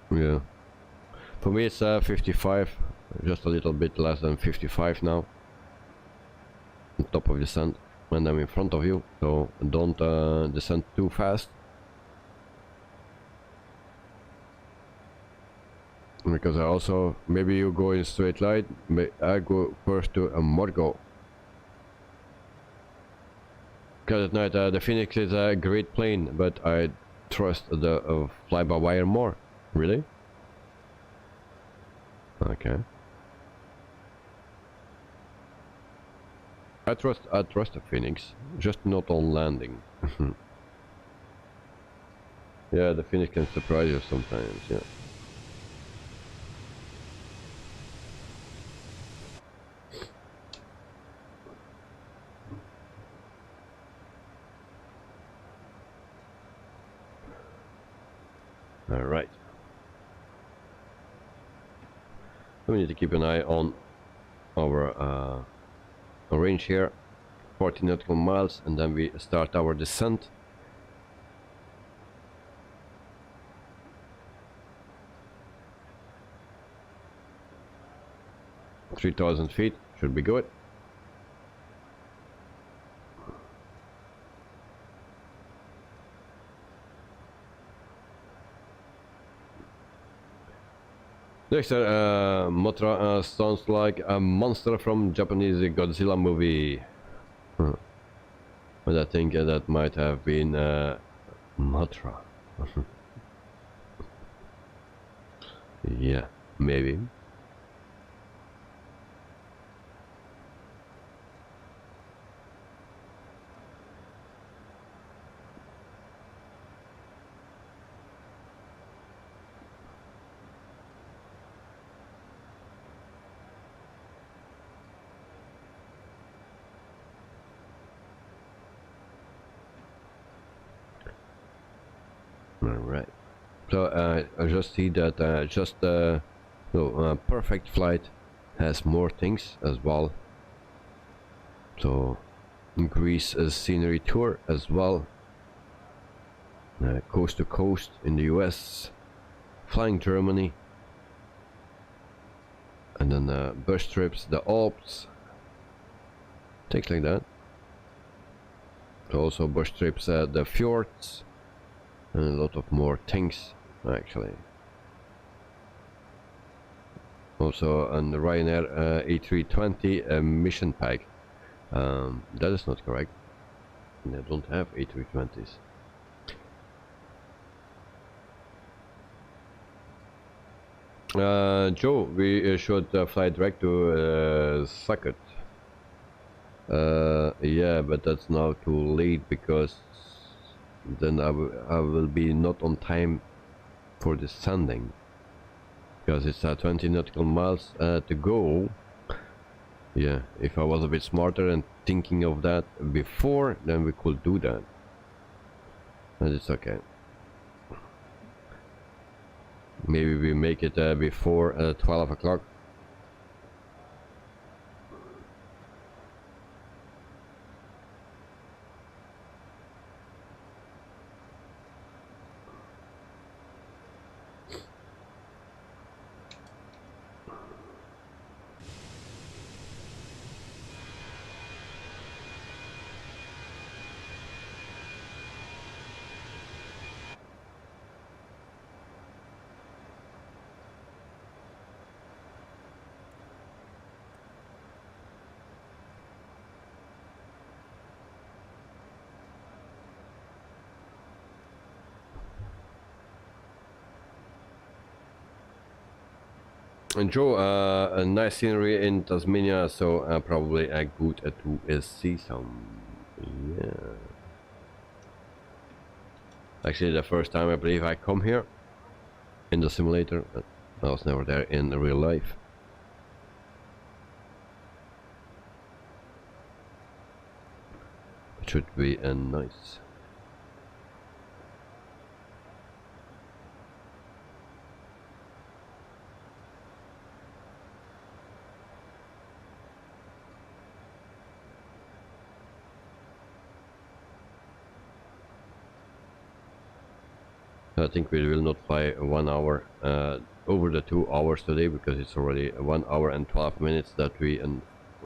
Yeah. For me it's 55, just a little bit less than 55 now. On top of descent, and I'm in front of you, so don't descend too fast. Because I also, maybe you go in straight line, I go first to a Morgo. Because at night the Phoenix is a great plane, but I trust the fly-by-wire more. Really? Okay. I trust the Phoenix, just not on landing. Yeah, the Phoenix can surprise you sometimes, yeah. Alright. We need to keep an eye on our range here, 40 nautical miles, and then we start our descent. $3,000 feet should be good. Dexter, Mothra sounds like a monster from Japanese Godzilla movie. But I think that might have been Mothra. Yeah, maybe. Alright, so I just see that perfect flight has more things as well. So increase a scenery tour as well. Coast to coast in the US, flying Germany, and then bus trips, the Alps, things like that. So also bus trips, the fjords. And a lot of more things, actually. Also on the Ryanair A320 mission pack. That is not correct. They don't have A320s. Joe, we should fly direct to Sucket. Yeah, but that's now too late because then I will be not on time for descending, because it's 20 nautical miles to go. Yeah, if I was a bit smarter and thinking of that before, then we could do that, and it's okay. Maybe we make it before 12 o'clock. And Joe, a nice scenery in Tasmania, so probably a good to see some. Yeah. Actually, the first time I believe I come here in the simulator, but I was never there in real life. should be nice. I think we will not fly 1 hour over the 2 hours today, because it's already 1 hour and 12 minutes that we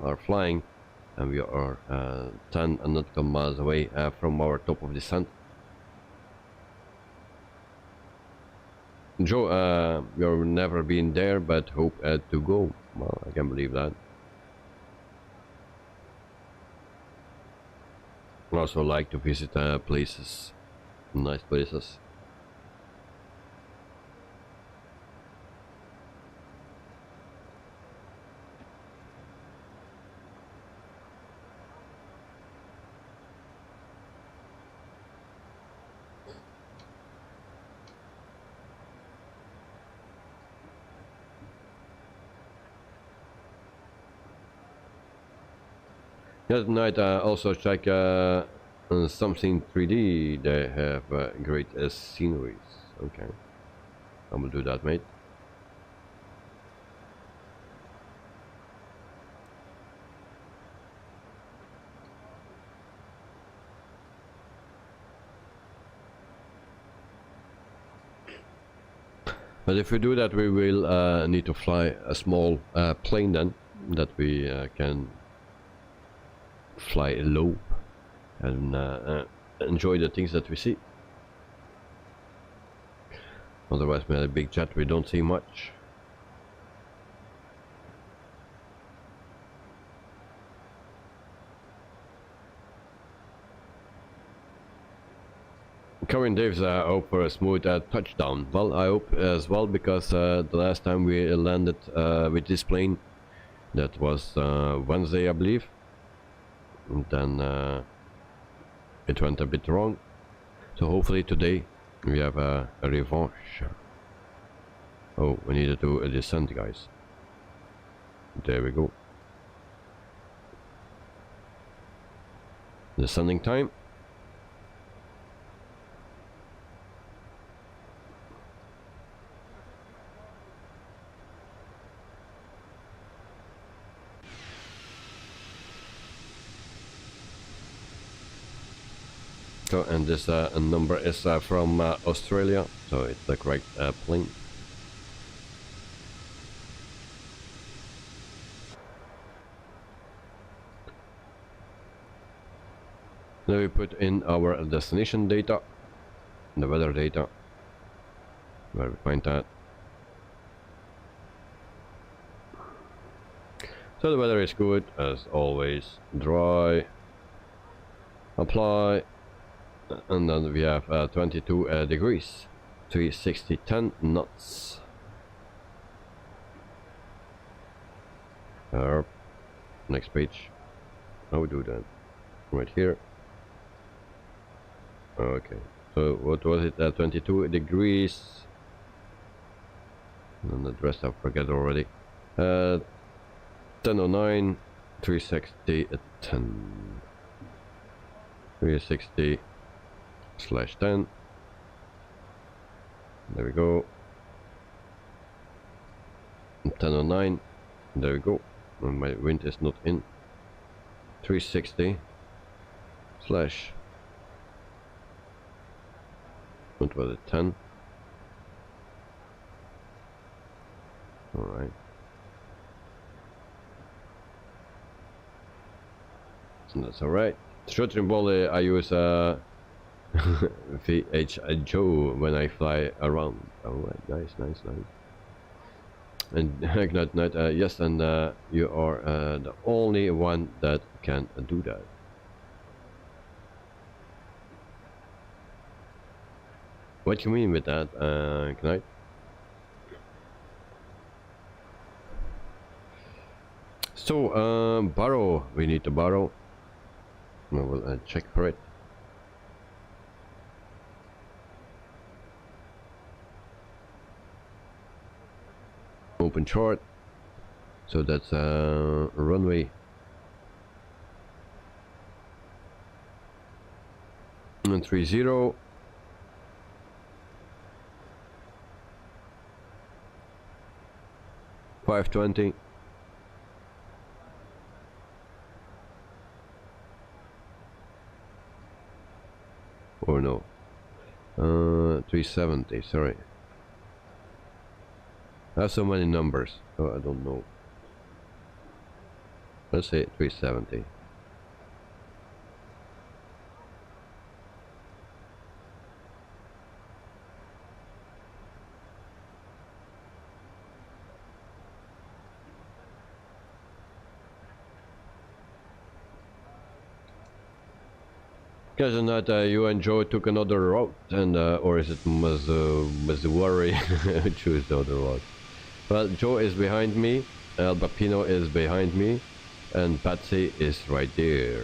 are flying, and we are 10 nautical miles away from our top of descent. Joe, you've never been there, but hope to go. Well, I can believe that. I also like to visit places, nice places. Yeah, tonight I also check something 3D. They have great sceneries. Okay, I will do that, mate. But if we do that, we will need to fly a small plane then, that we can fly low and enjoy the things that we see. Otherwise, with a big jet, we don't see much. Corinne Daves, I hope for a smooth touchdown. Well, I hope as well, because the last time we landed with this plane, that was Wednesday, I believe. And then it went a bit wrong, so hopefully today we have a revanche. Oh, we need to do a descent, guys. There we go. Descending time. So, and this number is from Australia, so it's the correct plane. Then we put in our destination data, the weather data, where we find that. So the weather is good as always, dry, apply. And then we have 22 degrees, 360, 10 knots. Next page. How we do that? Right here. Okay. So what was it? 22 degrees. And the rest I forget already. 1009, 360, 10. 360. /10. There we go. 1009. There we go. And my wind is not in. 360 slash. What was it? 10. All right. So that's all right. Short-term volley, I use VH Joe when I fly around. Alright, nice. And yes, and you are the only one that can do that. What do you mean with that, Knight? So, borrow. We need to borrow. I will check for it. Open chart. So that's runway. 930. $520. Or no. 370, sorry. I have so many numbers, so I don't know. Let's say 370. Guys, and that you and Joe took another route, and or is it Missouri? Choose the other route. Well, Joe is behind me, El Bapino is behind me, and Patsy is right there.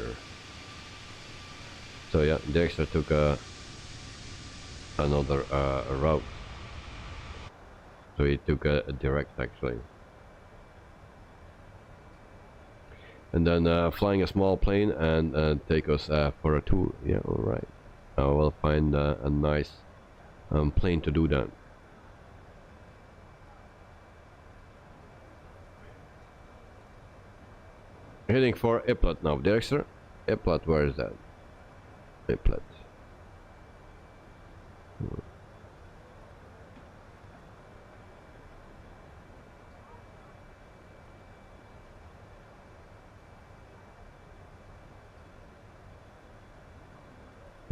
So yeah, Dexter took another route. So he took a direct actually. And then flying a small plane and take us for a tour. Yeah, alright. I will find a nice plane to do that. Heading for Iplat now, Dexter. Iplat, where is that? Iplat.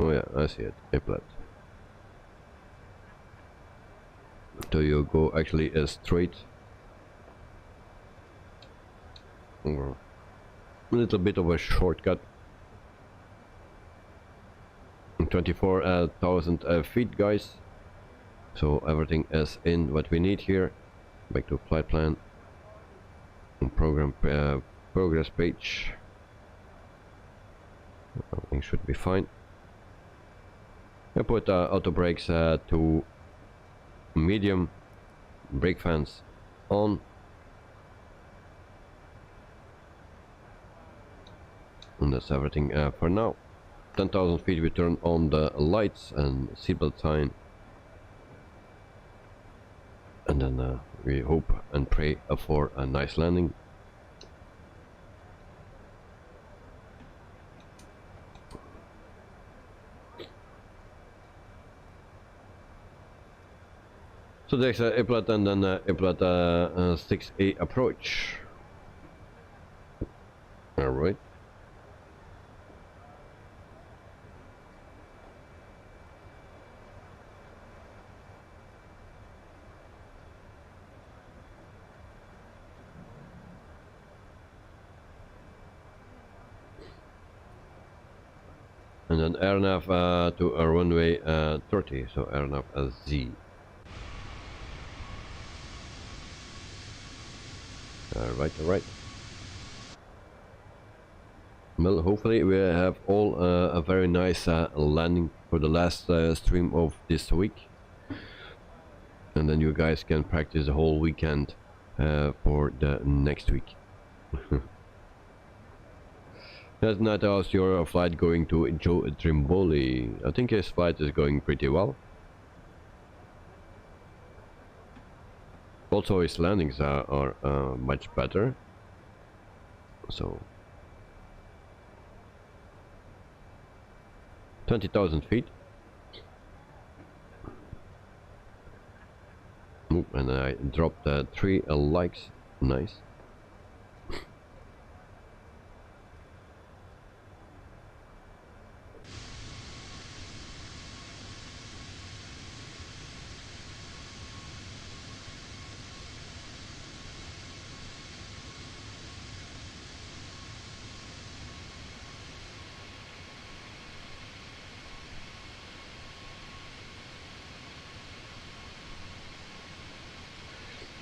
Oh yeah, I see it. Iplat. So you go actually straight. Or a little bit of a shortcut. 24,000 feet, guys. So everything is in what we need here. Back to flight plan. Program progress page. Everything should be fine. I put auto brakes to medium, brake fans on, and that's everything for now. 10,000 feet, we turn on the lights and seatbelt sign, and then we hope and pray for a nice landing. So there's Iplat and then Iplat 6A approach. Alright. And then airnav to a runway 30, so airnav Z. Alright. Well, hopefully we have all a very nice landing for the last stream of this week. And then you guys can practice the whole weekend for the next week. That's not how's your flight going to Joe Trimboli? I think his flight is going pretty well. Also his landings are much better. So 20,000 feet. Oop, and I dropped 3 likes. Nice.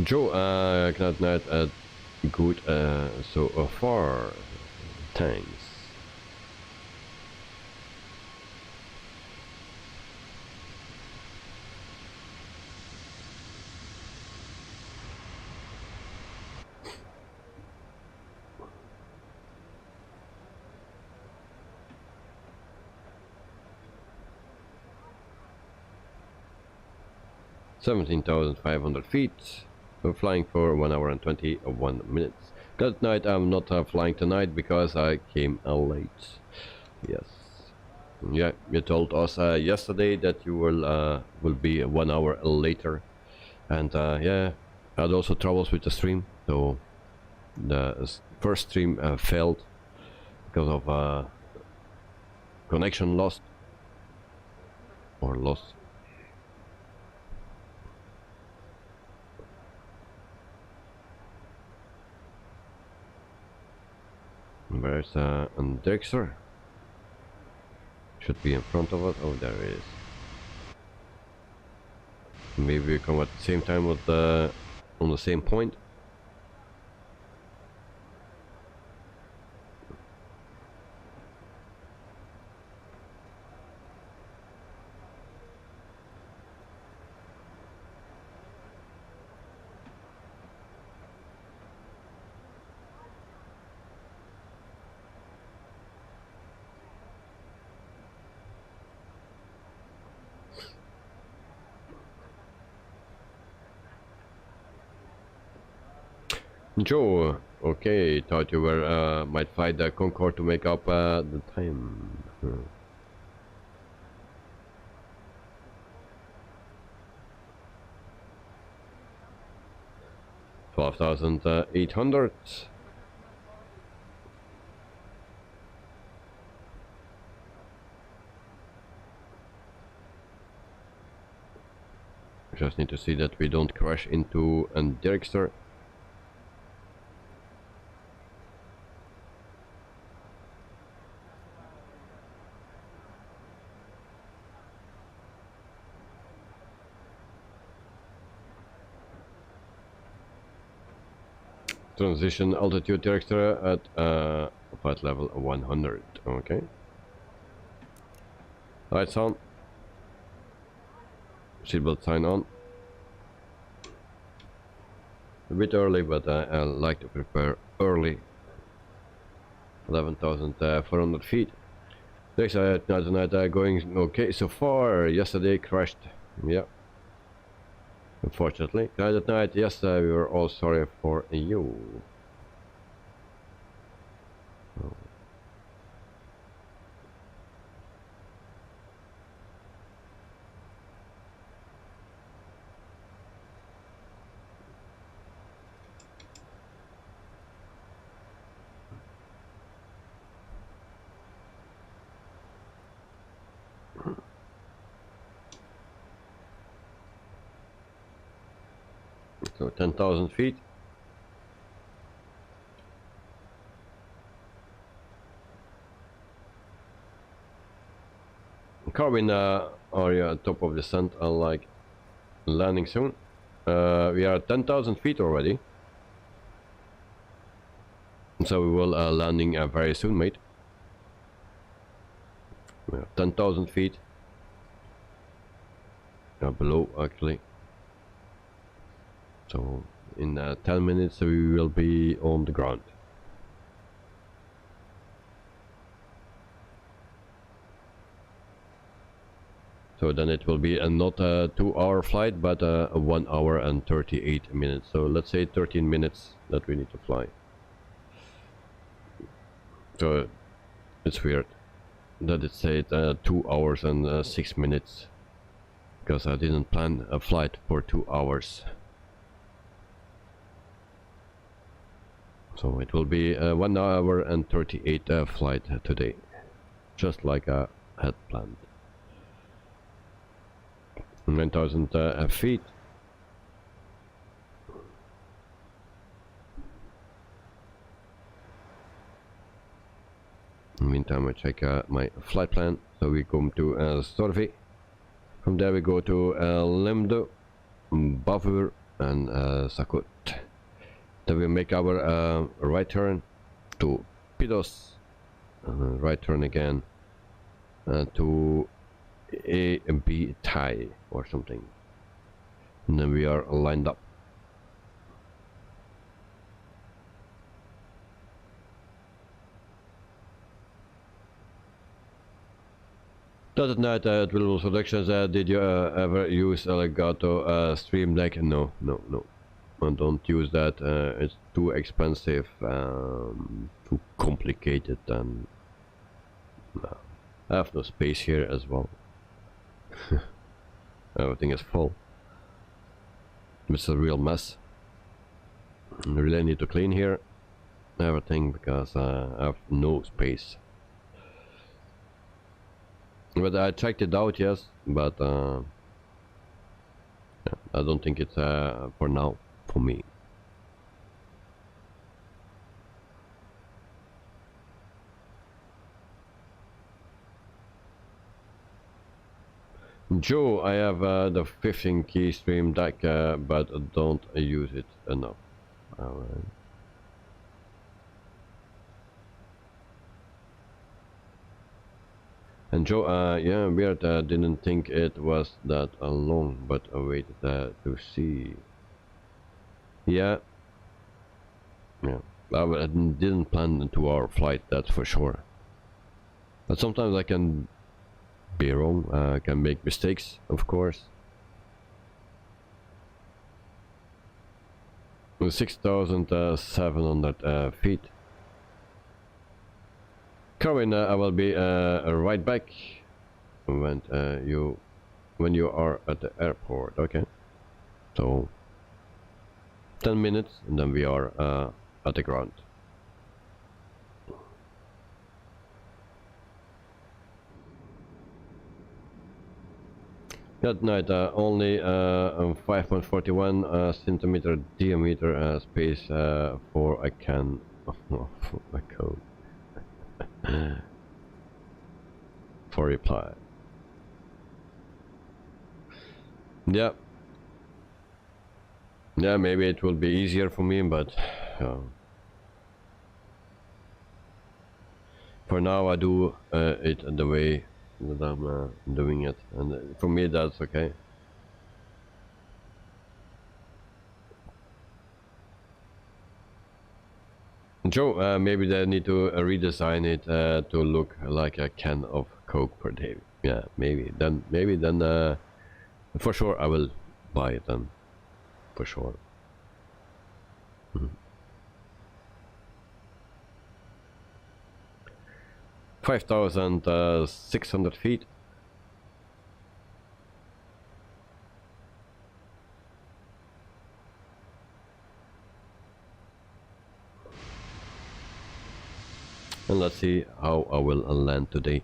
Joe, not good so far. Thanks. 17,500 feet. We're flying for 1 hour and 21 minutes. That night I'm not flying tonight because I came late. Yes. Yeah, you told us yesterday that you will be 1 hour later, and yeah, I had also troubles with the stream. So the first stream failed because of connection lost or lost. Where's Dexter? Should be in front of us. Oh, there it is. Maybe we come at the same time with on the same point. Joe, okay, thought you were might fly the Concorde to make up the time. 12,800. Just need to see that we don't crash into a Derrickster. Transition altitude Derrickster at flight level 100. Okay. Lights on. Seatbelt sign on. A bit early, but I like to prepare early. 11,400 feet. Next tonight going okay so far. Yesterday crashed. Yeah. Unfortunately. At night, yes, we were all sorry for you. Oh. So 10,000 feet. Carbon area top of descent, like landing soon. We are at 10,000 feet already. So we will landing very soon, mate. We are 10,000 feet. Below, actually. So in 10 minutes we will be on the ground. So then it will be not a 2-hour flight, but a 1 hour and 38 minutes. So let's say 13 minutes that we need to fly. So it's weird that it said 2 hours and 6 minutes, because I didn't plan a flight for 2 hours. So it will be 1 hour and 38 flight today, just like I had planned. 9,000 feet. In the meantime, I check my flight plan. So we come to Storvey. From there we go to Lemdo, Bavur and Sakut. Then we make our right turn to Pidos, right turn again to A and B Thai or something, and then we are lined up. Does not Attribution Selections. Did you ever use Elgato Stream Deck? No, no, no. I don't use that. It's too expensive, too complicated, and no. I have no space here as well. Everything is full. It's a real mess. I really need to clean here everything because I have no space. But I checked it out, yes, but yeah, I don't think it's for now for me. Joe, I have the 15 key stream deck, but don't use it enough. Alright. And Joe, yeah, weird, didn't think it was that long, but I waited to see. Yeah. Yeah. I didn't plan a 2-hour flight, that's for sure. But sometimes I can be wrong, I can make mistakes, of course. 6,700 feet. Carwin, I will be right back when you are at the airport. Okay, so 10 minutes and then we are at the ground. That night, only 5.41 centimeter diameter space for a can. For a code. For reply. Yeah. Yeah, maybe it will be easier for me, but for now I do it the way that I'm doing it, and for me that's okay. Joe, maybe they need to redesign it to look like a can of Coke per day. Yeah, maybe then for sure I will buy it then, for sure. 5,600 feet. And let's see how I will land today.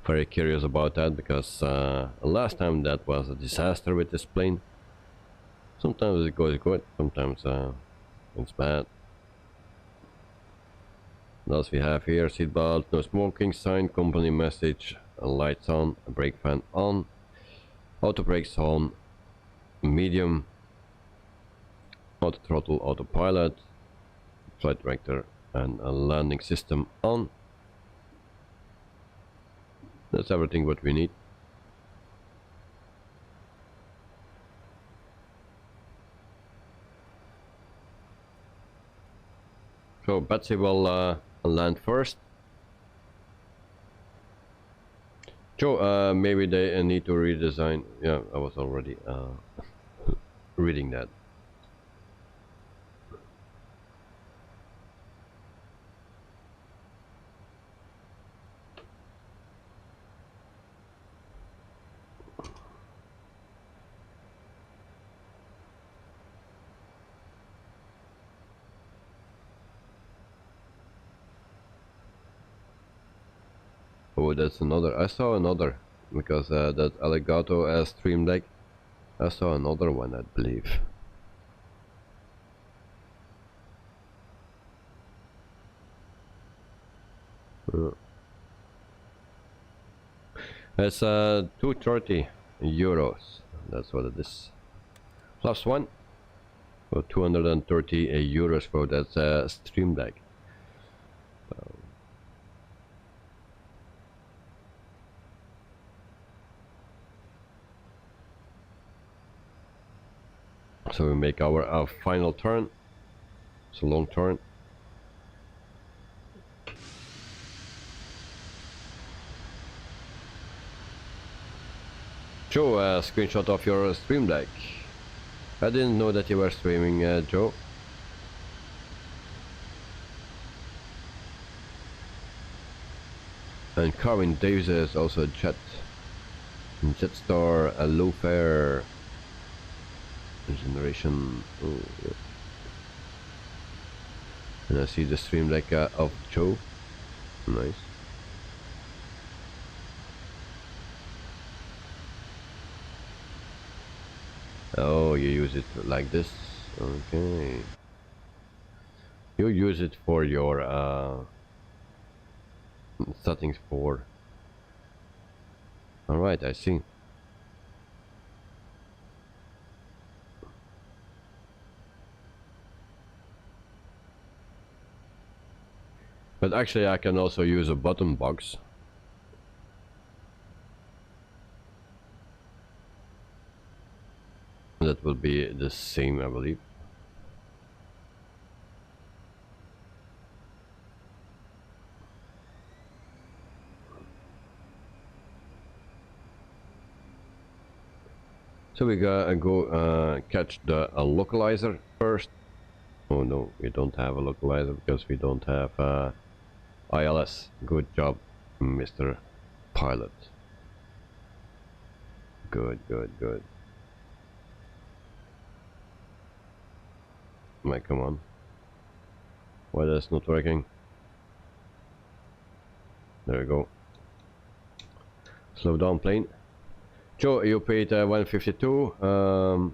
Very curious about that because last time that was a disaster with this plane. Sometimes it goes good, sometimes it's bad. What else we have here? Seatbelt, no smoking sign, company message, lights on, brake fan on, auto brakes on, medium, auto throttle, autopilot, flight director, and a landing system on. That's everything what we need. So Betsy will land first. Joe, maybe they need to redesign. Yeah, I was already reading that. Oh, that's another. I saw another because that Elgato Stream Deck. I saw another one, I believe. It's 230 euros. That's what it is. Plus one. So 230 euros for that Stream Deck. So we make our final turn. It's a long turn. Joe, a screenshot of your stream deck. I didn't know that you were streaming, Joe. And Carvin Davis is also Jetstar, a low fare generation. Oh, yeah. And I see the stream deck of Joe. Nice. Oh, you use it like this? Okay. You use it for your settings for... Alright, I see. But actually I can also use a button box. That will be the same, I believe. So we gotta go catch the localizer first. Oh no, we don't have a localizer because we don't have ILS. Good job, Mr. Pilot. Good, good, good. Mike, come on. Why that's not working? There we go. Slow down, plane. Joe, you paid 152 for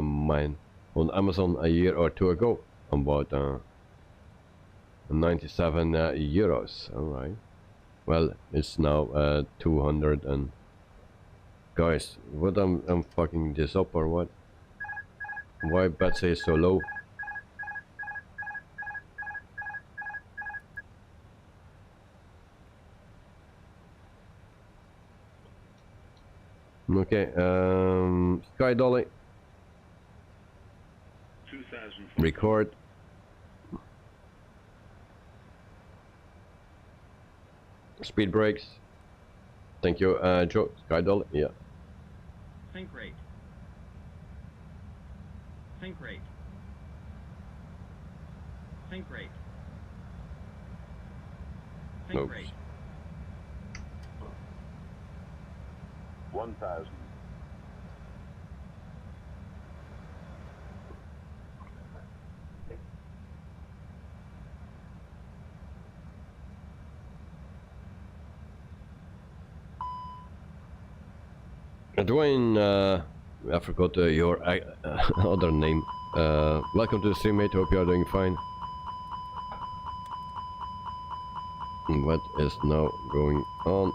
mine on Amazon a year or two ago. About 97 euros. Alright. Well, it's now 200 and... Guys, what I'm fucking this up or what? Why Betsy is so low? Okay, Sky Dolly. Record. Speed brakes. Thank you, Joe. Sky Dolly, yeah. Think rate. Think rate. Think rate. Think Oops. rate. 1,000. Dwayne, I forgot your other name. Welcome to the stream, mate. Hope you are doing fine. What is now going on?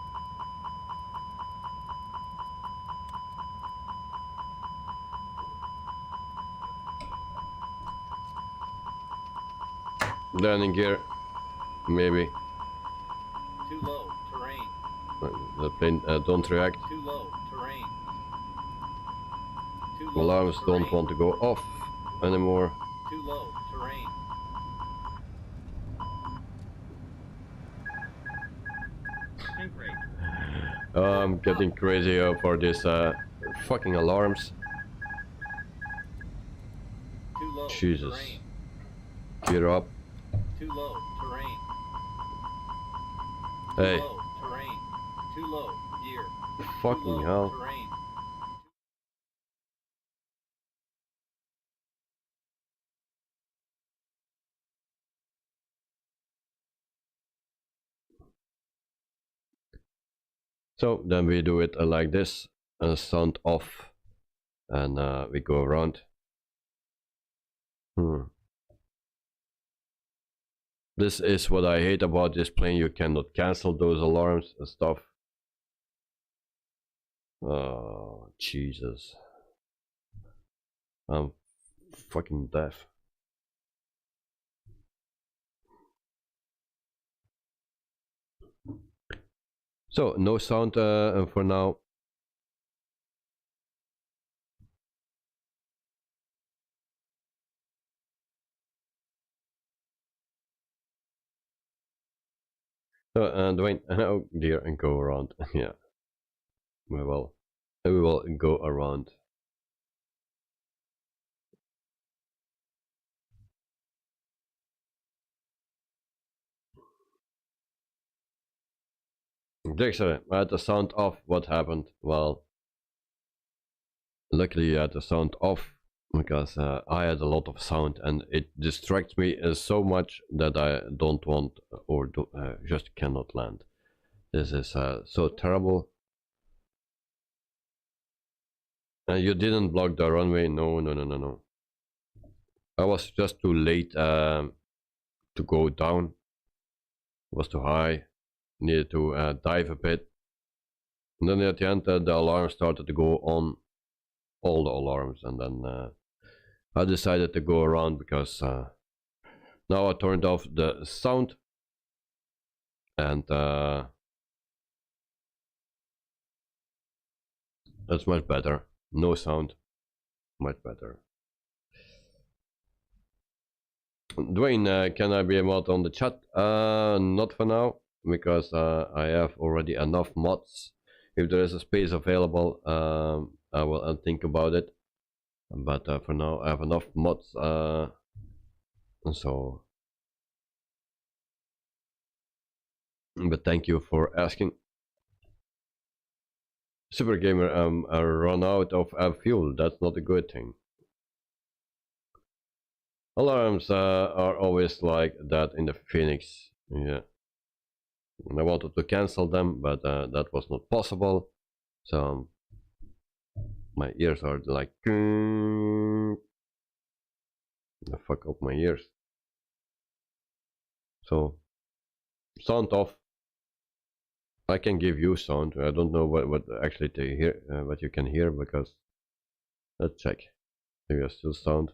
Landing gear, maybe. Too low. Terrain. The plane don't react. Too low. Terrain. Too low. Alarms Terrain. don't want to go off anymore. Too low. Terrain. Think rate. I'm getting crazy for this fucking alarms. Too low. Jesus. Terrain. Gear up. Too low. Terrain. Hey. Too low. Terrain. Too low. Gear. Too Fucking low. hell. Terrain. So then we do it like this, sound off, and we go around. This is what I hate about this plane. You cannot cancel those alarms and stuff. Oh, Jesus. I'm fucking deaf. So, no sound for now. So, Dwayne, oh dear, and go around. Yeah. we will go around. Dexter, I had the sound off. What happened? Well, luckily I had the sound off because I had a lot of sound and it distracts me so much that I don't want or just cannot land. This is so terrible. You didn't block the runway? No, no, no, no, no. I was just too late to go down. It was too high. Needed to dive a bit. And then at the end the alarm started to go on, all the alarms, and then I decided to go around because now I turned off the sound and that's much better. No sound, much better. Dwayne, can I be a mod on the chat? Not for now, because I have already enough mods. If there is a space available, I will think about it. But for now, I have enough mods, so. But thank you for asking. Super Gamer, I run out of fuel. That's not a good thing. Alarms are always like that in the FENIX. Yeah. I wanted to cancel them, but that was not possible. So my ears are like the fuck up my ears. So sound off. I can give you sound. I don't know what actually to hear, what you can hear, because let's check. Do you still sound?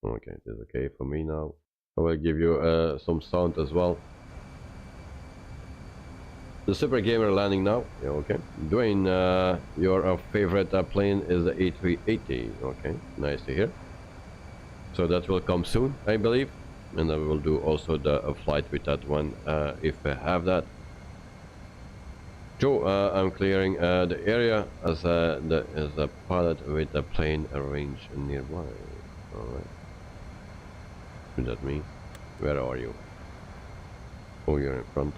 Okay, it is okay for me now. I will give you some sound as well. The Super Gamer landing now. Yeah, okay. Dwayne, your favorite plane is the A380. Okay, nice to hear. So that will come soon, I believe, and I will do also the flight with that one if I have that. Joe, I'm clearing the area as a pilot with a plane range nearby. Alright. What does that mean? Where are you? Oh, you're in front.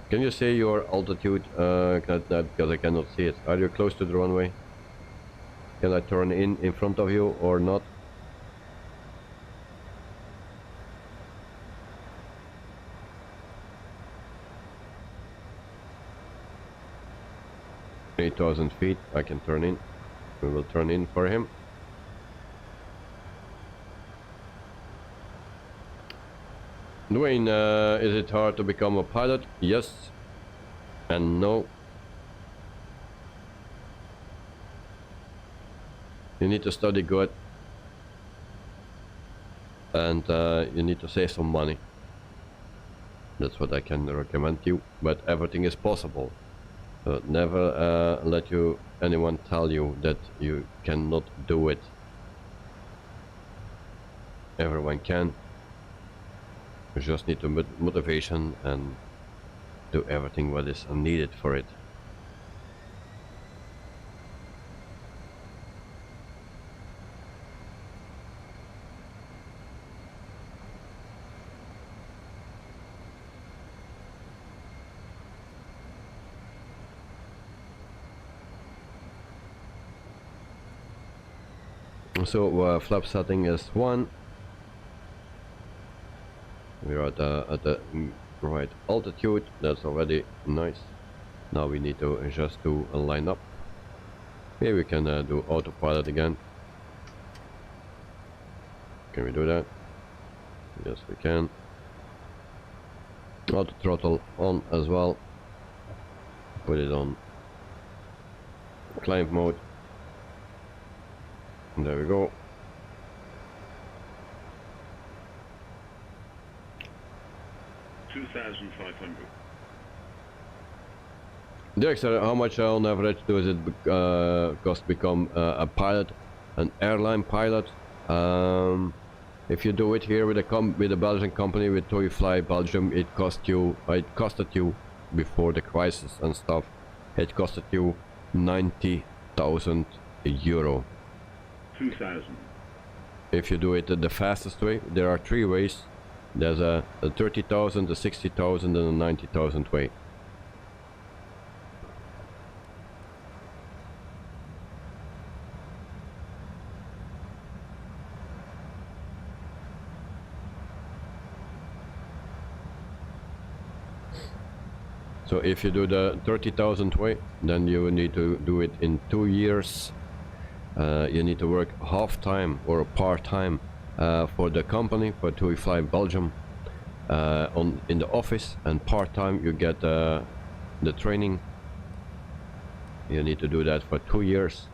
Can you say your altitude? Because I cannot see it. Are you close to the runway? Can I turn in front of you or not? $8,000 feet. I can turn in. We will turn in for him. Dwayne, is it hard to become a pilot? Yes and no. You need to study good, and you need to save some money. That's what I can recommend you, but everything is possible. So never let anyone tell you that you cannot do it. Everyone can. You just need to motivation and do everything what is needed for it. So flap setting is 1. We're at the right altitude. That's already nice. Now we need to adjust to line up. Here we can do autopilot again. Can we do that? Yes, we can. Auto throttle on as well. Put it on climb mode. And there we go. $2,500. Dexter, how much on average does it cost to become a pilot, an airline pilot? If you do it here with a Belgian company, with TOI Fly Belgium, it costed you before the crisis and stuff, it costed you 90,000 euro. 2,000. If you do it the fastest way, there are three ways. There's a 30,000, a 60,000 and a 90,000 way. So if you do the 30,000 way, then you need to do it in 2 years. You need to work half-time or part-time for the company, for to fly Belgium in the office, and part-time you get the training. You need to do that for 2 years.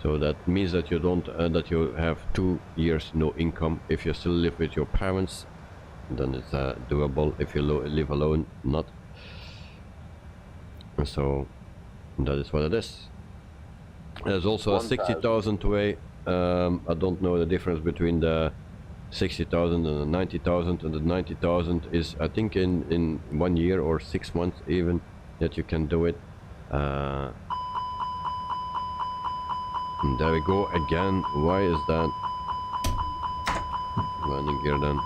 So that means that you don't that you have 2 years no income. If you still live with your parents, then it's doable. If you live alone, not. So that is what it is. There's also a 60,000 way. I don't know the difference between the 60,000 and the 90,000, and the 90,000 is, I think, in 1 year or 6 months even that you can do it. And there we go again. Why is that? Landing gear then.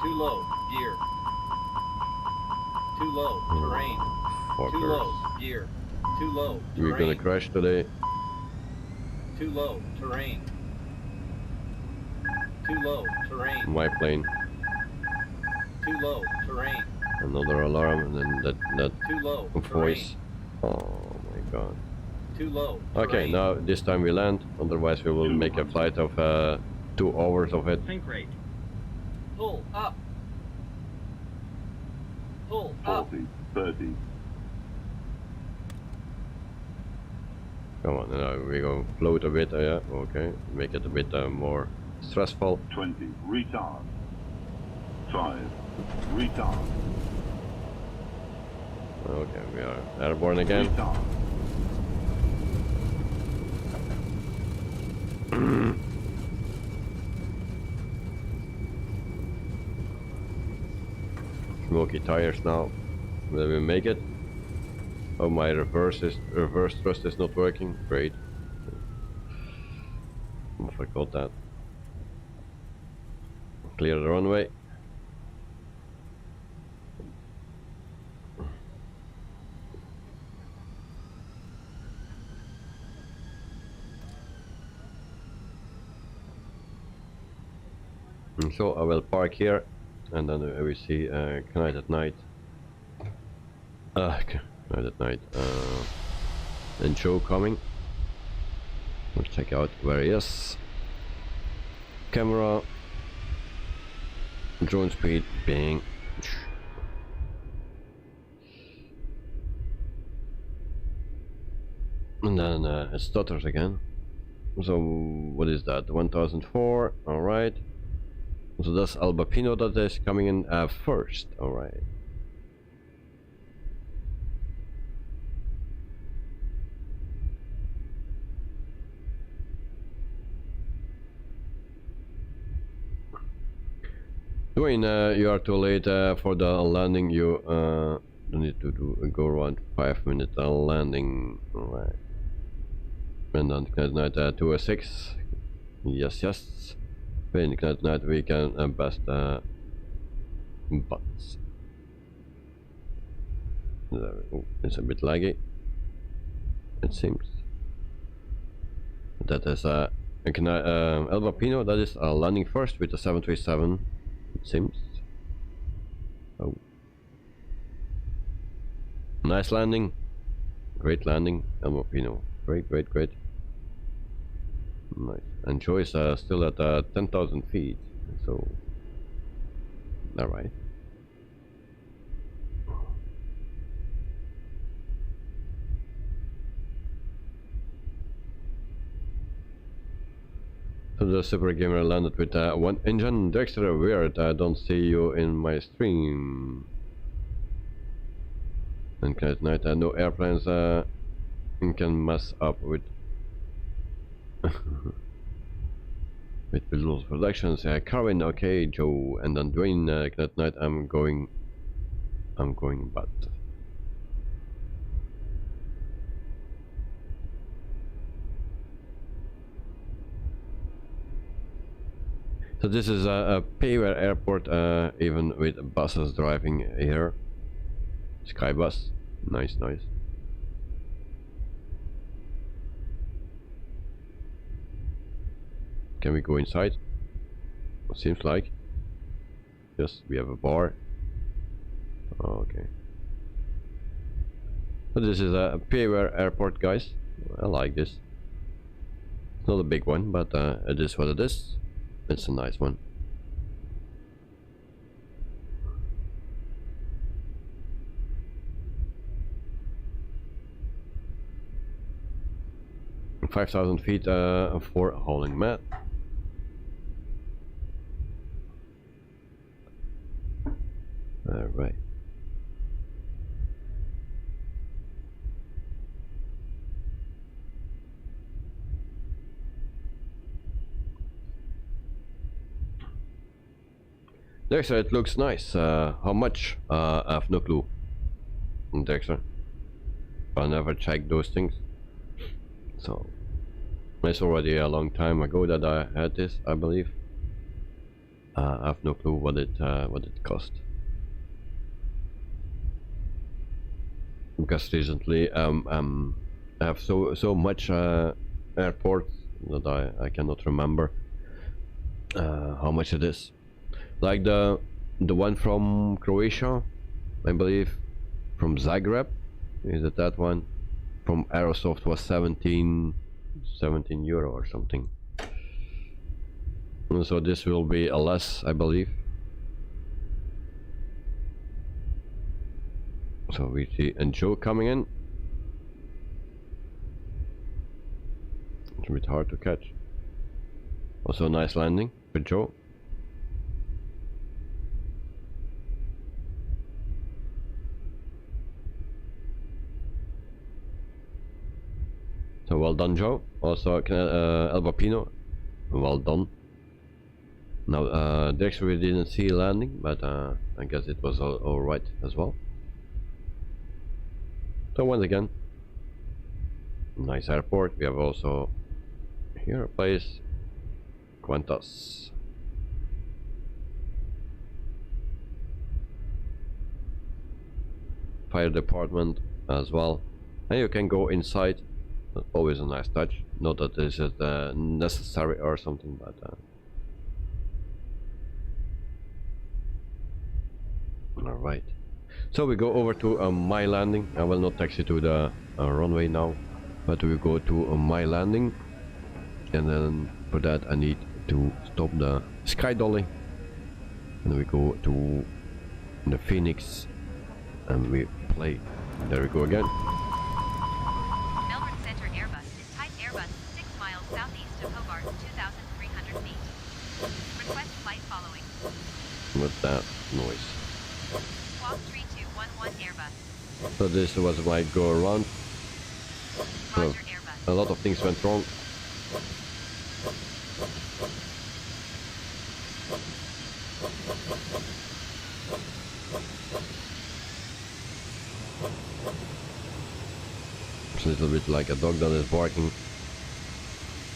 Too low. Gear. Too low. Terrain. Too low. Gear. Too low. Terrain. We're gonna crash today. Too low. Terrain. Too low. Terrain. My plane. Too low. Terrain. Another alarm, and then that Too low. voice. Oh my god. Too low. Okay, Terrain. now this time we land. Otherwise, we will make a flight of 2 hours of it. Sink rate. Pull up. Pull up. 40, 30. Come on, now we go float a bit. Yeah, okay. Make it a bit more stressful. 20. Retard. 5. Retard. Okay, we are airborne again. Retard. Smoky tires now. Will we make it? Oh, my reverse thrust is not working. Great. I forgot that. Clear the runway. And so I will park here, and then we see Knight at Night. Knight at Night. And Joe coming. Let's check out where he is. Camera. Drone speed. Bang. And then it stutters again. So what is that? 1004. All right. So that's Albapino that is coming in first. All right. Dwayne, you are too late for the landing. You need to go around 5 minute landing. All right. And then Knight 206. Yes, yes. FENIX A320 we can best buttons. Oh, it's a bit laggy. It seems. That is Albapino. That is landing first with the 737. It seems. Oh, nice landing. Great landing, Albapino. Great, great, great. Nice. And Joe is still at 10,000 feet, so alright. So the Super Gamer landed with 1 engine. Dexter, weird, I don't see you in my stream. And Knight, no airplanes can mess up with with Visual Productions. Carvin, okay, Joe, and then Dwayne. That night I'm going, but. So this is a payware airport, even with buses driving here. Skybus, nice, nice. Can we go inside? It seems like. Yes, we have a bar. Okay. So this is a payware airport, guys. I like this. It's not a big one, but it is what it is. It's a nice one. $5,000 feet for hauling mat. All right. Dexter, it looks nice. How much? I have no clue. Dexter, I never checked those things. So it's already a long time ago that I had this, I believe. I have no clue what it cost. Because recently I have so much airports that I cannot remember how much it is. Like the one from Croatia, I believe, from Zagreb, is it that one? From Aerosoft was 17 euro or something. And so this will be a less, I believe. So we see Joe coming in. It's a bit hard to catch. Also a nice landing with Joe. So well done, Joe. Also El Bapino, well done. Now Dexter, we didn't see landing, but I guess it was all right as well. So once again, nice airport. We have also here a place, Qantas. Fire department as well, and you can go inside. Always a nice touch. Not that this is necessary or something, but all right. So we go over to my landing. I will not taxi to the runway now, but we go to my landing, and then for that I need to stop the sky dolly, and we go to the Phoenix, and we play. There we go again. Melbourne Centre Airbus is type Airbus 6 miles southeast of Hobart, 2,300 feet. Request flight following. What's that noise? Squawk 3211 Airbus. So this was my go around. So Roger Airbus. a lot of things went wrong. It's a little bit like a dog that is barking.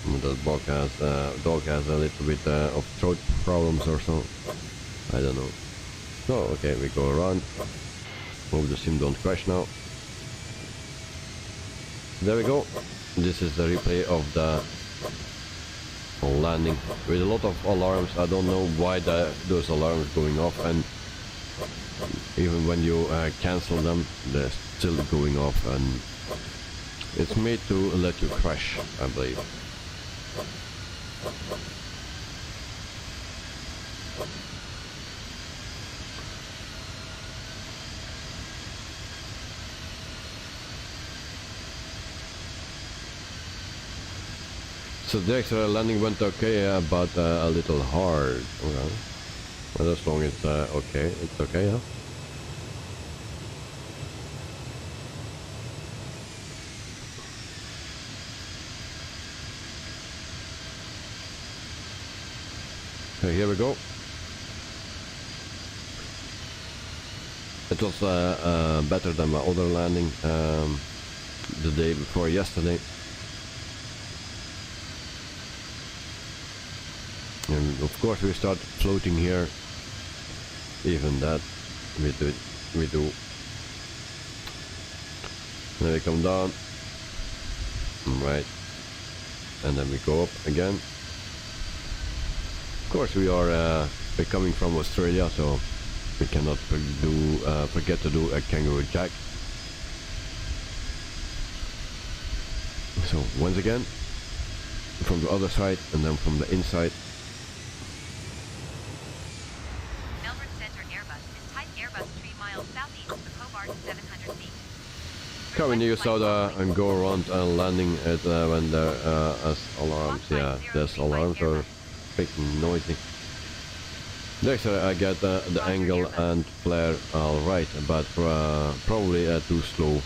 And that dog has a little bit of throat problems or so. I don't know. So okay, we go around. Hope the sim don't crash now. There we go. This is the replay of the landing with a lot of alarms. I don't know why those alarms going off, and even when you cancel them, they're still going off, and it's made to let you crash, I believe. So the extra landing went okay, but a little hard. Okay. But as long as it's okay, it's okay, huh? So here we go. It was better than my other landing the day before yesterday. And of course we start floating here. Even that we do. Then we come down. Right. And then we go up again. Of course we're coming from Australia, so we cannot forget to do a kangaroo jack. So once again, from the other side and then from the inside. Melbourne Centre Airbus is type Airbus 3 miles southeast of Hobart, 700 feet. Coming you saw and go around and landing at when there as alarms, yeah, there's alarms are big noisy. Next I get the angle and flare alright, but probably too slow,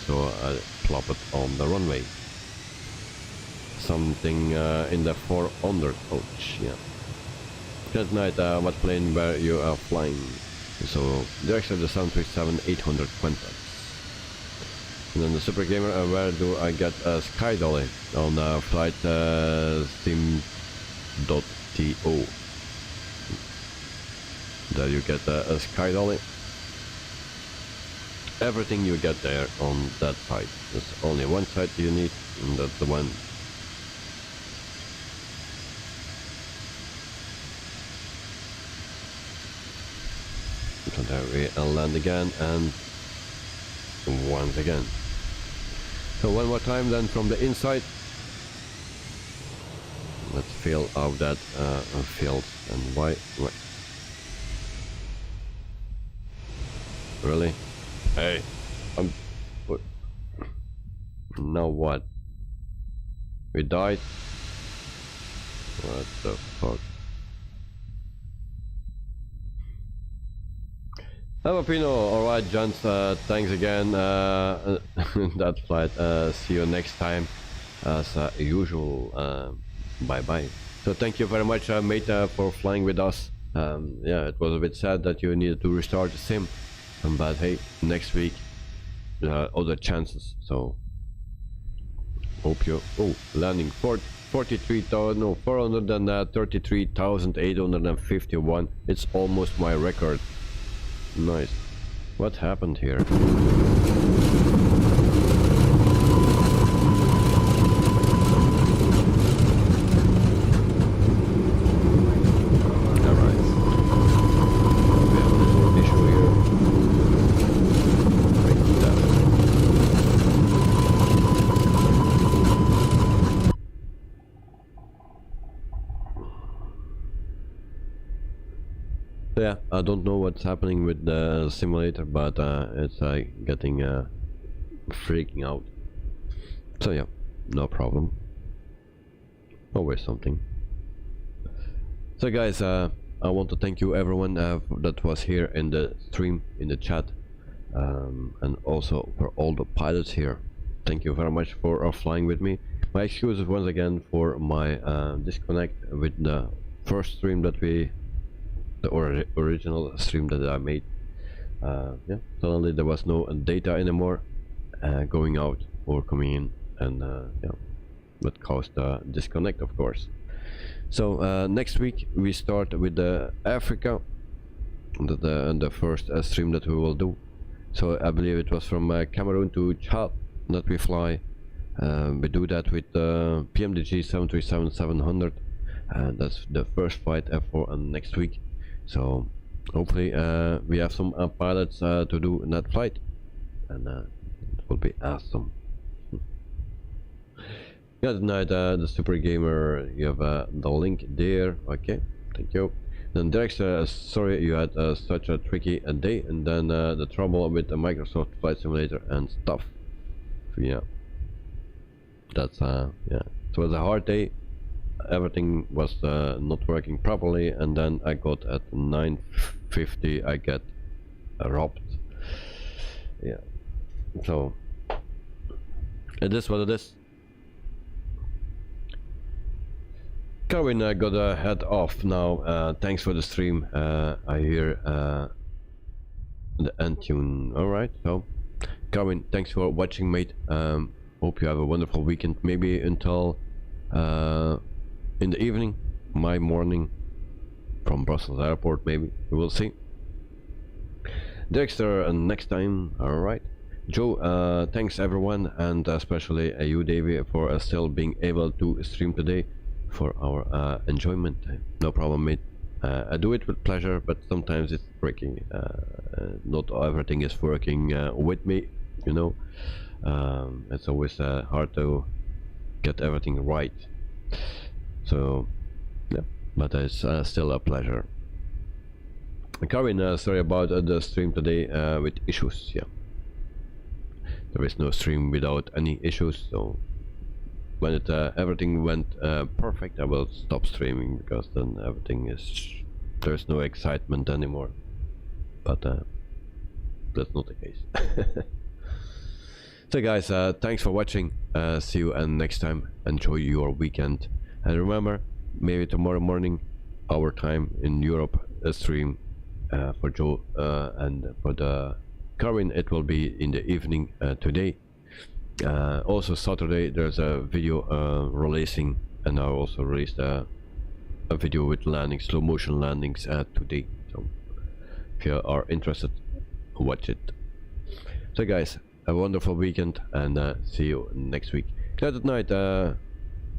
so I plop it on the runway. Something in the 400, ouch, yeah. That night, what plane where you are flying? So, direction of the 737-820. And then the Super Gamer, where do I get a sky dolly? On flight sim.to. There you get a sky dolly. Everything you get there on that side. There's only one side you need, and that's the one. So there we land again, and once again. So one more time then from the inside. Let's fill out that field. And why? Really? Hey, now what? We died? What the fuck? Pino, alright gents, thanks again, that flight, see you next time, as usual, bye bye. So thank you very much mate for flying with us. Yeah, it was a bit sad that you needed to restart the sim, but hey, next week other chances, so hope you, landing 433,851, it's almost my record. Nice. What happened here? Alright. We have a little issue here. Break that. Yeah, I don't know what's happening with the simulator, but it's getting freaking out. So yeah, no problem. Always something. So guys, I want to thank you everyone that was here in the stream, in the chat, and also for all the pilots here. Thank you very much for flying with me. My excuses once again for my disconnect with the first stream that we, the original stream that I made. Yeah, suddenly there was no data anymore going out or coming in, and yeah, that caused a disconnect, of course. So next week we start with the Africa, the first stream that we will do. So I believe it was from Cameroon to Chad that we fly. We do that with PMDG 737-700, and that's the first flight for next week. So hopefully we have some pilots to do in that flight, and it will be awesome. Yeah, tonight the Super Gamer, you have the link there. Okay, thank you. Then Derek, sorry you had such a tricky day, and then the trouble with the Microsoft Flight Simulator and stuff. Yeah, that's yeah, it was a hard day. Everything was not working properly, and then I got at 9:50 I get robbed. Yeah, so it is what it is. Carwin got a head off now. Thanks for the stream. I hear the end tune. Alright, so Carwin, thanks for watching, mate. Hope you have a wonderful weekend. Maybe until in the evening, my morning from Brussels airport, maybe. We will see. Dexter, next time. Alright. Joe, thanks everyone, and especially you, Davey, for still being able to stream today for our enjoyment. No problem, mate. I do it with pleasure, but sometimes it's breaking. Not everything is working with me, you know. It's always hard to get everything right. So, yeah, but it's still a pleasure. Karin, sorry about the stream today with issues. Yeah, there is no stream without any issues. So when it everything went perfect, I will stop streaming, because then everything is, there's no excitement anymore. But that's not the case. So guys, thanks for watching. See you next time. Enjoy your weekend, and remember, maybe tomorrow morning our time in Europe, a stream for Joe, and for the Karin it will be in the evening today. Also Saturday there's a video releasing, and I also released a video with landings, slow motion landings today. So if you are interested, watch it. So guys, a wonderful weekend, and see you next week. Glad at night.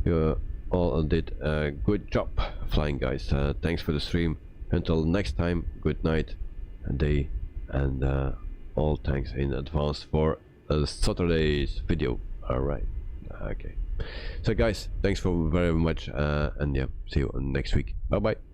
You all did a good job flying, guys. Thanks for the stream. Until next time, good night, day, and all thanks in advance for Saturday's video. Alright, okay. So guys, thanks for very much, and yeah, see you next week. Bye bye.